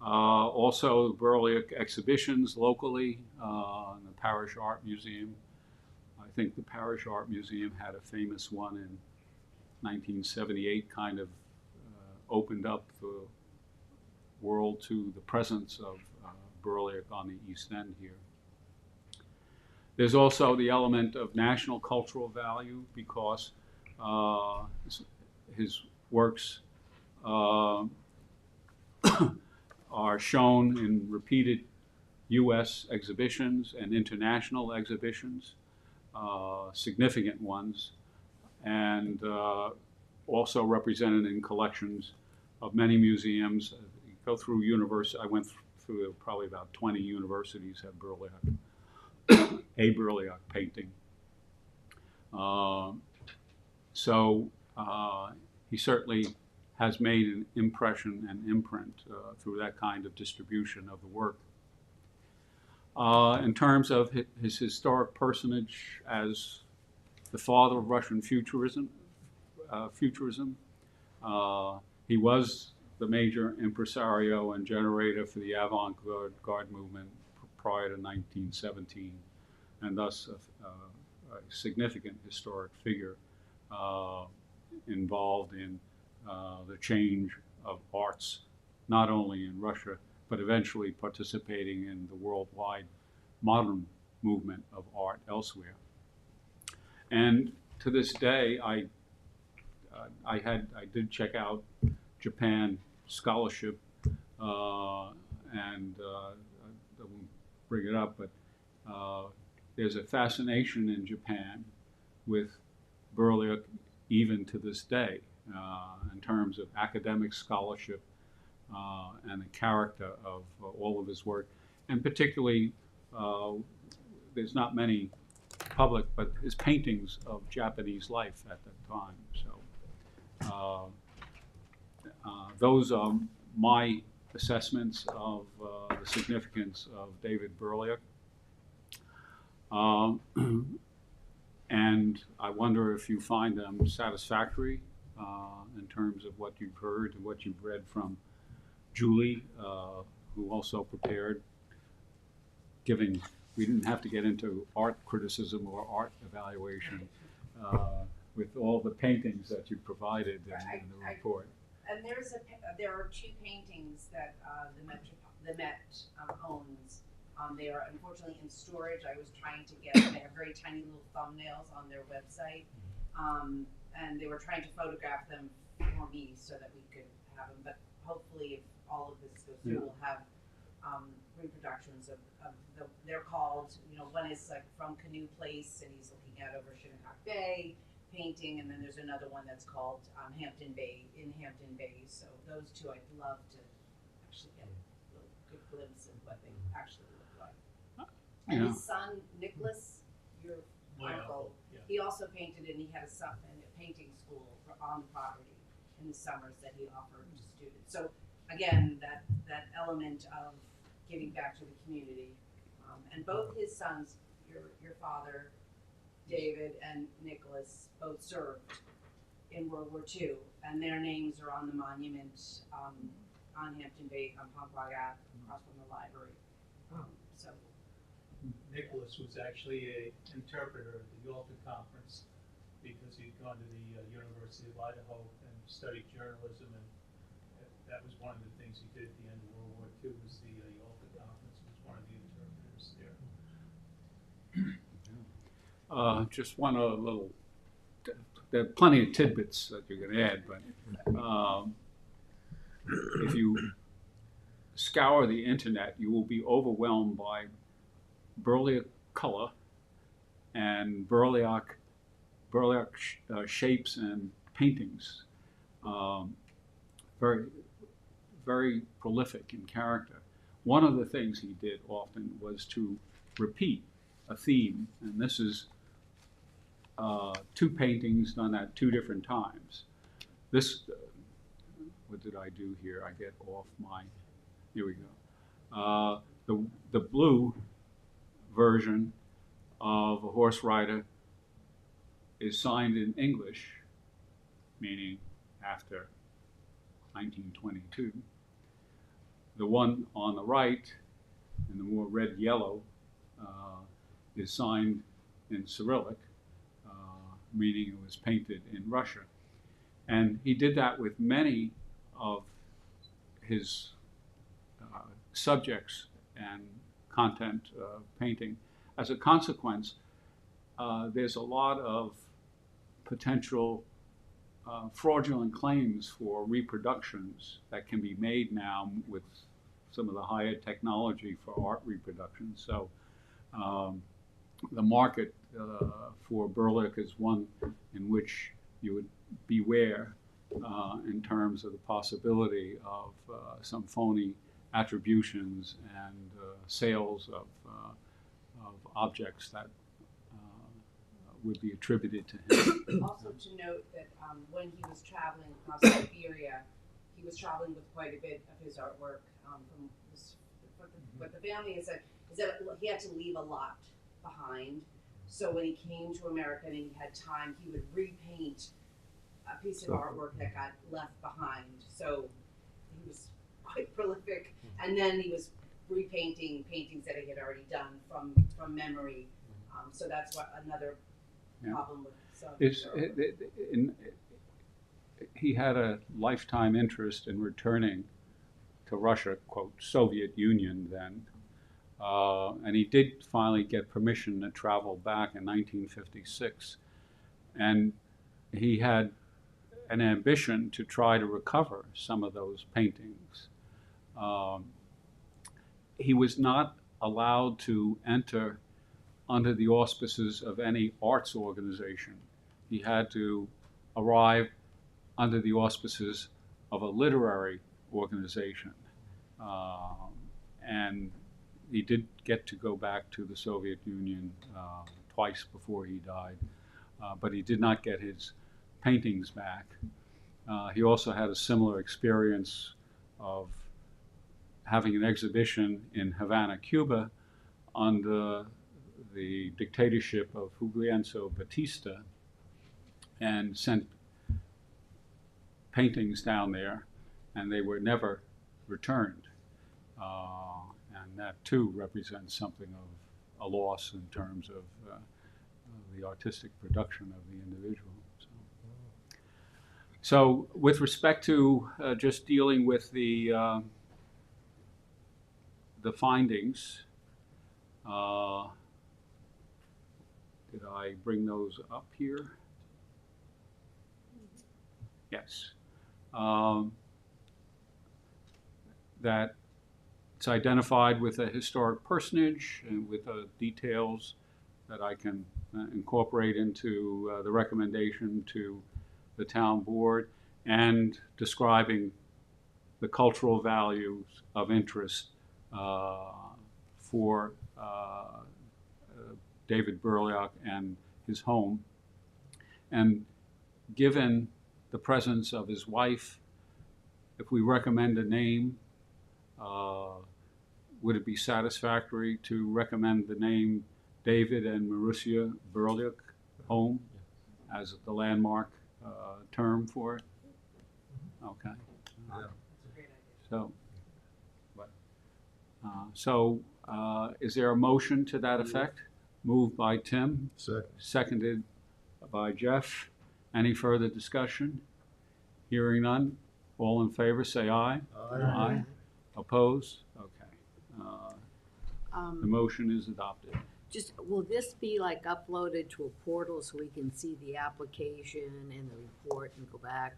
Also, Burliak exhibitions locally in the Parish Art Museum. I think the Parish Art Museum had a famous one in 1978, kind of opened up the world to the presence of Burliak on the East End here. There's also the element of national cultural value because his works are shown in repeated U.S. exhibitions and international exhibitions, significant ones, and also represented in collections of many museums. You go through I went through probably about 20 universities have Burliak, a Burliak painting. So he certainly has made an impression and imprint through that kind of distribution of the work. In terms of his historic personage as the father of Russian futurism, he was the major impresario and generator for the avant-garde movement prior to 1917, and thus a significant historic figure involved in the change of arts, not only in Russia, but eventually participating in the worldwide modern movement of art elsewhere. And to this day, I did check out Japan scholarship, and I won't bring it up, but there's a fascination in Japan with Burliak even to this day in terms of academic scholarship and the character of all of his work. And particularly, there's not many public, but his paintings of Japanese life at that time. So those are my assessments of the significance of David Burliak. And I wonder if you find them satisfactory in terms of what you've heard and what you've read from Julie, who also prepared, we didn't have to get into art criticism or art evaluation with all the paintings that you provided in the report. And there are two paintings that the Met owns. They are unfortunately in storage. I was trying to get them. They have very tiny little thumbnails on their website, and they were trying to photograph them for me so that we could have them. But hopefully, if all of this goes through, we'll have reproductions of they're called, one is like from Canoe Place, and he's looking out over Shinnecock Bay painting, and then there's another one that's called Hampton Bay, in Hampton Bay. So those two I'd love to actually get a little good glimpse of what they actually look like. And his son, Nicholas, your uncle, he also painted, and he had a painting school on the property in the summers that he offered to students. So again, that element of giving back to the community. And both his sons, your father, David, and Nicholas, both served in World War II, and their names are on the monument on Hampton Bay, on Ponquag Ave, across from the library. So Nicholas was actually an interpreter at the Yalta Conference because he'd gone to the University of Idaho and studied journalism, and that was one of the things he did at the end of World War II was the Yalta Conference. He was one of the interpreters there. Just one other little, there are plenty of tidbits that you can add, but if you scour the internet, you will be overwhelmed by burlaic color and burlaic shapes and paintings. Very, very prolific in character. One of the things he did often was to repeat a theme, and this is two paintings done at two different times. This, what did I do here? I get off my, here we go. The blue version of a horse rider is signed in English, meaning after 1922. The one on the right, in the more red-yellow, is signed in Cyrillic, meaning it was painted in Russia. And he did that with many of his subjects and content painting. As a consequence, there's a lot of potential fraudulent claims for reproductions that can be made now with some of the higher technology for art reproduction. So the market for burlaic is one in which you would beware in terms of the possibility of some phony attributions and sales of objects that would be attributed to him. Also to note that when he was traveling across Siberia, he was traveling with quite a bit of his artwork. From this, what the family has said is that he had to leave a lot behind. So when he came to America and he had time, he would repaint a piece of artwork that got left behind. So he was quite prolific. And then he was repainting paintings that he had already done from memory. So that's what another problem with he had a lifetime interest in returning to Russia, quote, Soviet Union then. And he did finally get permission to travel back in 1956. And he had an ambition to try to recover some of those paintings. He was not allowed to enter under the auspices of any arts organization. He had to arrive under the auspices of a literary organization. And he did get to go back to the Soviet Union twice before he died, but he did not get his paintings back. He also had a similar experience of having an exhibition in Havana, Cuba, under the dictatorship of Fulgencio Batista, and sent paintings down there, and they were never returned. And that too represents something of a loss in terms of the artistic production of the individual. So with respect to just dealing with the findings, did I bring those up here? Yes. That it's identified with a historic personage and with details that I can incorporate into the recommendation to the town board, and describing the cultural values of interest for David Burliak and his home. And given the presence of his wife, if we recommend a name, would it be satisfactory to recommend the name David and Marussia Burliak home as the landmark term for it? Okay. So, is there a motion to that effect? Moved by Tim. Seconded by Jeff. Any further discussion? Hearing none. All in favor, say aye. Aye. Opposed? Okay. The motion is adopted. Just, will this be like uploaded to a portal so we can see the application and the report and go back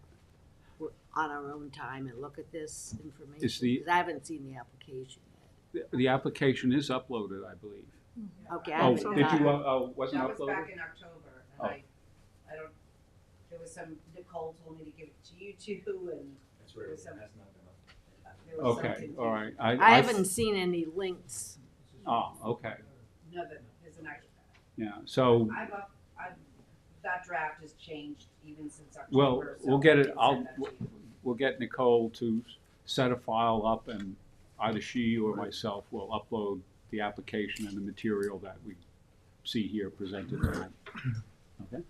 on our own time and look at this information? Is the- 'Cause I haven't seen the application yet. The application is uploaded, I believe. Okay, Oh, haven't did got you, it. wasn't That was uploaded? back in October, and Oh. I don't, there was some, Nicole told me to give it to you two, and there was some. There was some Okay, confusion. all right. I haven't seen any links. Oh, okay. No, there's an extra. Yeah, so, That draft has changed even since well, October, so we'll get I it, can I'll, send that to you. we'll get Nicole to set a file up, and either she or myself will upload the application and the material that we see here presented tonight. Okay?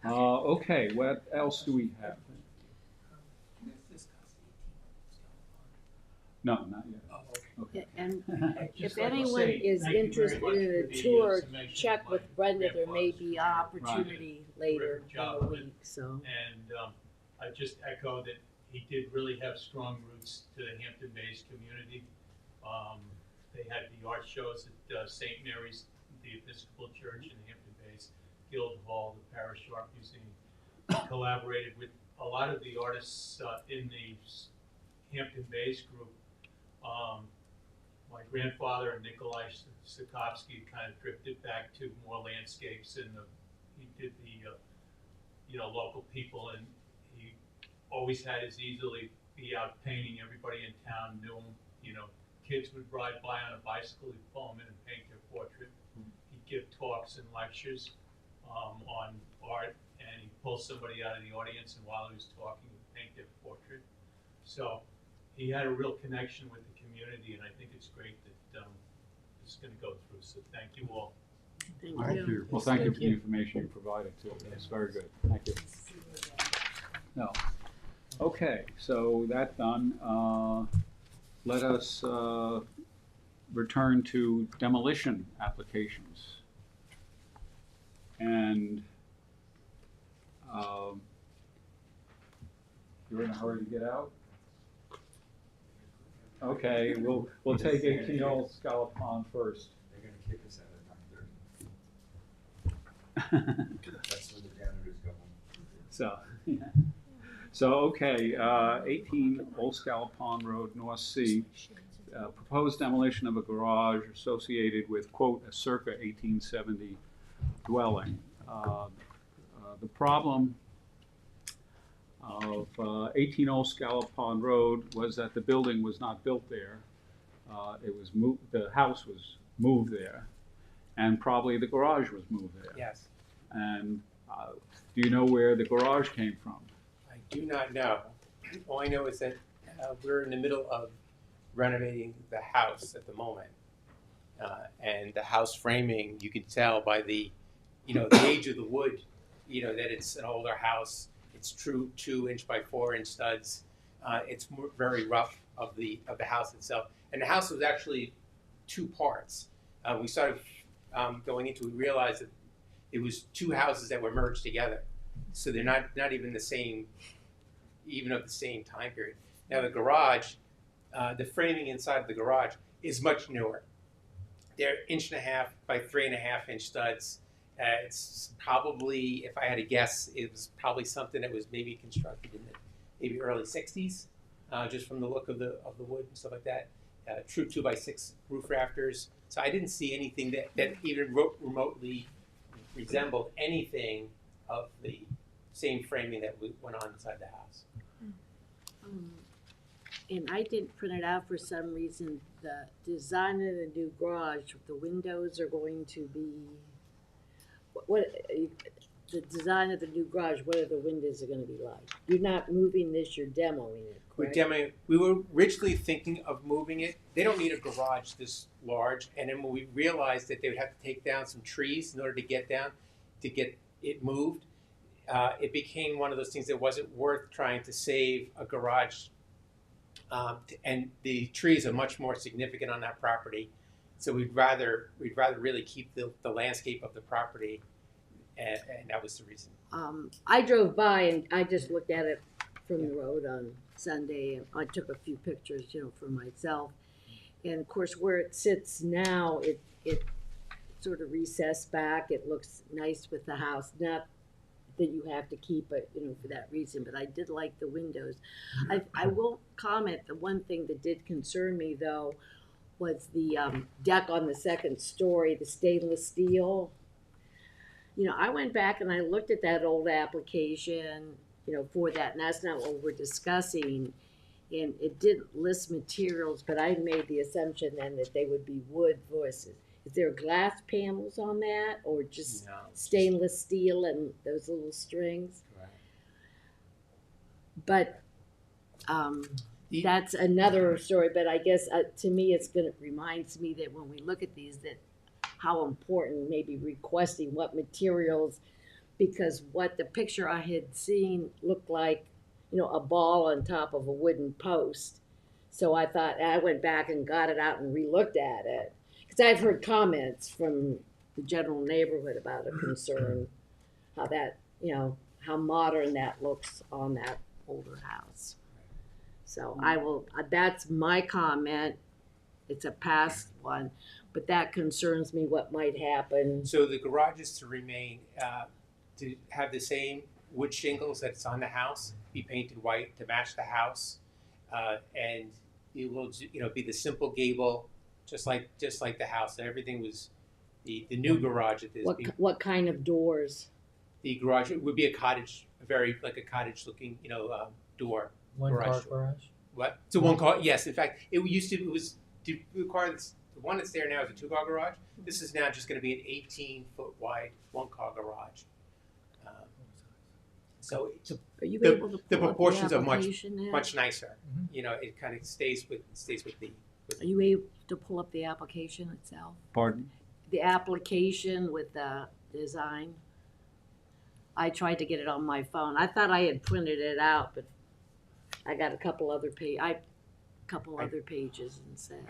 Okay, what else do we have? No, not yet. Okay. And if anyone is interested in a tour, check with Brenda, there may be opportunity later in the week, so. And I just echo that he did really have strong roots to the Hampton Bays community. They had the art shows at St. Mary's, the Episcopal Church in Hampton Bays, Guildhall, the Parish Art Museum. Collaborated with a lot of the artists in the Hampton Bays group. My grandfather and Nikolai Sikovsky kind of drifted back to more landscapes, and he did the local people, and he always had his easily be out painting. Everybody in town knew him. Kids would ride by on a bicycle, he'd pull them in and paint their portrait. He'd give talks and lectures on art, and he'd pull somebody out of the audience, and while he was talking, he'd paint their portrait. So he had a real connection with the community, and I think it's great that this is going to go through. So thank you all. Thank you. Well, thank you for the information you provided too. It's very good. Thank you. No. Okay, so that done. Let us return to demolition applications. And you're in a hurry to get out? Okay, we'll take 18 Old Scallop Pond first. They're gonna kick us out at 9:30. That's when the janitors go home. So, yeah. So, okay, 18 Old Scallop Pond Road, North Sea. Proposed demolition of a garage associated with, quote, a circa 1870 dwelling. The problem of 18 Old Scallop Pond Road was that the building was not built there. It was moved, the house was moved there, and probably the garage was moved there. Yes. And do you know where the garage came from? I do not know. All I know is that we're in the middle of renovating the house at the moment. And the house framing, you can tell by the age of the wood, that it's an older house. It's true 2-inch by 4-inch studs. It's very rough of the house itself. And the house was actually 2 parts. We started going into it, we realized that it was 2 houses that were merged together. So they're not even the same, even of the same time period. Now the garage, the framing inside of the garage is much newer. They're 1.5 by 3.5 inch studs. It's probably, if I had to guess, it was probably something that was maybe constructed in the maybe early 60s, just from the look of the wood and stuff like that. True 2x6 roof rafters. So I didn't see anything that even remotely resembled anything of the same framing that went on inside the house. And I didn't print it out for some reason. The design of the new garage, the windows are going to be, the design of the new garage, what are the windows are gonna be like? You're not moving this, you're demoing it, correct? We were originally thinking of moving it. They don't need a garage this large. And then when we realized that they would have to take down some trees in order to get it moved, it became one of those things that wasn't worth trying to save a garage. And the trees are much more significant on that property. So we'd rather really keep the landscape of the property, and that was the reason. I drove by and I just looked at it from the road on Sunday, and I took a few pictures, for myself. And of course, where it sits now, it sort of recessed back. It looks nice with the house. Not that you have to keep it, for that reason, but I did like the windows. I will comment, the one thing that did concern me though was the deck on the second story, the stainless steel. I went back and I looked at that old application, for that, and that's not what we're discussing. And it didn't list materials, but I made the assumption then that they would be wood versus. Is there glass panels on that, or just stainless steel and those little strings? Right. But that's another story. But I guess to me, reminds me that when we look at these, that how important maybe requesting what materials, because what the picture I had seen looked like, a ball on top of a wooden post. So I thought, I went back and got it out and re-looked at it. Because I've heard comments from the general neighborhood about a concern, how that, how modern that looks on that older house. So that's my comment. It's a past one, but that concerns me what might happen. So the garage is to remain, to have the same wood shingles that's on the house, be painted white to match the house, and it will, be the simple gable, just like the house. Everything was the new garage at this. What kind of doors? The garage would be a cottage, like a cottage looking, door. One car garage. What? It's a one car. Yes, in fact, it was to require this. The one that's there now is a 2-car garage. This is now just going to be an 18-foot wide 1-car garage. So are you able to the pull proportions up are the much application there? much nicer. It kind of stays with the. Are you able to pull up the application itself? Pardon? The application with the design. I tried to get it on my phone. I thought I had printed it out, but I got a couple other other pages instead.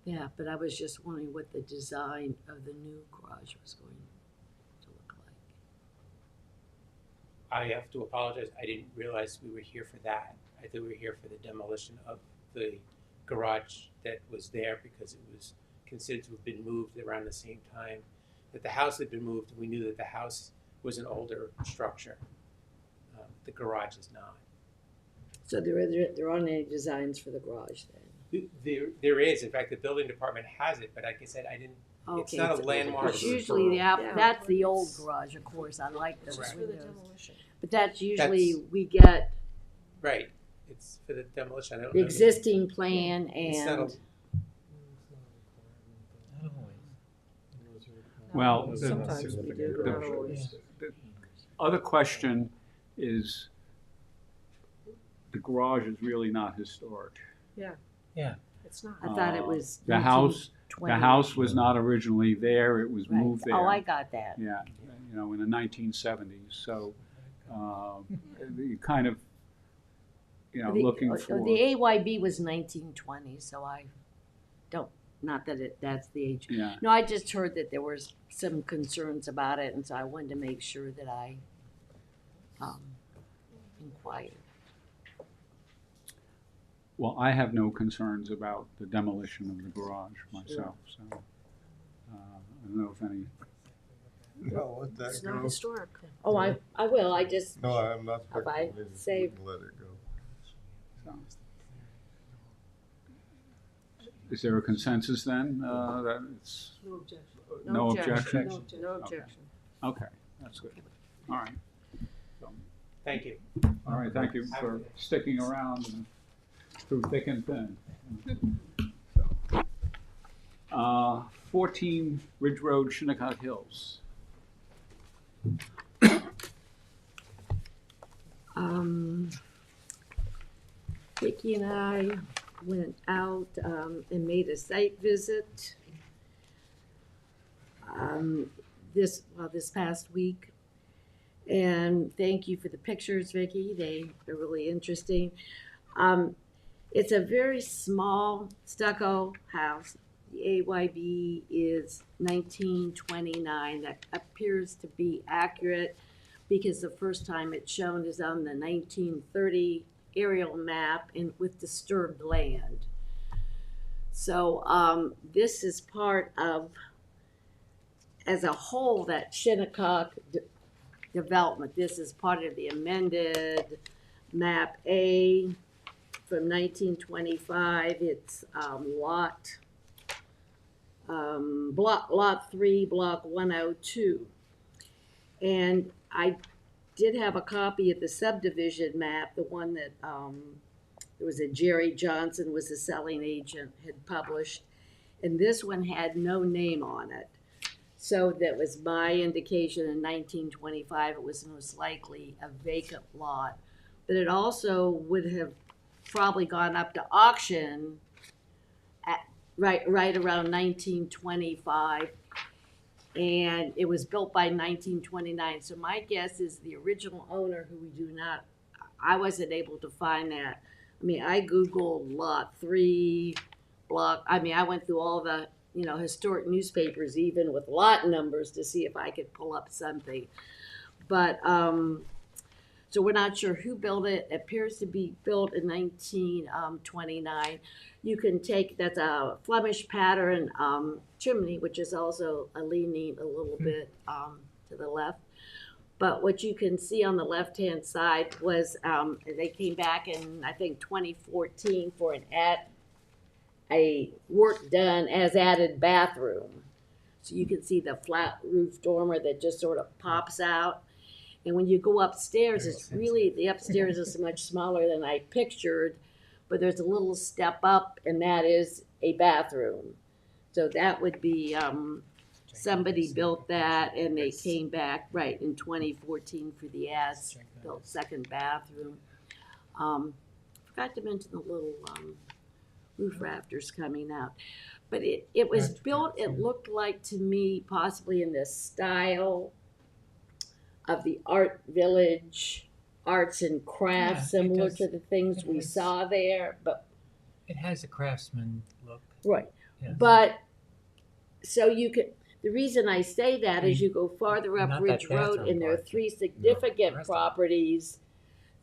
Yeah, but I was just wondering what the design of the new garage was going to look like. I have to apologize. I didn't realize we were here for that. I thought we were here for the demolition of the garage that was there because it was considered to have been moved around the same time that the house had been moved. And we knew that the house was an older structure. The garage is not. So there aren't any designs for the garage then? There is. In fact, the building department has it, but like I said, I didn't. Okay, it's not a landmark. It's usually that's the old garage, of course. I like those windows. But that's usually we get. Right. It's for the demolition. I don't the know. Existing plan and. Well, sometimes we do, not always. The other question is, the garage is really not historic. Yeah. It's not. I thought it was. The house 1920. The house was not originally there. It was moved there. Oh, I got that. Yeah, in the 1970s. So you kind of looking for. The AYB was 1920, so I don't, not that that's the age. Yeah. No, I just heard that there was some concerns about it, and so I wanted to make sure that I inquired. Well, I have no concerns about the demolition of the garage myself, so I don't know if any. No, let that It's go. not historic. Oh, I will, I just, No, I'm not. If I say- Let it go. So. Is there a consensus then, that it's, No objection. no objection? No objection. No objection. Okay, that's good. All right. So, Thank you. all right, thank you for sticking around and through thick and thin. So, 14 Ridge Road, Shinnecock Hills. Vicki and I went out and made a site visit this past week. And thank you for the pictures, Vicki. They are really interesting. It's a very small stucco house. The AYB is 1929. That appears to be accurate because the first time it's shown is on the 1930 aerial map and with disturbed land. So this is part of, as a whole, that Shinnecock development. This is part of the amended map A from 1925. It's lot 3, block 102. And I did have a copy of the subdivision map, the one that there was a Jerry Johnson was the selling agent, had published. And this one had no name on it. So that was my indication in 1925, it was most likely a vacant lot. But it also would have probably gone up to auction at right around 1925. And it was built by 1929. So my guess is the original owner, who we do not, I wasn't able to find that. I mean, I Googled lot 3, block, I went through all the, historic newspapers, even with lot numbers, to see if I could pull up something. But, so we're not sure who built it. It appears to be built in 1929. You can take, that's a Flemish pattern chimney, which is also leaning a little bit to the left. But what you can see on the left-hand side was they came back in, I think, 2014 for a work done as added bathroom. So you can see the flat roof dormer that just sort of pops out. And when you go upstairs, it's really, the upstairs is much smaller than I pictured, but there's a little step up, and that is a bathroom. So that would be, somebody built that, and they came back, right, in 2014 for the as-built second bathroom. Forgot to mention the little roof rafters coming out. But it was built, it looked like to me, possibly in the style of the Art Village, arts and crafts, similar to the things we saw there, but. It has a craftsman look. Right, Yes. but, so you could, the reason I say that is you go farther up Not Ridge that Road, bathroom and there are part, 3 the significant rest of it. properties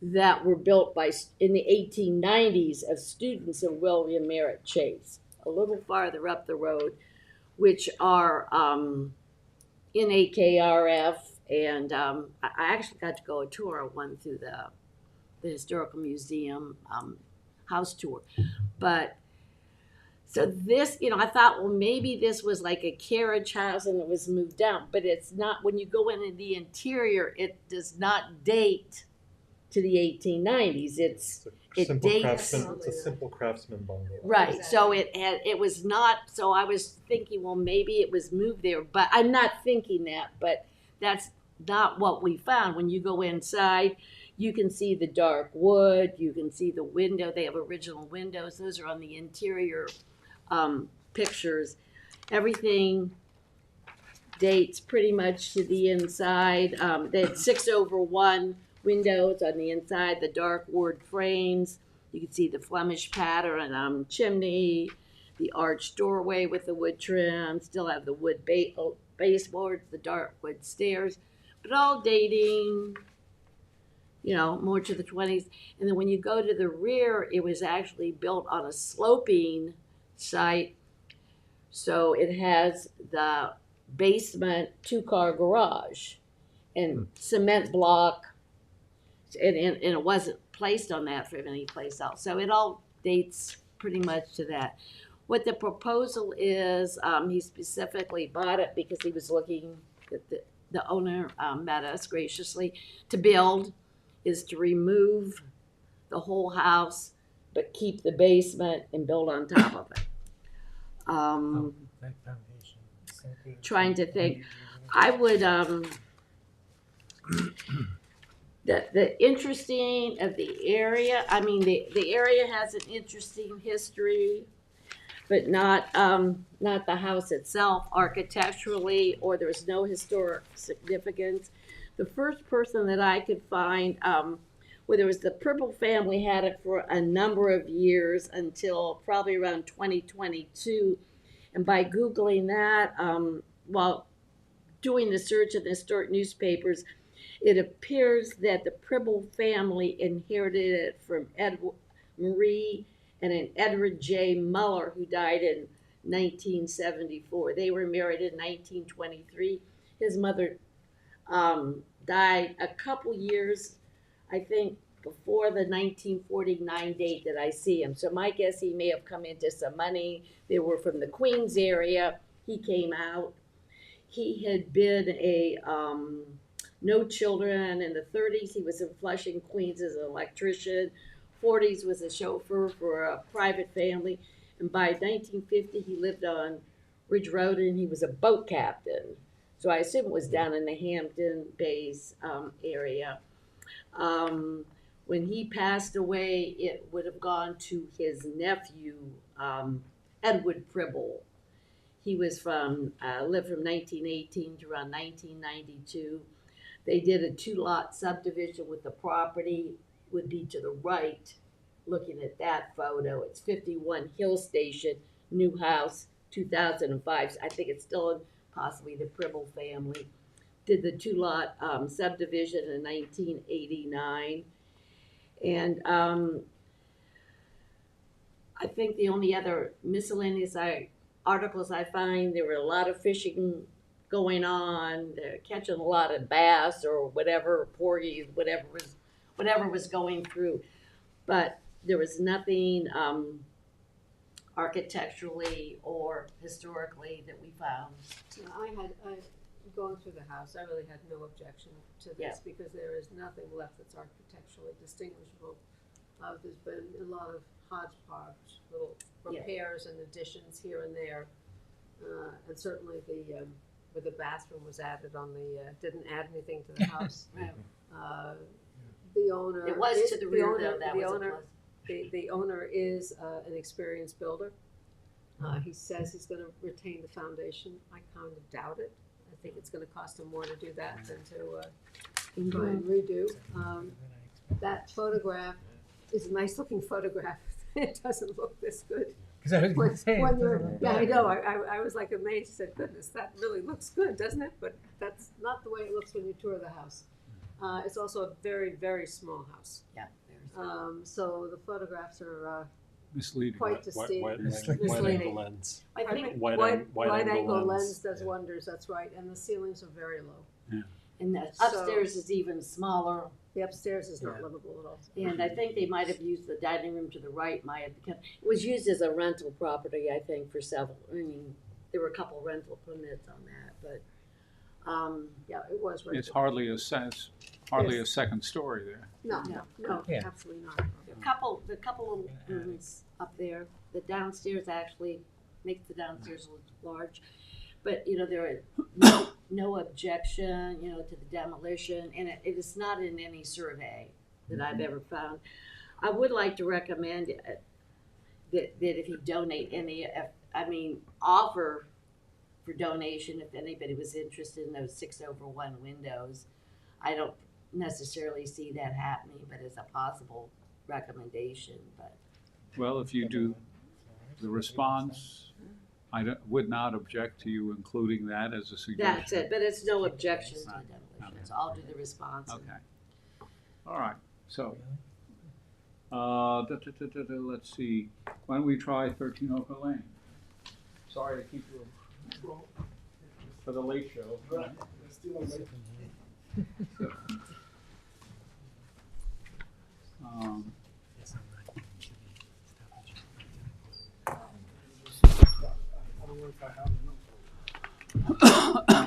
that were built in the 1890s of students of William Merritt Chase, a little farther up the road, which are in AKRF, and I actually got to go a tour of one through the Historical Museum house tour. But so this, I thought, well, maybe this was like a carriage house and it was moved down, but it's not. When you go into the interior, it does not date to the 1890s. It's a simple craftsman bungalow. Right. So it was not. So I was thinking, well, maybe it was moved there, but I'm not thinking that. But that's not what we found. When you go inside, you can see the dark wood. You can see the window. They have original windows. Those are on the interior pictures. Everything dates pretty much to the inside. They had 6/1 windows on the inside, the dark wood frames. You can see the Flemish pattern chimney, the arched doorway with the wood trim, still have the wood baseboards, the dark wood stairs, but all dating, more to the 20s. And then when you go to the rear, it was actually built on a sloping site. So it has the basement 2-car garage and cement block, and it wasn't placed on that from any place else. So it all dates pretty much to that. What the proposal is, he specifically bought it because he was looking at the owner met us graciously to build, is to remove the whole house but keep the basement and build on top of it. That foundation. Trying to think, I would the interesting of the area. I mean, the area has an interesting history, but not the house itself architecturally, or there's no historic significance. The first person that I could find, well, there was the Pribble family had it for a number of years until probably around 2022. And by Googling that, while doing the search in the historic newspapers, it appears that the Pribble family inherited it from Marie and an Edward J. Muller, who died in 1974. They were married in 1923. His mother died a couple years, I think, before the 1949 date that I see him. So my guess, he may have come into some money. They were from the Queens area. He came out. He had been a no children in the 30s. He was in Flushing, Queens as an electrician. 40s was a chauffeur for a private family. And by 1950, he lived on Ridge Road, and he was a boat captain. So I assume it was down in the Hampton Bays area. When he passed away, it would have gone to his nephew, Edward Pribble. He was lived from 1918 to around 1992. They did a 2-lot subdivision with the property would be to the right. Looking at that photo, it's 51 Hill Station, new house, 2005. I think it's still in possibly the Pribble family. Did the 2-lot subdivision in 1989. And I think the only other miscellaneous articles I find, there were a lot of fishing going on. They're catching a lot of bass or whatever, porgies, whatever was going through. But there was nothing architecturally or historically that we found. Going through the house, I really had no objection to this because there is nothing left that's architecturally distinguishable. There's been a lot of hodgepodge, little repairs and additions here and there, and certainly where the bathroom was added on the didn't add anything to the house. The owner, it was to the rear though. That was owner. The owner is an experienced builder. He says he's going to retain the foundation. I kind of doubt it. I think it's going to cost him more to do that than to try and redo. That photograph is a nice looking photograph. It doesn't look this good. Because I was going to say, yeah, I know. I was like amazed. I said, goodness, that really looks good, doesn't it? But that's not the way it looks when you tour the house. It's also a very, very small house. Yeah. So the photographs are misleading. Quite distinct. Wide angle lens. I think wide angle lens does wonders. That's right, and the ceilings are very low. Yeah. And the upstairs is even smaller. The upstairs is not livable at all. And I think they might have used the dining room to the right. It was used as a rental property, I think, for several. I mean, there were a couple rental permits on that, but yeah, it was rental. It's hardly a second story there. No, Yeah. absolutely not. The couple of rooms up there, the downstairs actually makes the downstairs look large. But, there are no objection, to the demolition, and it is not in any survey that I've ever found. I would like to recommend that if you donate offer for donation if anybody was interested in those 6/1 windows. I don't necessarily see that happening, but as a possible recommendation, but. Well, if you do the response, would not object to you including that as a suggestion. That's it, but it's no objection to Right. demolition, so I'll do the response. Okay. All right, so, let's see, why don't we try 13 Oka Lane? Sorry to keep you for the late show. Um, I don't know if I have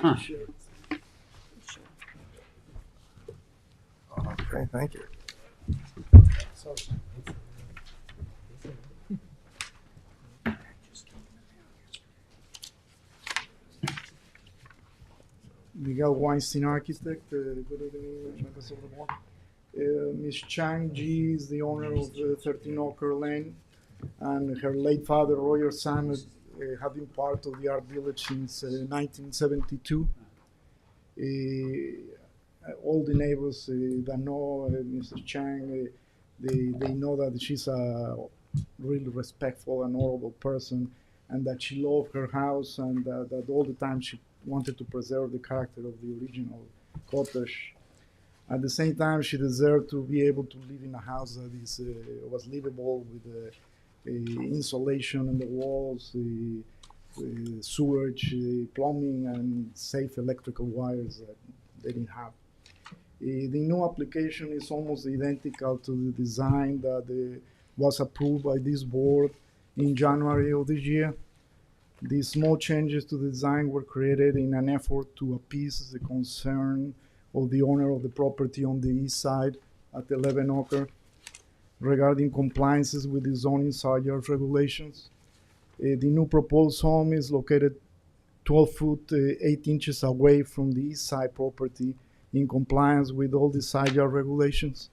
enough. Sure. Okay, thank you. Miguel Weinstein, architect. Good evening, members of the board. Ms. Chang Ji is the owner of 13 Ocker Lane, and her late father, Roger Sam, have been part of the art village since 1972. All the neighbors that know Mrs. Chang, they know that she's a really respectful and honorable person, and that she loved her house, and that all the time she wanted to preserve the character of the original cottage. At the same time, she deserved to be able to live in a house that was livable with insulation in the walls, sewage, plumbing, and safe electrical wires that they didn't have. The new application is almost identical to the design that was approved by this board in January of this year. These small changes to the design were created in an effort to appease the concern of the owner of the property on the east side at 11 Ocker regarding compliances with the zoning side yard regulations. The new proposed home is located 12 foot 8 inches away from the east side property in compliance with all the side yard regulations.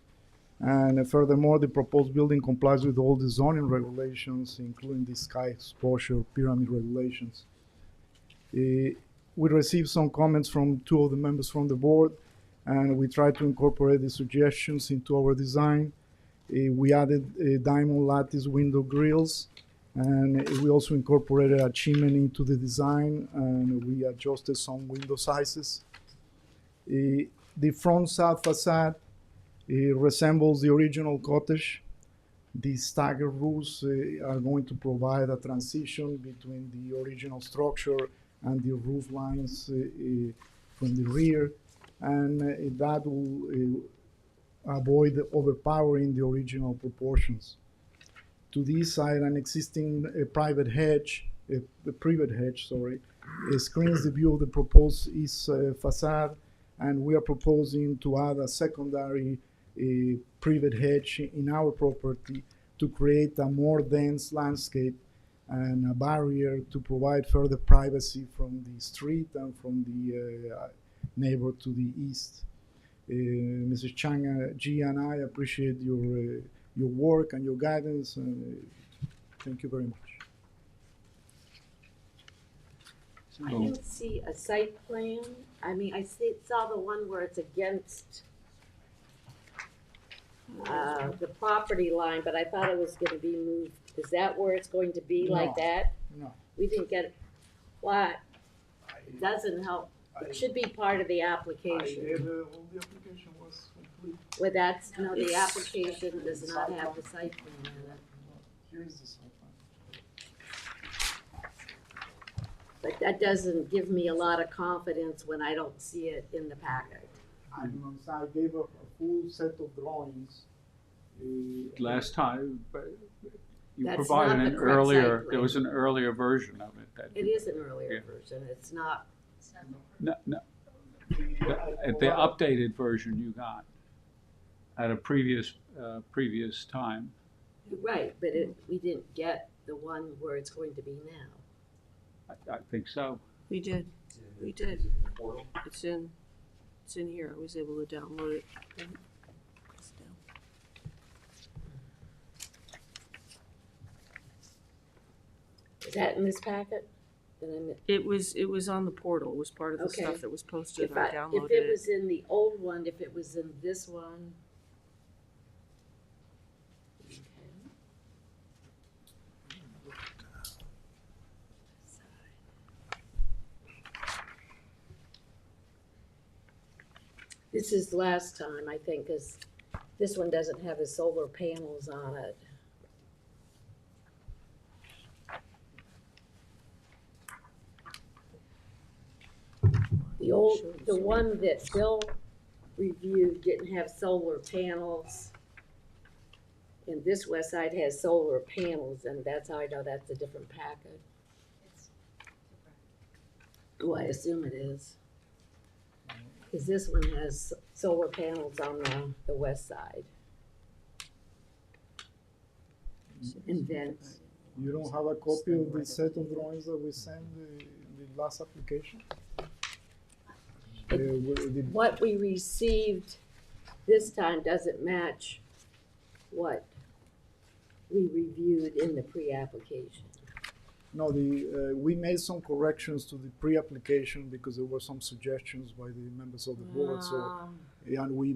And furthermore, the proposed building complies with all the zoning regulations, including the sky exposure pyramid regulations. We received some comments from two of the members from the board, and we tried to incorporate the suggestions into our design. We added diamond lattice window grills, and we also incorporated a chimney into the design, and we adjusted some window sizes. The front south facade resembles the original cottage. The staggered roofs are going to provide a transition between the original structure and the roof lines from the rear, and that will avoid overpowering the original proportions. To this side, an existing privet hedge screens the view of the proposed east facade, and we are proposing to add a secondary privet hedge in our property to create a more dense landscape and a barrier to provide further privacy from the street and from the neighbor to the east. Mrs. Chang Ji and I appreciate your work and your guidance, and thank you very much. I didn't see a site plan. I mean, I saw the one where it's against the property line, but I thought it was gonna be moved. Is that where it's going to be like that? No. We didn't get, what? It doesn't help. It should be part of the application. All the application was complete. Well, that's, no, the application does not have the site plan in it. Here's the site plan. But that doesn't give me a lot of confidence when I don't see it in the packet. I gave a full set of drawings. Last time, you That's provided not an the correct earlier, site there was plan. an earlier version of it. That It is an earlier Yeah. version. It's not. No, the updated version you got at a previous time. Right, but we didn't get the one where it's going to be now. I think so. We did. It's in here. I was able to download it. It's down. Is that in this packet? Then It was on the portal. It was part of the Okay. stuff that was posted. if I if downloaded it it. was in the old one, if it was in this one. Okay. This is last time, I think, because this one doesn't have the solar panels on it. The one that Bill reviewed didn't have solar panels. And this West Side has solar panels, and that's how I know that's a different packet. Oh, I assume it is. Because this one has solar panels on the west side. And vents. You don't have a copy of the set of drawings that we sent the last application? What we received this time doesn't match what we reviewed in the pre-application. No, we made some corrections to the pre-application because there were some suggestions by the members of the board, so, and we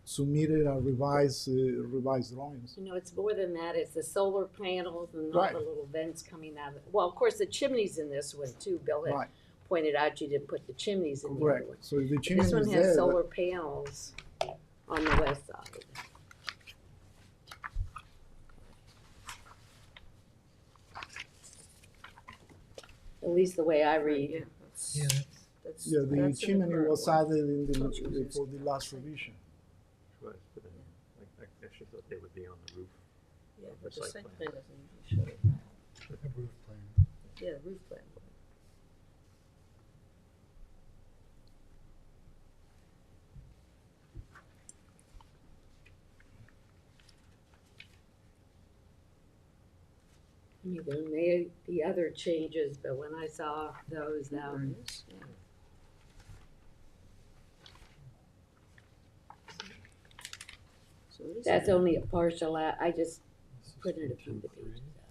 submitted a revised drawings. You know, it's more than that. It's the solar panels and all Right. the little vents coming out of it. Well, of course, the chimneys in this one too. Bill had Right. pointed out you didn't put the chimneys in the Correct. other one. So the chimney This one is has there, solar panels on the west side. At least the way I read. Yeah, that's Yeah, the that's in chimney current was one. added in for the last revision. Was, but I actually thought they would be on the roof. Yeah, of but the site site plan. plan doesn't usually show it. Roof plan. Yeah, the roof plan. I mean, there may be other changes, but when I saw those, that There was. it is, yeah. So it is That's in- only a partial, I just printed a few of the pages out.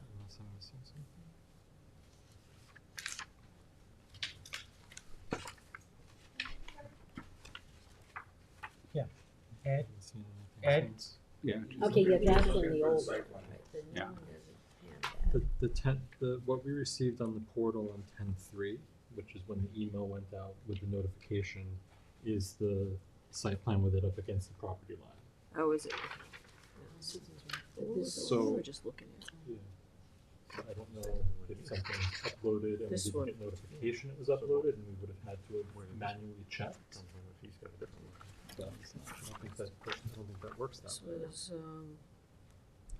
Ed? Ed? Yeah. Okay, yeah, that's in the old one, Site right, plan. the new Yeah. one doesn't have that. What we received on the portal on 10/3, which is when the email went out with the notification, is the site plan with it up against the property line. Oh, is it? So- We're just looking at. So I don't know if something's uploaded and we This didn't one. get notification it was uploaded and we would have had to have manually checked. He's got a different one. But I don't think that works that This way. was,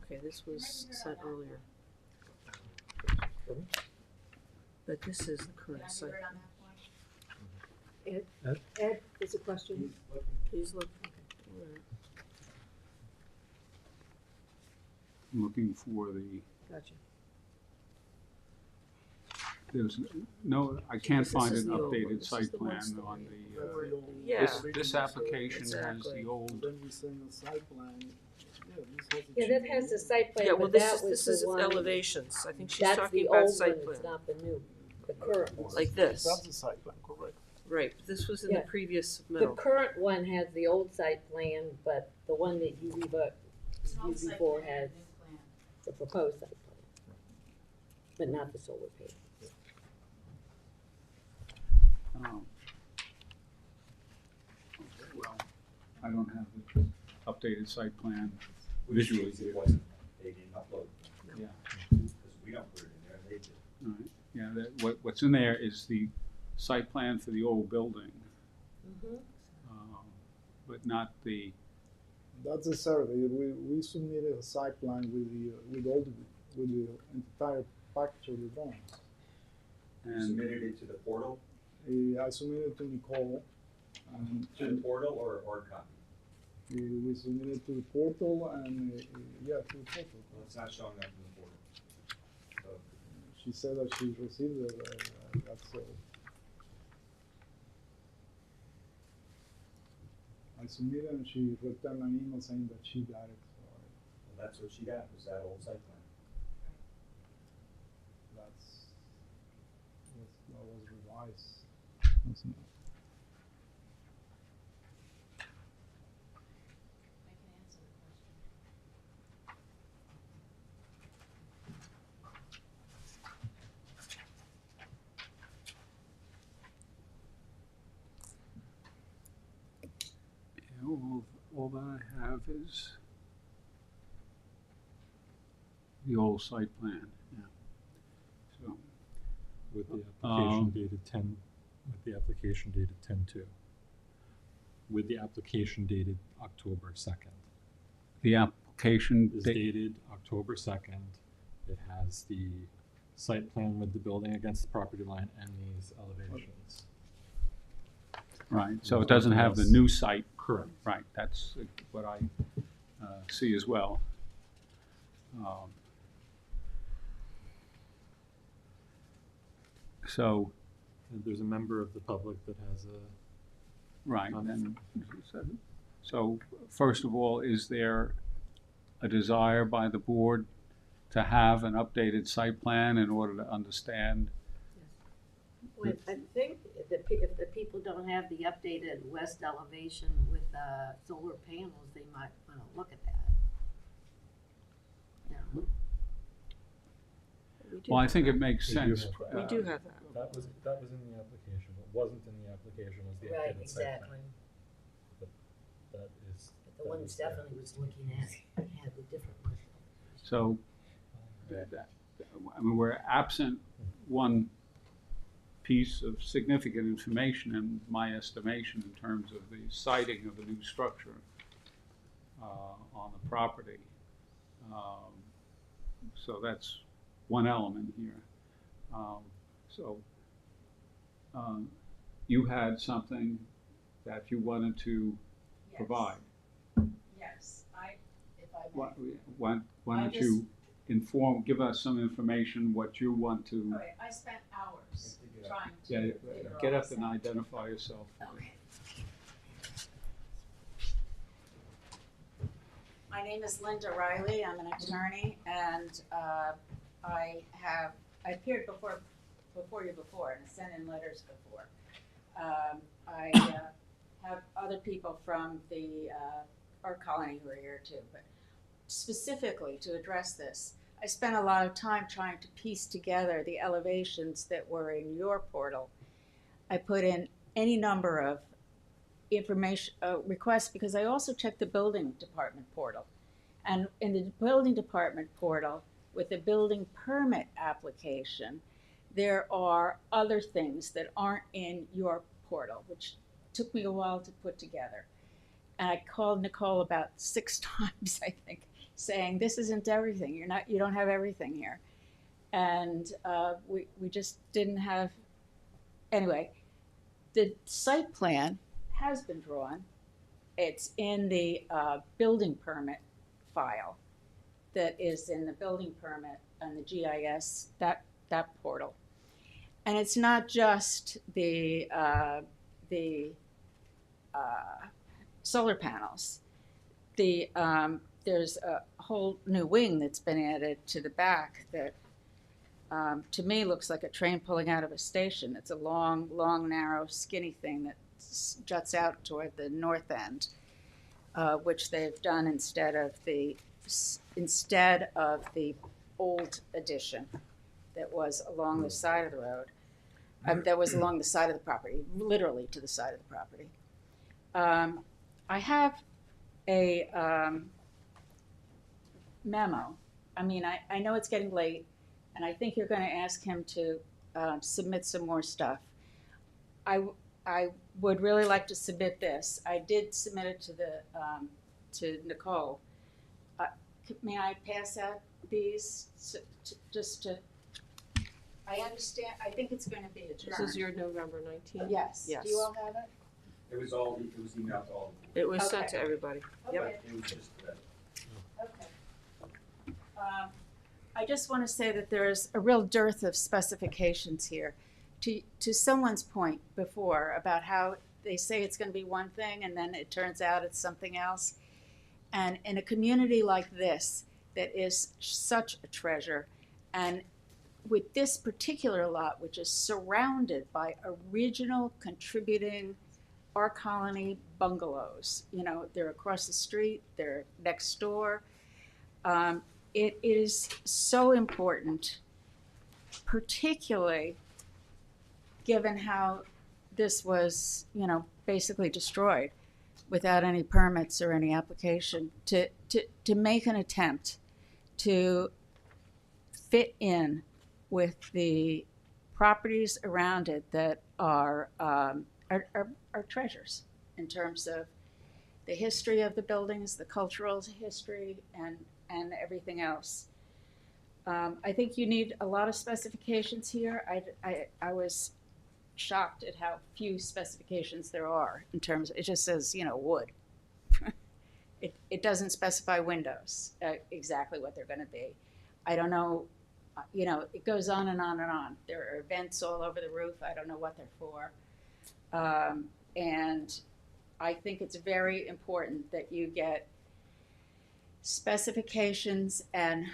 okay, this was sent earlier. But this is the current site. Ed, Ed? Ed, there's a question. Please look. I'm looking for the, Gotcha. there's no, I can't This find is an the old one. updated This is site the plan ones that on we- the, Yeah. this application has Exactly. the old, Then we send a site plan, yeah, this has a Yeah, that chimney. has the site plan, Yeah, well, but this that is, was this the is one. elevations. I think she's That's talking the about old site one, plan. it's not the new, the current one. Like this. That's the site plan, correct. Right, this was in Yeah. the previous The middle. current one has the old site plan, but the one that you reviewed before has the proposed site plan. But not the solar panels. well, I don't have the updated site plan visually It here. wasn't, they didn't upload, Yeah, because we don't put it in there, they did. all right, yeah, what's in there is the site plan for the old building, but not the, That's a survey, we submitted a site plan with the entire package of the drawings. You and submitted it to the portal, I submitted to Nicole, and to the portal or hard copy? we submitted to the portal and, yeah, to the portal. Well, it's not showing up in the portal. So, She said that she received it, that's all. I submitted and she returned an email saying that she got it, so well, that's what she got, was that old site plan. that's twice. That's not- Yeah, all that I have is the old site plan, yeah. So, With the application dated 10, with the application dated 10/2. With the application dated October 2nd. the application Is date, dated October 2nd. It has the site plan with the building against the property line and these elevations. right, so There's it doesn't nothing have the else. new site. Correct. Right, that's what I see as well. So, And there's a member of the public that has a right, comment. so first of all, is there a desire by the board to have an updated site plan in order to understand? Well, I think if the people don't have the updated west elevation with solar panels, they might wanna look at that. Yeah. Well, I think it makes We do sense. have that. We do have that. That was in the application. What wasn't in the application was the Right, updated site plan. exactly. But that is. But the one Stephanie was looking at had the different one. So, I mean, we're absent one piece of significant information in my estimation in terms of the siting of a new structure on the property. So that's one element here. You had something that you wanted to provide. Yes, if I Why I don't just- you give us some information, what you want to, All right, I spent hours trying to yeah, figure all get up this and out. identify yourself. Okay. My name is Linda Riley. I'm an attorney, and I appeared before you before and sent in letters before. I have other people from the art colony who are here too, but specifically to address this, I spent a lot of time trying to piece together the elevations that were in your portal. I put in any number of information requests because I also checked the building department portal. And in the building department portal, with the building permit application, there are other things that aren't in your portal, which took me a while to put together. And I called Nicole about 6 times, I think, saying, this isn't everything. You don't have everything here. And we just didn't have, anyway, the site plan has been drawn. It's in the building permit file that is in the building permit and the GIS, that portal. And it's not just the solar panels. There's a whole new wing that's been added to the back that to me looks like a train pulling out of a station. It's a long, narrow, skinny thing that juts out toward the north end, which they've done instead of the old addition that was along the side of the road. That was along the side of the property, literally to the side of the property. I have a memo. I mean, I know it's getting late, and I think you're going to ask him to submit some more stuff. I would really like to submit this. I did submit it to Nicole. May I pass out these just to? I understand. I think it's going to be adjourned. This is your November 19th? Yes. Yes. Do you all have it? It was emailed to all. It was sent Okay. to everybody. Yep. Okay. It was just today. Okay. I just want to say that there is a real dearth of specifications here. To someone's point before about how they say it's going to be one thing and then it turns out it's something else. And in a community like this that is such a treasure, and with this particular lot, which is surrounded by original contributing our colony bungalows, you know, they're across the street, they're next door. It is so important, particularly given how this was, you know, basically destroyed without any permits or any application, to make an attempt to fit in with the properties around it that are treasures in terms of the history of the buildings, the cultural history, and everything else. I think you need a lot of specifications here. I was shocked at how few specifications there are in terms, it just says, you know, wood. It doesn't specify windows, exactly what they're gonna be. I don't know, you know, it goes on and on and on. There are vents all over the roof. I don't know what they're for. And I think it's very important that you get specifications and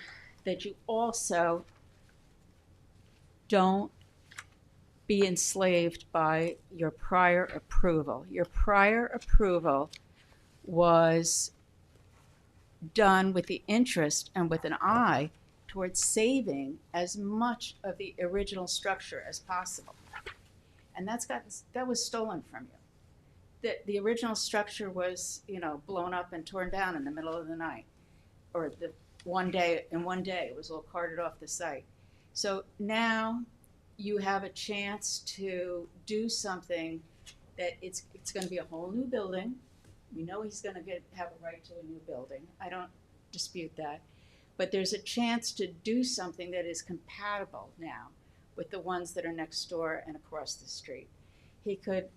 that you also don't be enslaved by your prior approval. Your prior approval was done with the interest and with an eye towards saving as much of the original structure as possible. And that was stolen from you. The original structure was, you know, blown up and torn down in the middle of the night, or in one day it was all carted off the site. So now you have a chance to do something that it's going to be a whole new building. We know he's going to have a right to a new building. I don't dispute that. But there's a chance to do something that is compatible now with the ones that are next door and across the street. He could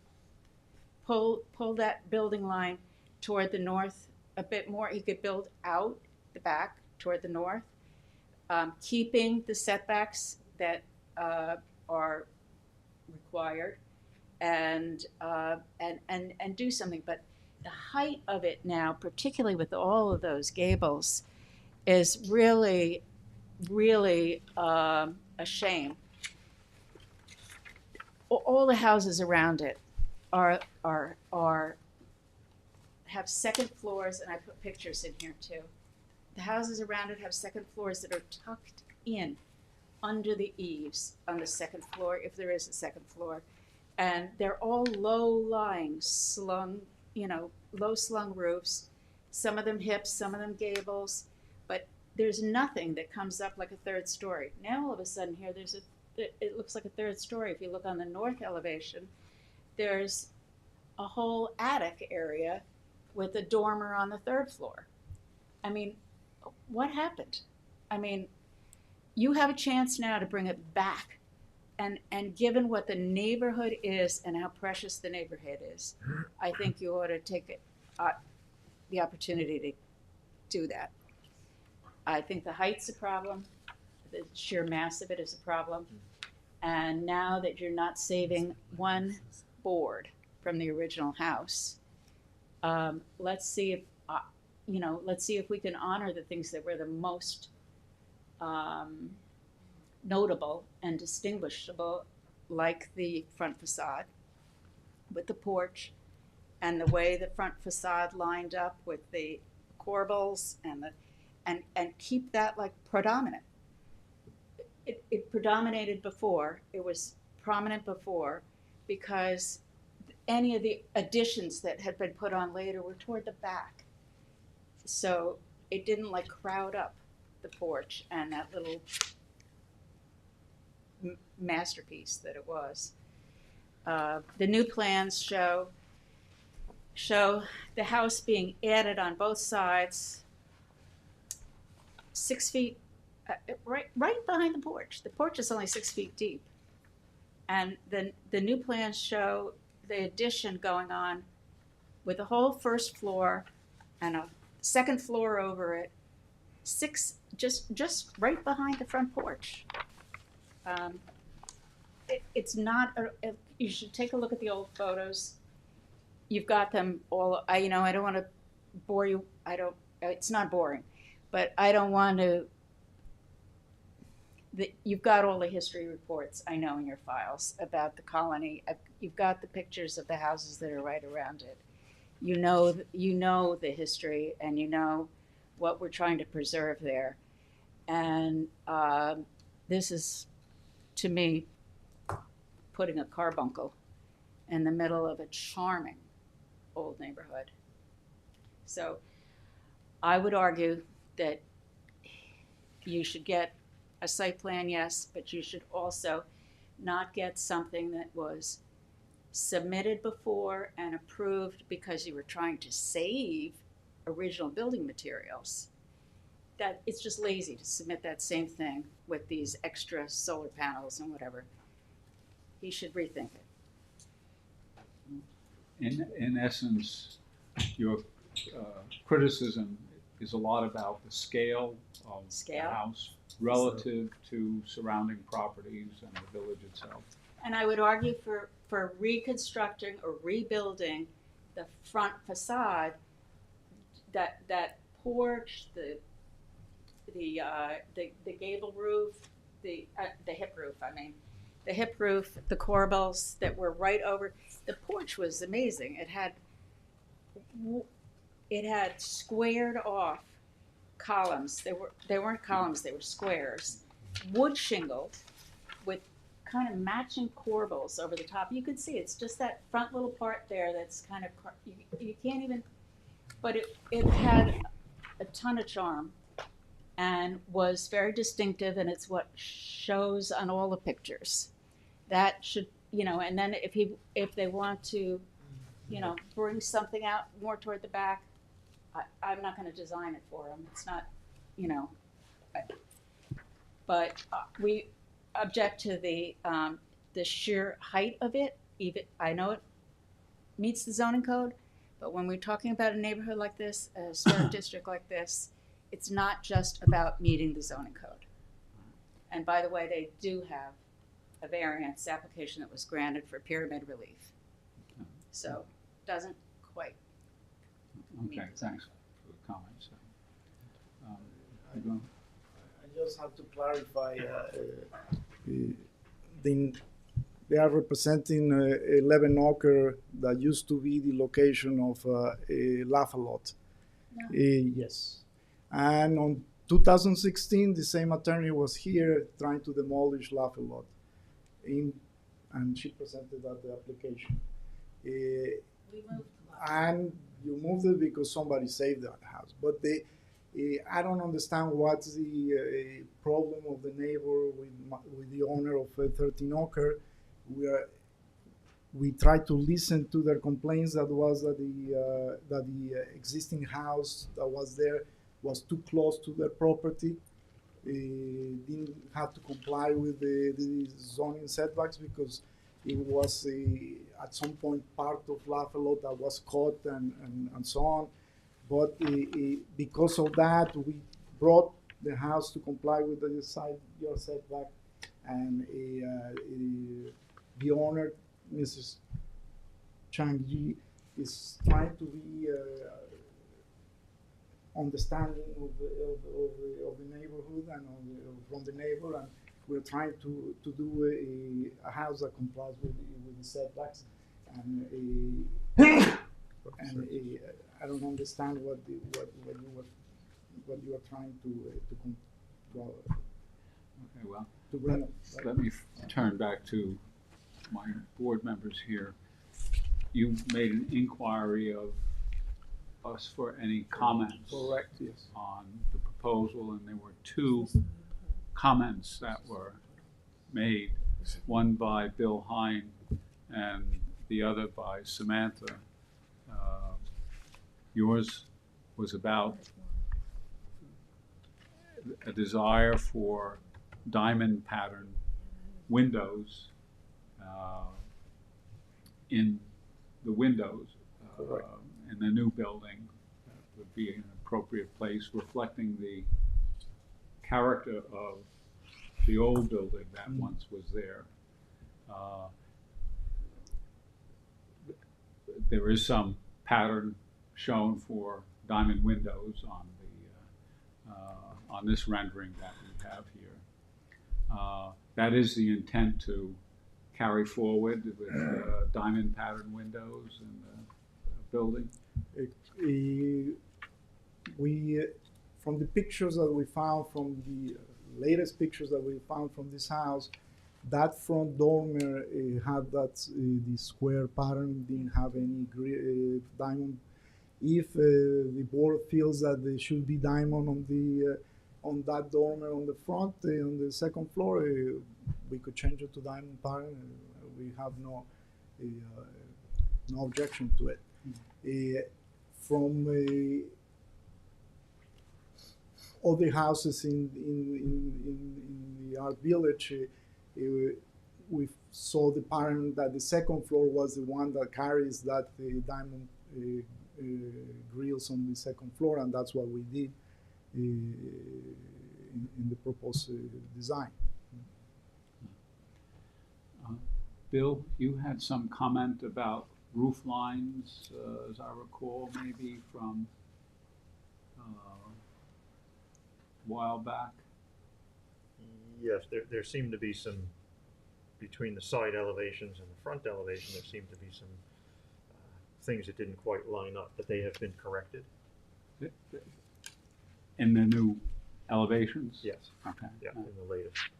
pull that building line toward the north a bit more. He could build out the back toward the north, keeping the setbacks that are required, and do something. But the height of it now, particularly with all of those gables, is really, really a shame. All the houses around it have second floors, and I put pictures in here too. The houses around it have second floors that are tucked in under the eaves on the second floor, if there is a second floor. And they're all low-lying, slung, you know, low-slung roofs, some of them hips, some of them gables, but there's nothing that comes up like a third story. Now all of a sudden here, it looks like a third story. If you look on the north elevation, there's a whole attic area with a dormer on the third floor. I mean, what happened? I mean, you have a chance now to bring it back. And given what the neighborhood is and how precious the neighborhood is, I think you ought to take the opportunity to do that. I think the height's a problem. The sheer mass of it is a problem. And now that you're not saving one board from the original house, let's see if let's see if we can honor the things that were the most notable and distinguishable, like the front facade with the porch and the way the front facade lined up with the corbels and keep that like predominant. It predominated before, it was prominent before, because any of the additions that had been put on later were toward the back. So it didn't like crowd up the porch and that little masterpiece that it was. The new plans show the house being added on both sides, 6 feet, right behind the porch. The porch is only 6 feet deep. And the new plans show the addition going on with a whole first floor and a second floor over it, just right behind the front porch. It's not, you should take a look at the old photos. You've got them all, I don't want to bore you, it's not boring, but I don't want to you've got all the history reports, I know, in your files about the colony. You've got the pictures of the houses that are right around it. You know the history, and you know what we're trying to preserve there. And this is, to me, putting a carbuncle in the middle of a charming old neighborhood. So I would argue that you should get a site plan, yes, but you should also not get something that was submitted before and approved because you were trying to save original building materials. That it's just lazy to submit that same thing with these extra solar panels and whatever. He should rethink it. In essence, your criticism is a lot about the scale of the house relative to surrounding properties and the village itself. And I would argue for reconstructing or rebuilding the front facade, that porch, the gable roof, the hip roof, the hip roof, the corbels that were right over. The porch was amazing. It had squared off columns. They weren't columns, they were squares. Wood shingled with kind of matching corbels over the top. You could see it's just that front little part there that's kind of, you can't even, but it had a ton of charm and was very distinctive, and it's what shows on all the pictures. That should, and then if they want to, bring something out more toward the back, I'm not going to design it for them. It's not, but we object to the sheer height of it. Even I know it meets the zoning code, but when we're talking about a neighborhood like this, a historic district like this, it's not just about meeting the zoning code. And by the way, they do have a variance application that was granted for pyramid relief. So doesn't quite. Okay, thanks for the comments. I just have to clarify. They are representing 11 Ocker that used to be the location of Laugh-A-Lot. No. Yes. And on 2016, the same attorney was here trying to demolish Laugh-A-Lot. And she presented that the application. We moved. And you moved it because somebody saved that house. But I don't understand what's the problem of the neighbor with the owner of 13 Ocker. We tried to listen to their complaints that the existing house that was there was too close to their property. Didn't have to comply with the zoning setbacks because it was at some point part of Laugh-A-Lot that was cut and so on. But because of that, we brought the house to comply with the side yard setback, and the owner, Mrs. Chang Yi, is trying to be understanding of the neighborhood and from the neighbor, and we're trying to do a house that complies with the setbacks, and I don't understand what you were trying to Okay, well, to bring up. let me turn back to my board members here. You made an inquiry of us for any comments. Correct, yes. On the proposal, and there were two comments that were made, one by Bill Hine and the other by Samantha. Yours was about a desire for diamond pattern windows in the windows in the new building. That would be an appropriate place reflecting the character of the old building that once was there. There is some pattern shown for diamond windows on the on this rendering that we have here. That is the intent to carry forward with diamond pattern windows in the building. We from the pictures that we found from the latest pictures that we found from this house, that front dormer had that the square pattern, didn't have any diamond. If the board feels that there should be diamond on that dormer on the front, on the second floor, we could change it to diamond pattern. We have no objection to it. From other houses in the art village, we saw the pattern that the second floor was the one that carries that diamond grills on the second floor, and that's what we did in the proposed design. Bill, you had some comment about roof lines, as I recall, maybe from a while back. Yes, there seemed to be some, between the side elevations and the front elevation, there seemed to be some things that didn't quite line up, but they have been corrected. In the new elevations? Yes. Okay. Yeah, in the latest.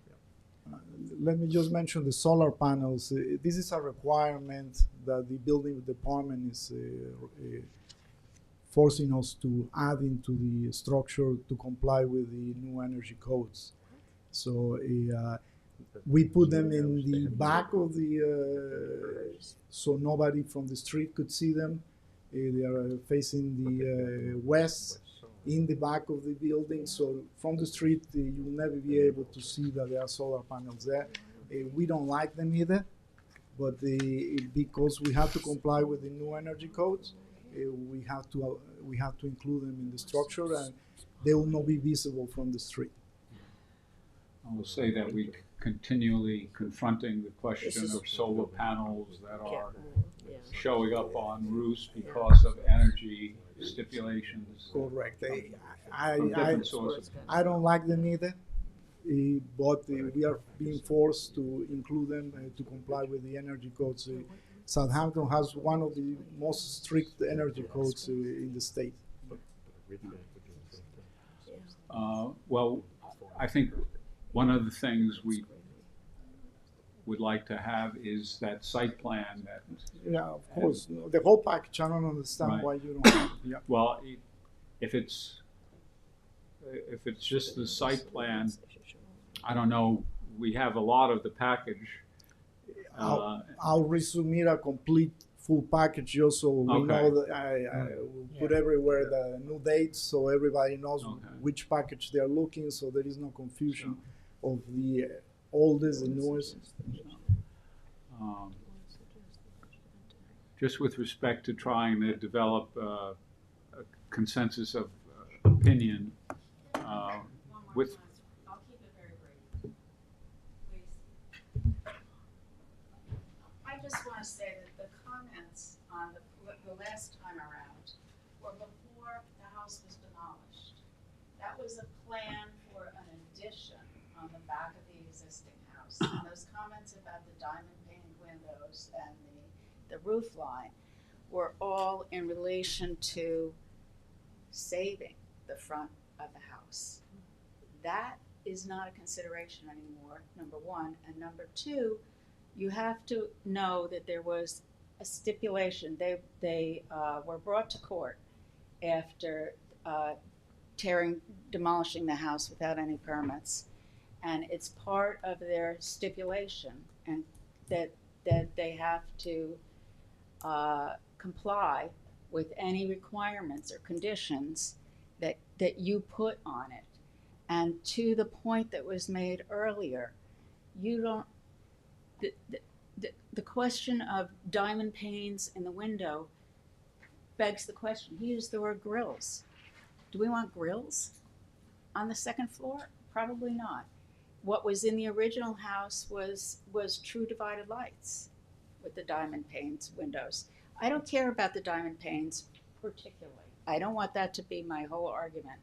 Let me just mention the solar panels. This is a requirement that the building department is forcing us to add into the structure to comply with the new energy codes. So we put them in the back of the, so nobody from the street could see them. They are facing the west, in the back of the building, so from the street you'll never be able to see that there are solar panels there. We don't like them either, but because we have to comply with the new energy codes, we have to include them in the structure, and they will not be visible from the street. I will say that we continually confronting the question of solar panels that are showing up on roofs because of energy stipulations. Correct. From different sources. I don't like them either, but we are being forced to include them to comply with the energy codes. Southampton has one of the most strict energy codes in the state. Well, I think one of the things we would like to have is that site plan that. Yeah, of course. The whole package, I don't understand why you don't have it. Yeah. Well, if it's just the site plan, I don't know, we have a lot of the package. I'll resubmit a complete full package just so we know that I will put everywhere the new dates so everybody knows which package they're looking, so there is no confusion of the oldest and newest. Just with respect to trying to develop a consensus of opinion with. I'll keep it very brief, please. I just want to say that the comments on the last time around were before the house was demolished. That was a plan for an addition on the back of the existing house. And those comments about the diamond paned windows and the roof line were all in relation to saving the front of the house. That is not a consideration anymore, number one. And number two, you have to know that there was a stipulation. They were brought to court after demolishing the house without any permits. And it's part of their stipulation, and that they have to comply with any requirements or conditions that you put on it. And to the point that was made earlier, you don't, the question of diamond panes in the window begs the question. He used the word grills. Do we want grills on the second floor? Probably not. What was in the original house was true divided lights with the diamond panes windows. I don't care about the diamond panes particularly. I don't want that to be my whole argument.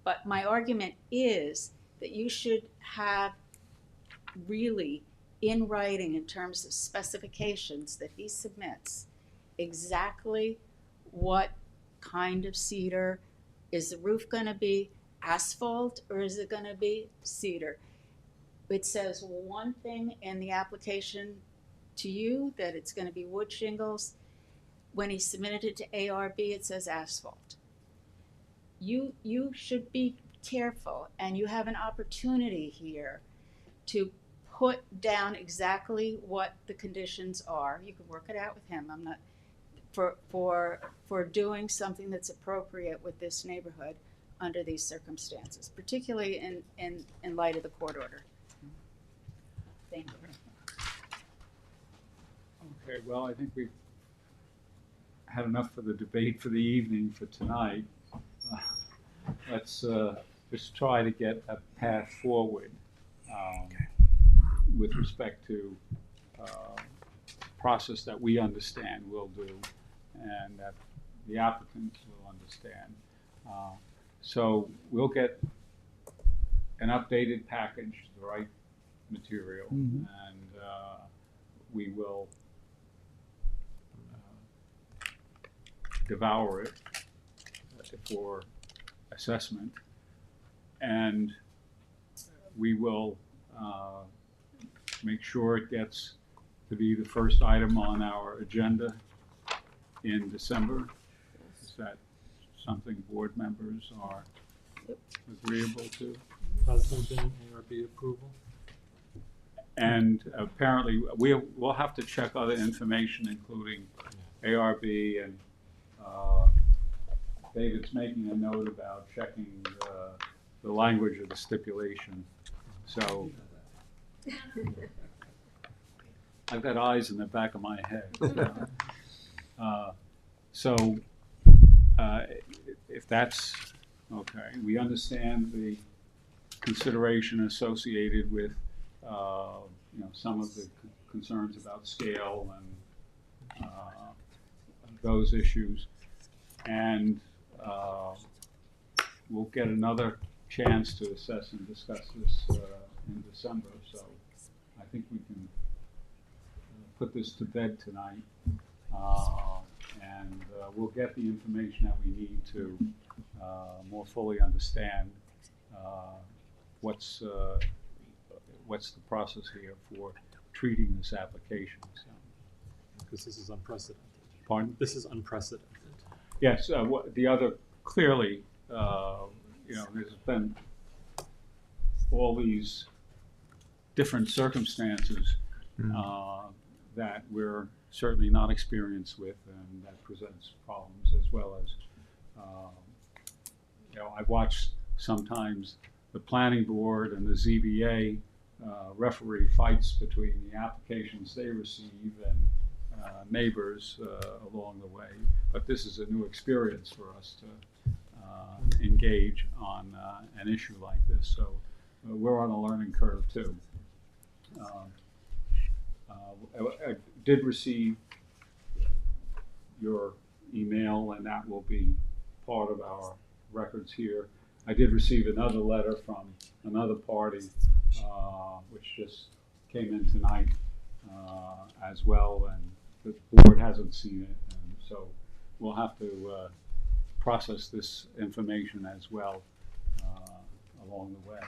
But my argument is that you should have really in writing in terms of specifications that he submits exactly what kind of cedar. Is the roof going to be asphalt or is it going to be cedar? It says one thing in the application to you that it's going to be wood shingles. When he submitted it to ARB, it says asphalt. You should be careful, and you have an opportunity here to put down exactly what the conditions are. You can work it out with him. I'm not for doing something that's appropriate with this neighborhood under these circumstances, particularly in light of the court order. Thank you. Okay, well, I think we've had enough for the debate for the evening for tonight. Let's just try to get a path forward with respect to process that we understand we'll do and that the applicants will understand. So we'll get an updated package, the right material, and we will devour it for assessment, and we will make sure it gets to be the first item on our agenda in December. Is that something board members are agreeable to? Husband ARB approval? And apparently, we'll have to check other information, including ARB, and David's making a note about checking the language of the stipulation. So I've got eyes in the back of my head. If that's okay, we understand the consideration associated with some of the concerns about scale and those issues, and we'll get another chance to assess and discuss this in December. So I think we can put this to bed tonight, and we'll get the information that we need to more fully understand what's the process here for treating this application. So. Because this is unprecedented. Pardon? This is unprecedented. Yes, the other, clearly, there's been all these different circumstances that we're certainly not experienced with, and that presents problems, as well as, I've watched sometimes the planning board and the ZBA referee fights between the applications they receive and neighbors along the way. But this is a new experience for us to engage on an issue like this. So we're on a learning curve too. I did receive your email, and that will be part of our records here. I did receive another letter from another party, which just came in tonight as well, and the board hasn't seen it, and so we'll have to process this information as well along the way.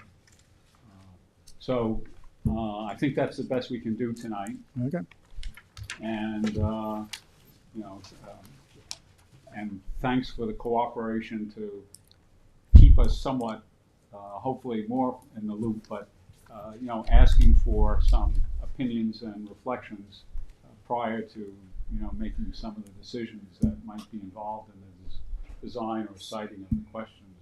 So I think that's the best we can do tonight. Okay. And and thanks for the cooperation to keep us somewhat, hopefully more in the loop, but asking for some opinions and reflections prior to making some of the decisions that might be involved in the design or citing of the questions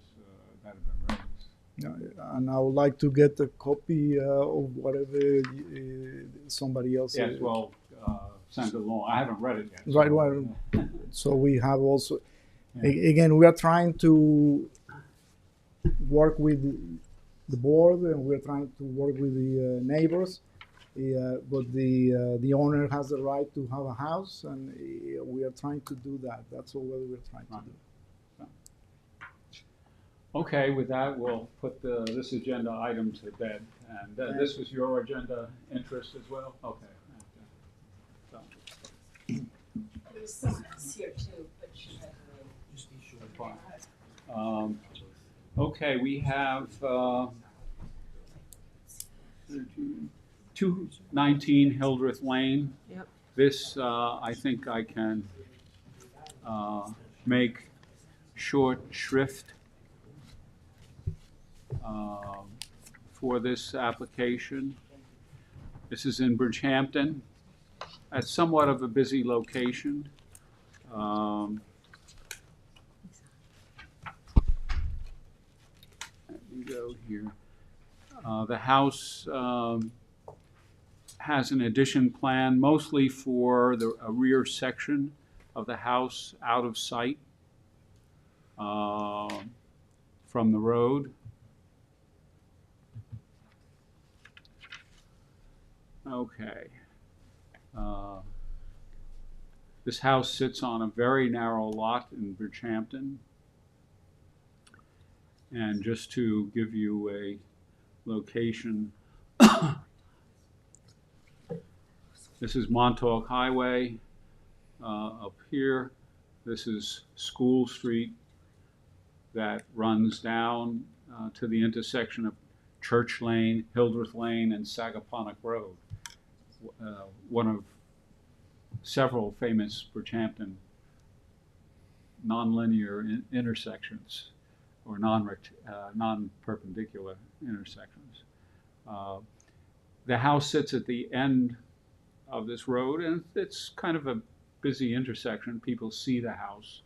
that have been raised. And I would like to get a copy of whatever somebody else. Yes, well, send it along. I haven't read it yet. Right, well, so we have also, again, we are trying to work with the board, and we're trying to work with the neighbors. But the owner has the right to have a house, and we are trying to do that. That's all we're trying to do. Okay, with that, we'll put this agenda item to bed. And this was your agenda interest as well? Okay. So, There was someone else here too, but she had to leave. fine. Okay, we have 219 Hildreth Lane. Yep. This, I think I can make short shrift for this application. This is in Bridgehampton. At somewhat of a busy location. Let me go here. The house has an addition plan mostly for a rear section of the house out of sight from the road. Okay. This house sits on a very narrow lot in Bridgehampton. And just to give you a location, this is Montauk Highway up here. This is School Street that runs down to the intersection of Church Lane, Hildreth Lane, and Sagaponack Road. One of several famous Bridgehampton nonlinear intersections or non-perpendicular intersections. The house sits at the end of this road, and it's kind of a busy intersection. People see the house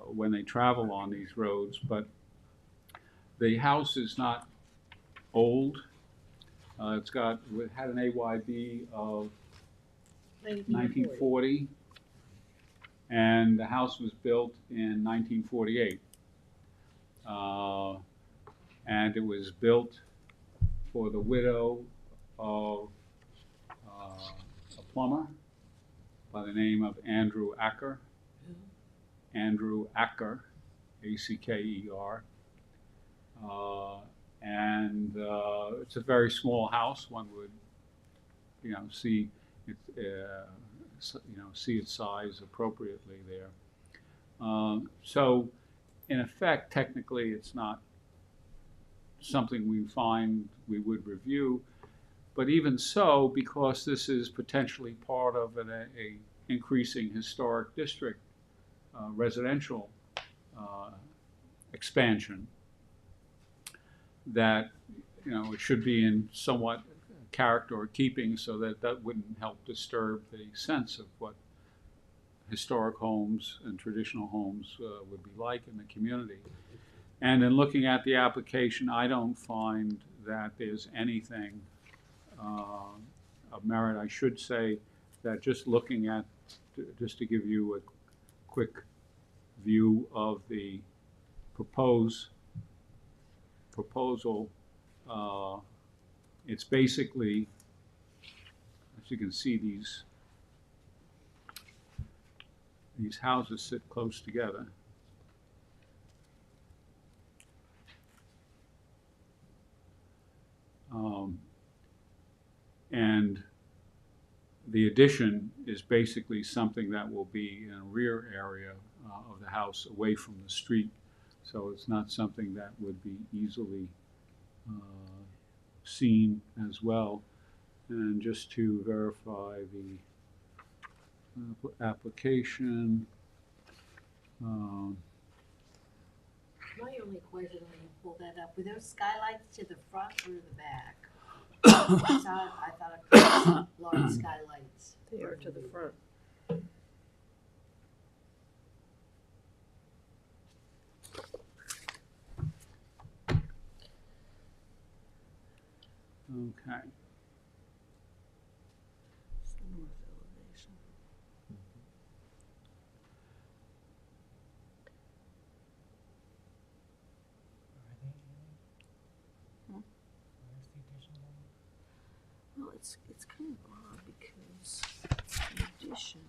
when they travel on these roads, but the house is not old. It had an AYB of 1940, and the house was built in 1948. And it was built for the widow of a plumber by the name of Andrew Acker. Andrew Acker, A-C-K-E-R. And it's a very small house. One would, see it, see its size appropriately there. So, in effect, technically, it's not something we find we would review. But even so, because this is potentially part of a increasing historic district residential expansion, that it should be in somewhat character or keeping, so that wouldn't help disturb the sense of what historic homes and traditional homes would be like in the community. And in looking at the application, I don't find that there's anything of merit. I should say that just looking at, just to give you a quick view of the proposal, it's basically, as you can see, these houses sit close together. And the addition is basically something that will be in a rear area of the house away from the street. So it's not something that would be easily seen as well. And just to verify the application. My only question when you pull that up, were there skylights to the front or the back? I thought it was large skylights. They are to the front. Okay. It's the north elevation. Well, it's kind of odd because in addition,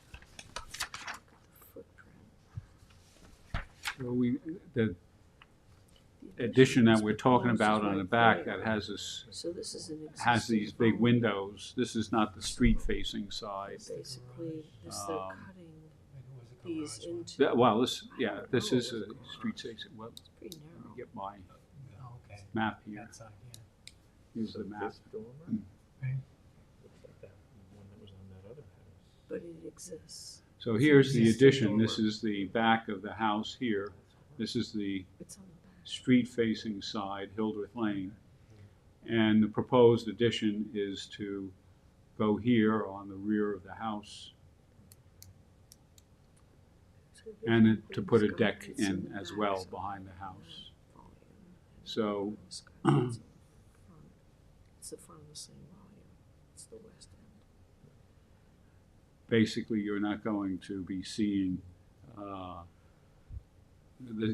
look at the footprint. So the addition that we're talking about on the back that has this, So this is an has these existing big home. windows, this is not the street-facing side. Basically, this they're Um, cutting these into. Well, this is a street-facing, well, It's pretty let narrow. me get my Oh, okay. map here. That side, yeah. Here's the map. This dormer? Right. Looks like that one that was on that other house. But it exists. So here's the Existing addition, this dormer. is the back of the house here. This is the It's on the back. street-facing side, Hildreth Lane. And the proposed addition is to go here on the rear of the house So and basically to put a it's deck got- it's in the as back well side behind the and house. volume. So It's got- it's on the front. It's the front of the same volume. It's the west end. basically you're not going to be seeing,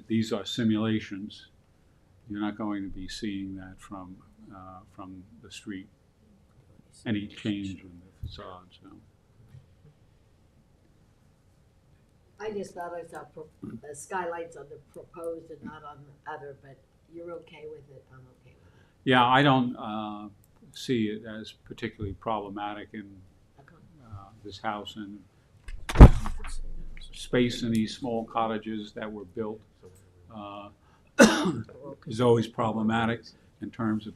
these are simulations. You're not going to be seeing that from the street, any change in the facade, so. I just thought I saw the skylights on the proposed and not on the other, but you're okay with it, I'm okay with it. Yeah, I don't see it as particularly problematic in this house, and space in these small cottages that were built is always problematic in terms of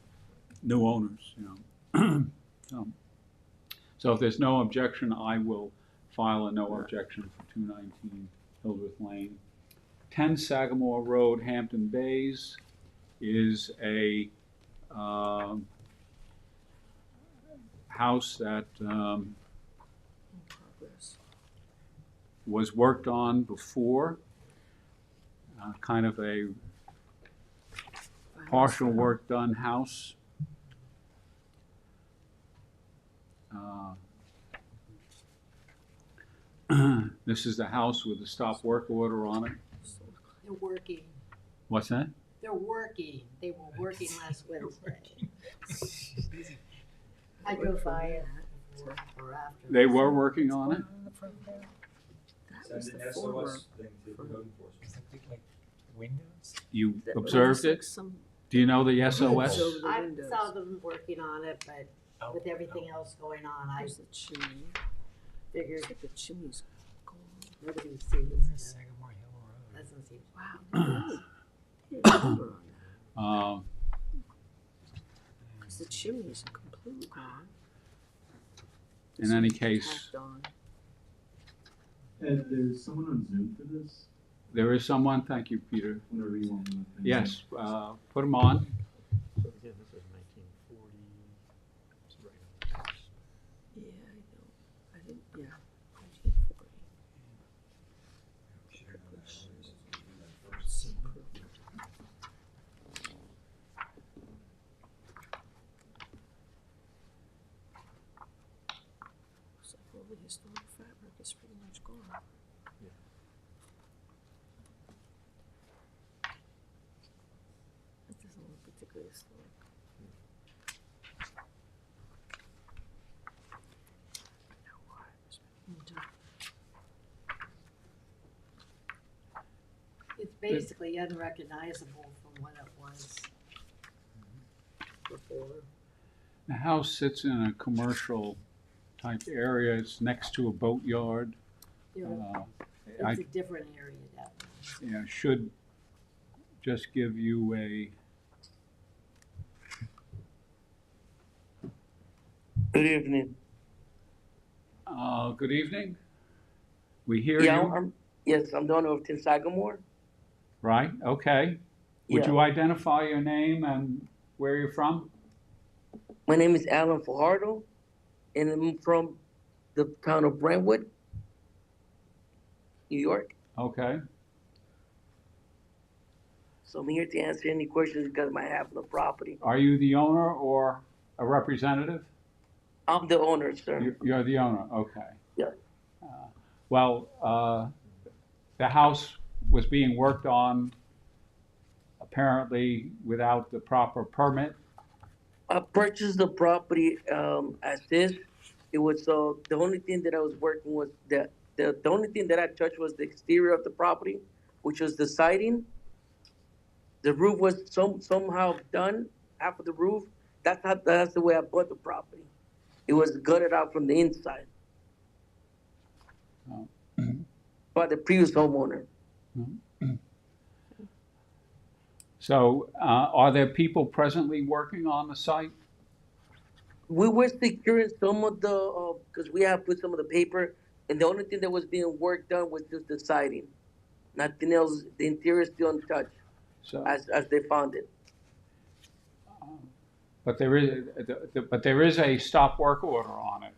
new owners, you know. So if there's no objection, I will file a no objection for 219 Hildreth Lane. 10 Sagamore Road, Hampton Bays is a house that In progress. was worked on before, kind of a partial work done house. This is the house with the stop work order on it. They're working, What's that? they're working, they were working last Wednesday. I drove by it before or after. They were working on it? That was the former. thing to code enforcement. Does that look like windows? You that observed looks like it? some- Do you know the It's SOS? over the I windows. saw them working on it, but Oh, with everything else going on, I There's the chimney. figured Looks like the chimney's gone. nobody Where's sees, Sagamore Hill Road? doesn't seem. Wow. There's a number on that. 'Cause the chimney's completely gone. In any It's case, tacked on. Ed, there's someone on Zoom for this, there is someone, thank you, Peter. whenever you want. them to- Yes, put them on. So again, this is 1940. It's right on the house. Yeah, I know. I didn't, yeah. 1940. Looks like all the historic fabric is pretty much gone. That doesn't look particularly historic. I know why. It's been moved up. It's basically unrecognizable from what it was before. The house sits in a commercial type area. It's next to a boatyard. Yeah, I it's a different area that way. yeah, should just give you a, Good evening. good evening. We hear Yeah, you, yes, I'm the owner of 10 Sagamore. right? Okay. Would Yeah. you identify your name and where you're from? My name is Alan Fajardo, and I'm from the town of Brentwood, New York. Okay. So I'm here to answer any questions you guys might have on the property. Are you the owner or a representative? I'm the owner, sir. You're the owner, okay. Yeah. Well, the house was being worked on apparently without the proper permit. I purchased the property as is. It was the only thing that I was working was the only thing that I touched was the exterior of the property. which was the siding. The roof was somehow done, half of the roof. That's the way I bought the property. It was gutted out from the inside Oh. by the previous homeowner. So, are there people presently working on the site? We were securing some of the, because we have put some of the paper, and the only thing that was being worked on was just the siding. Nothing else. The interior is still untouched, So, as they found it. but there is a stop work order on it.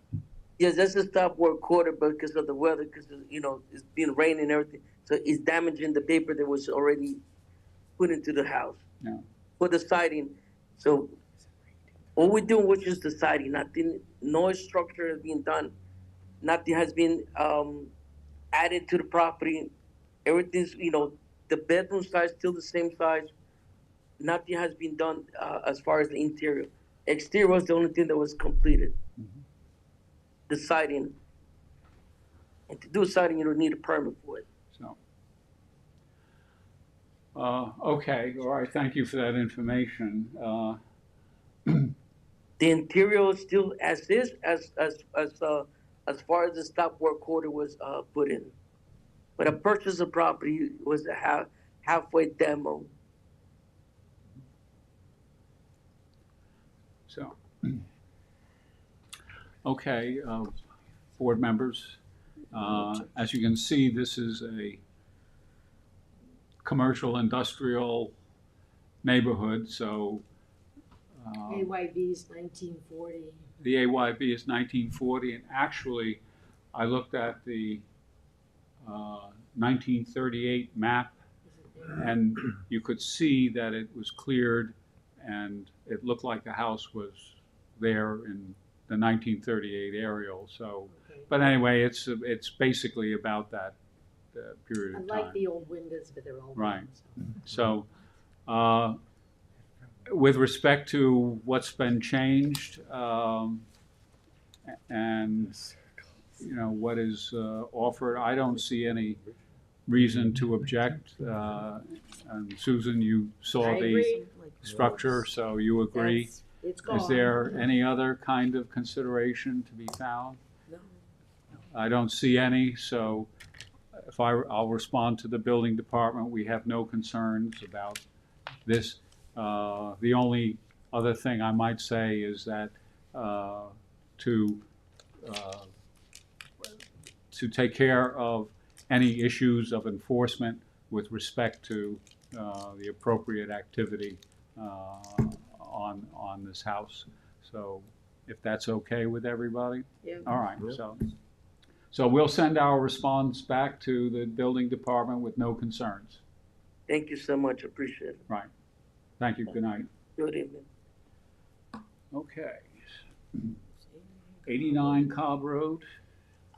Yes, that's a stop work order because of the weather, because it's been raining and everything, so it's damaging the paper that was already put into the house. Yeah. For the siding, so all we're doing was just the siding. Nothing, no structure has been done. Nothing has been added to the property. Everything's, the bedroom size still the same size. Nothing has been done as far as the interior. Exterior was the only thing that was completed. The siding. And to do a siding, you don't need a permit for it. So, okay, all right, thank you for that information. The interior is still as is, as far as the stop work order was put in. But a purchase of property was a halfway demo. So, okay, board members, as you can see, this is a commercial industrial neighborhood, so AYB is 1940. the AYB is 1940, and actually, I looked at the 1938 map, and you could see that it was cleared, and it looked like the house was there in the 1938 aerial. So, but anyway, it's basically about that period I of time. like the old windows, but they're all Right. So, with respect to what's been changed, and what is offered, I don't see any reason to object. And Susan, you saw I the agree. structure, so you agree. It's Is gone. there any other kind of consideration to be found? No. I don't see any, so I'll respond to the building department. We have no concerns about this. The only other thing I might say is that to take care of any issues of enforcement with respect to the appropriate activity on this house. So if that's okay with everybody? Yeah. All right, so we'll send our response back to the building department with no concerns. Thank you so much. Appreciate it. Right. Thank you. Good night. Good evening. Okay. 89 Cobb Road.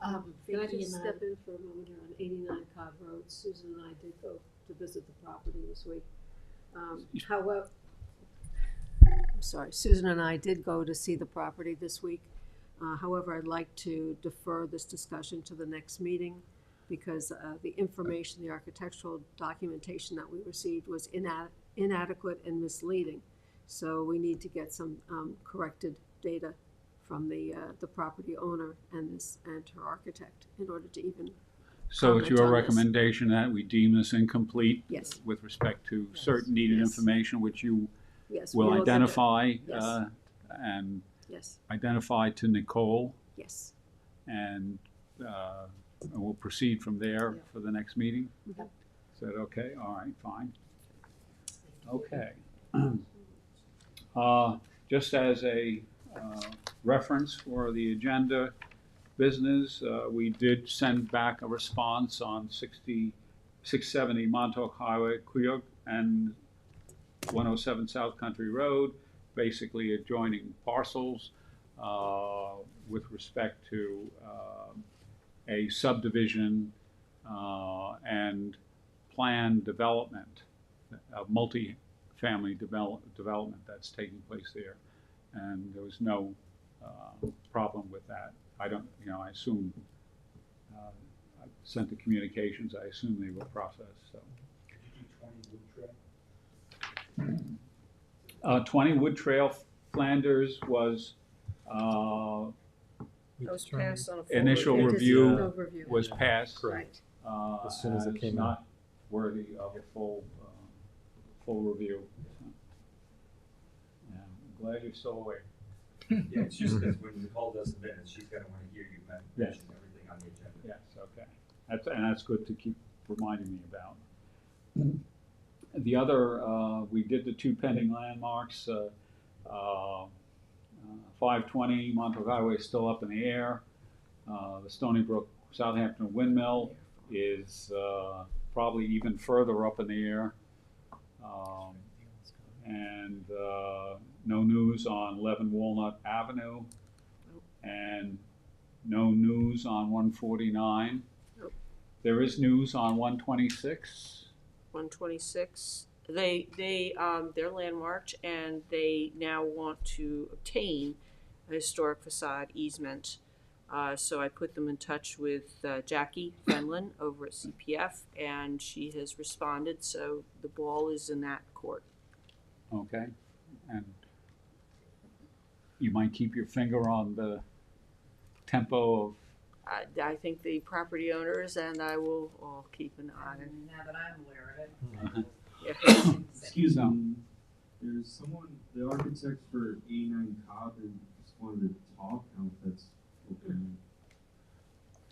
Can I Vicky just and step in for a moment here on 89 Cobb Road? Susan and I did go to visit the property this week. However, I'm sorry, Susan and I did go to see the property this week. However, I'd like to defer this discussion to the next meeting because the information, the architectural documentation that we received was inadequate and misleading. So we need to get some corrected data from the property owner and her architect in order to even So it's comment your on this. recommendation that we deem this incomplete? Yes. With respect to certain needed information which you Yes, will we will get it. identify Yes. And Yes. identify to Nicole? Yes. And we'll proceed from there for the next meeting? Mhm. Is that okay? All right, fine. Okay. Just as a reference for the agenda business, we did send back a response on 670 Montauk Highway, Queog, and 107 South Country Road, basically adjoining parcels with respect to a subdivision and planned development, multi-family development that's taking place there. And there was no problem with that. I don't, I assume sent to communications. I assume they were processed, so. 20 Wood Trail, Flanders was, That was passed on a full initial review. review was passed. Correct. As soon as it came out. Not worthy of a full review. Yeah, I'm glad you're still awake. Yeah, it's just that when Nicole does the minutes, she's gonna wanna hear you mention everything on the agenda. Yes, okay. That's good to keep reminding me about. The other, we did the 2 pending landmarks. 520 Montauk Highway is still up in the air. The Stony Brook Southampton windmill is probably even further up in the air. And no news on 11 Walnut Avenue, and no news on 149. Nope. There is news on 126. 126. They're landmarked, and they now want to obtain a historic facade easement. So I put them in touch with Jackie Fenlon over at CPF, and she has responded. So the ball is in that court. Okay, and you might keep your finger on the tempo of. I think the property owners and I will all keep an eye. Now that I'm aware of it. Yeah. Excuse me, there's someone, the architect for 89 Cobb, and just wanted to talk, I don't know if that's open.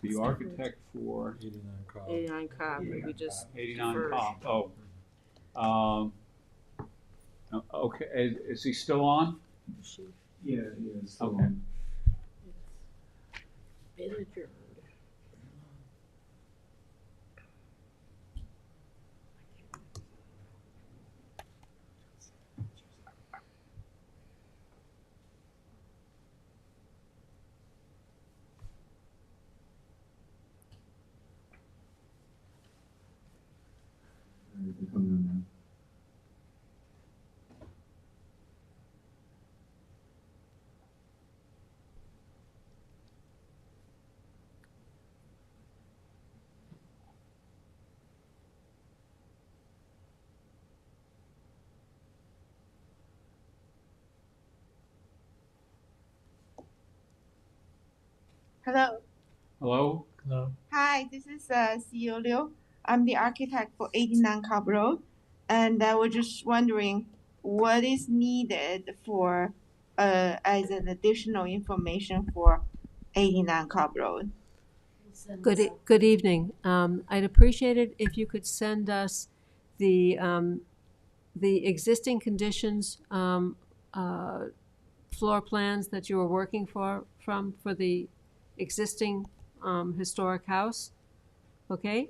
The architect for 89 Cobb, we just 89 deferred. Cobb. Oh. Okay, is he still on? Yeah, it's still Okay. on. Been adjourned. Alright, they're coming on now. Hello. Hello? Hello. Hi, this is CEO Liu. I'm the architect for 89 Cobb Road, and I was just wondering what is needed for as an additional information for 89 Cobb Road. Good evening. I'd appreciate it if you could send us the existing conditions, floor plans that you were working for the existing historic house, okay?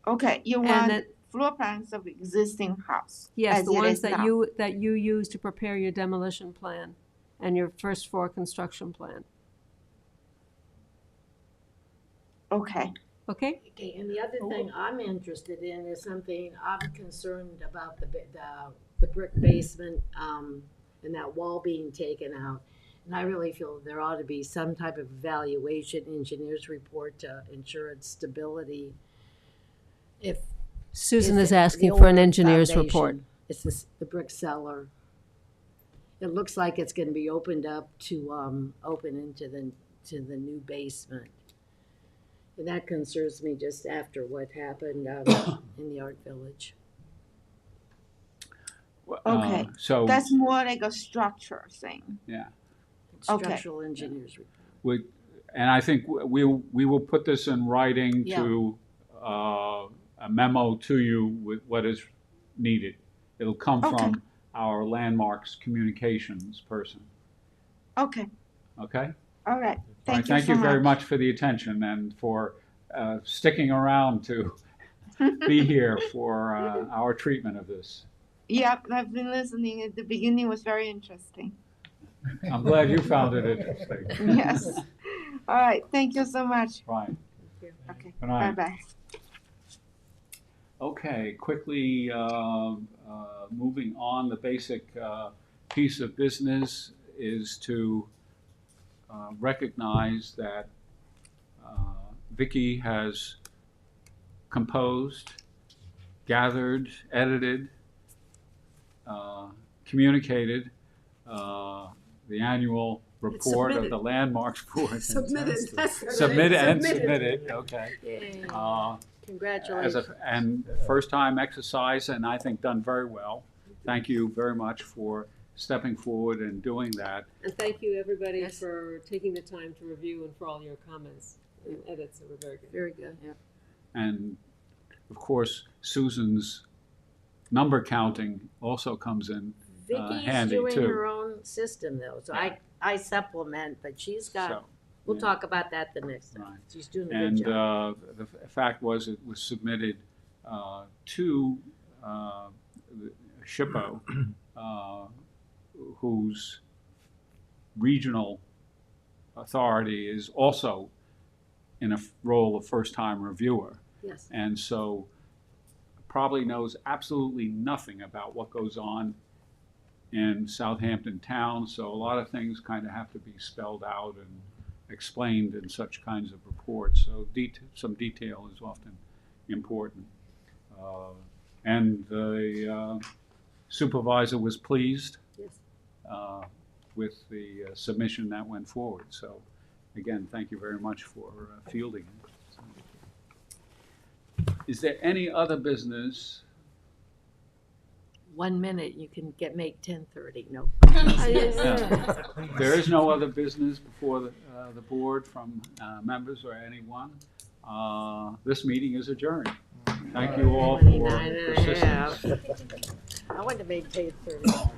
Okay, you And want that- floor plans of existing house? Yes, as the it ones is that now. you use to prepare your demolition plan and your first floor construction plan, Okay. okay? Okay, and the other thing I'm interested in is something, I'm concerned about the brick basement, and that wall being taken out. And I really feel there ought to be some type of evaluation, engineer's report to ensure its stability. If Susan if is the asking for an older engineer's foundation, report. It's the brick cellar. It looks like it's gonna be opened up to, open into the new basement. And that concerns me just after what happened, in the art village. Okay. So That's more like a structure thing. yeah. Okay. Structural engineers report. And I think we will put this in writing to a memo to you with what is needed. It'll come from our landmarks communications person. Okay. Okay? All right. All right, Thank you thank you so very much. much for the attention and for sticking around to be here for our treatment of this. Yep, I've been listening. At the beginning was very interesting. I'm glad you found it interesting. Yes. All right. Thank you so much. Right. Okay. Good night. Bye-bye. Okay, quickly moving on, the basic piece of business is to recognize that Vicky has composed, gathered, edited, communicated the annual report of the Landmarks Board. Submitted. Submitted, okay. Yay. As Congratulations. and first time exercise, and I think done very well. Thank you very much for stepping forward and doing that. And thank you, everybody, Yes. for taking the time to review and for all your comments and edits that were very good. Very good. Yeah. And of course, Susan's number counting also comes in Vicky's handy doing too. her own system though, so I supplement, but she's got, So, we'll yeah. talk about that the next time. Right. She's doing a good And job. the fact was, it was submitted to SHPO, whose regional authority is also in a role of first-time reviewer. Yes. And so probably knows absolutely nothing about what goes on in Southampton town. So a lot of things kind of have to be spelled out and explained in such kinds of reports. So some detail is often important. And the supervisor was pleased Yes. with the submission that went forward. So again, thank you very much for fielding it. Is there any other business? 1 minute, you can make 10:30, no. Yeah. There is no other business before the board from members or anyone. This meeting is adjourned. Thank you all for 29 and a persistence. half. I wouldn't have made 10:30.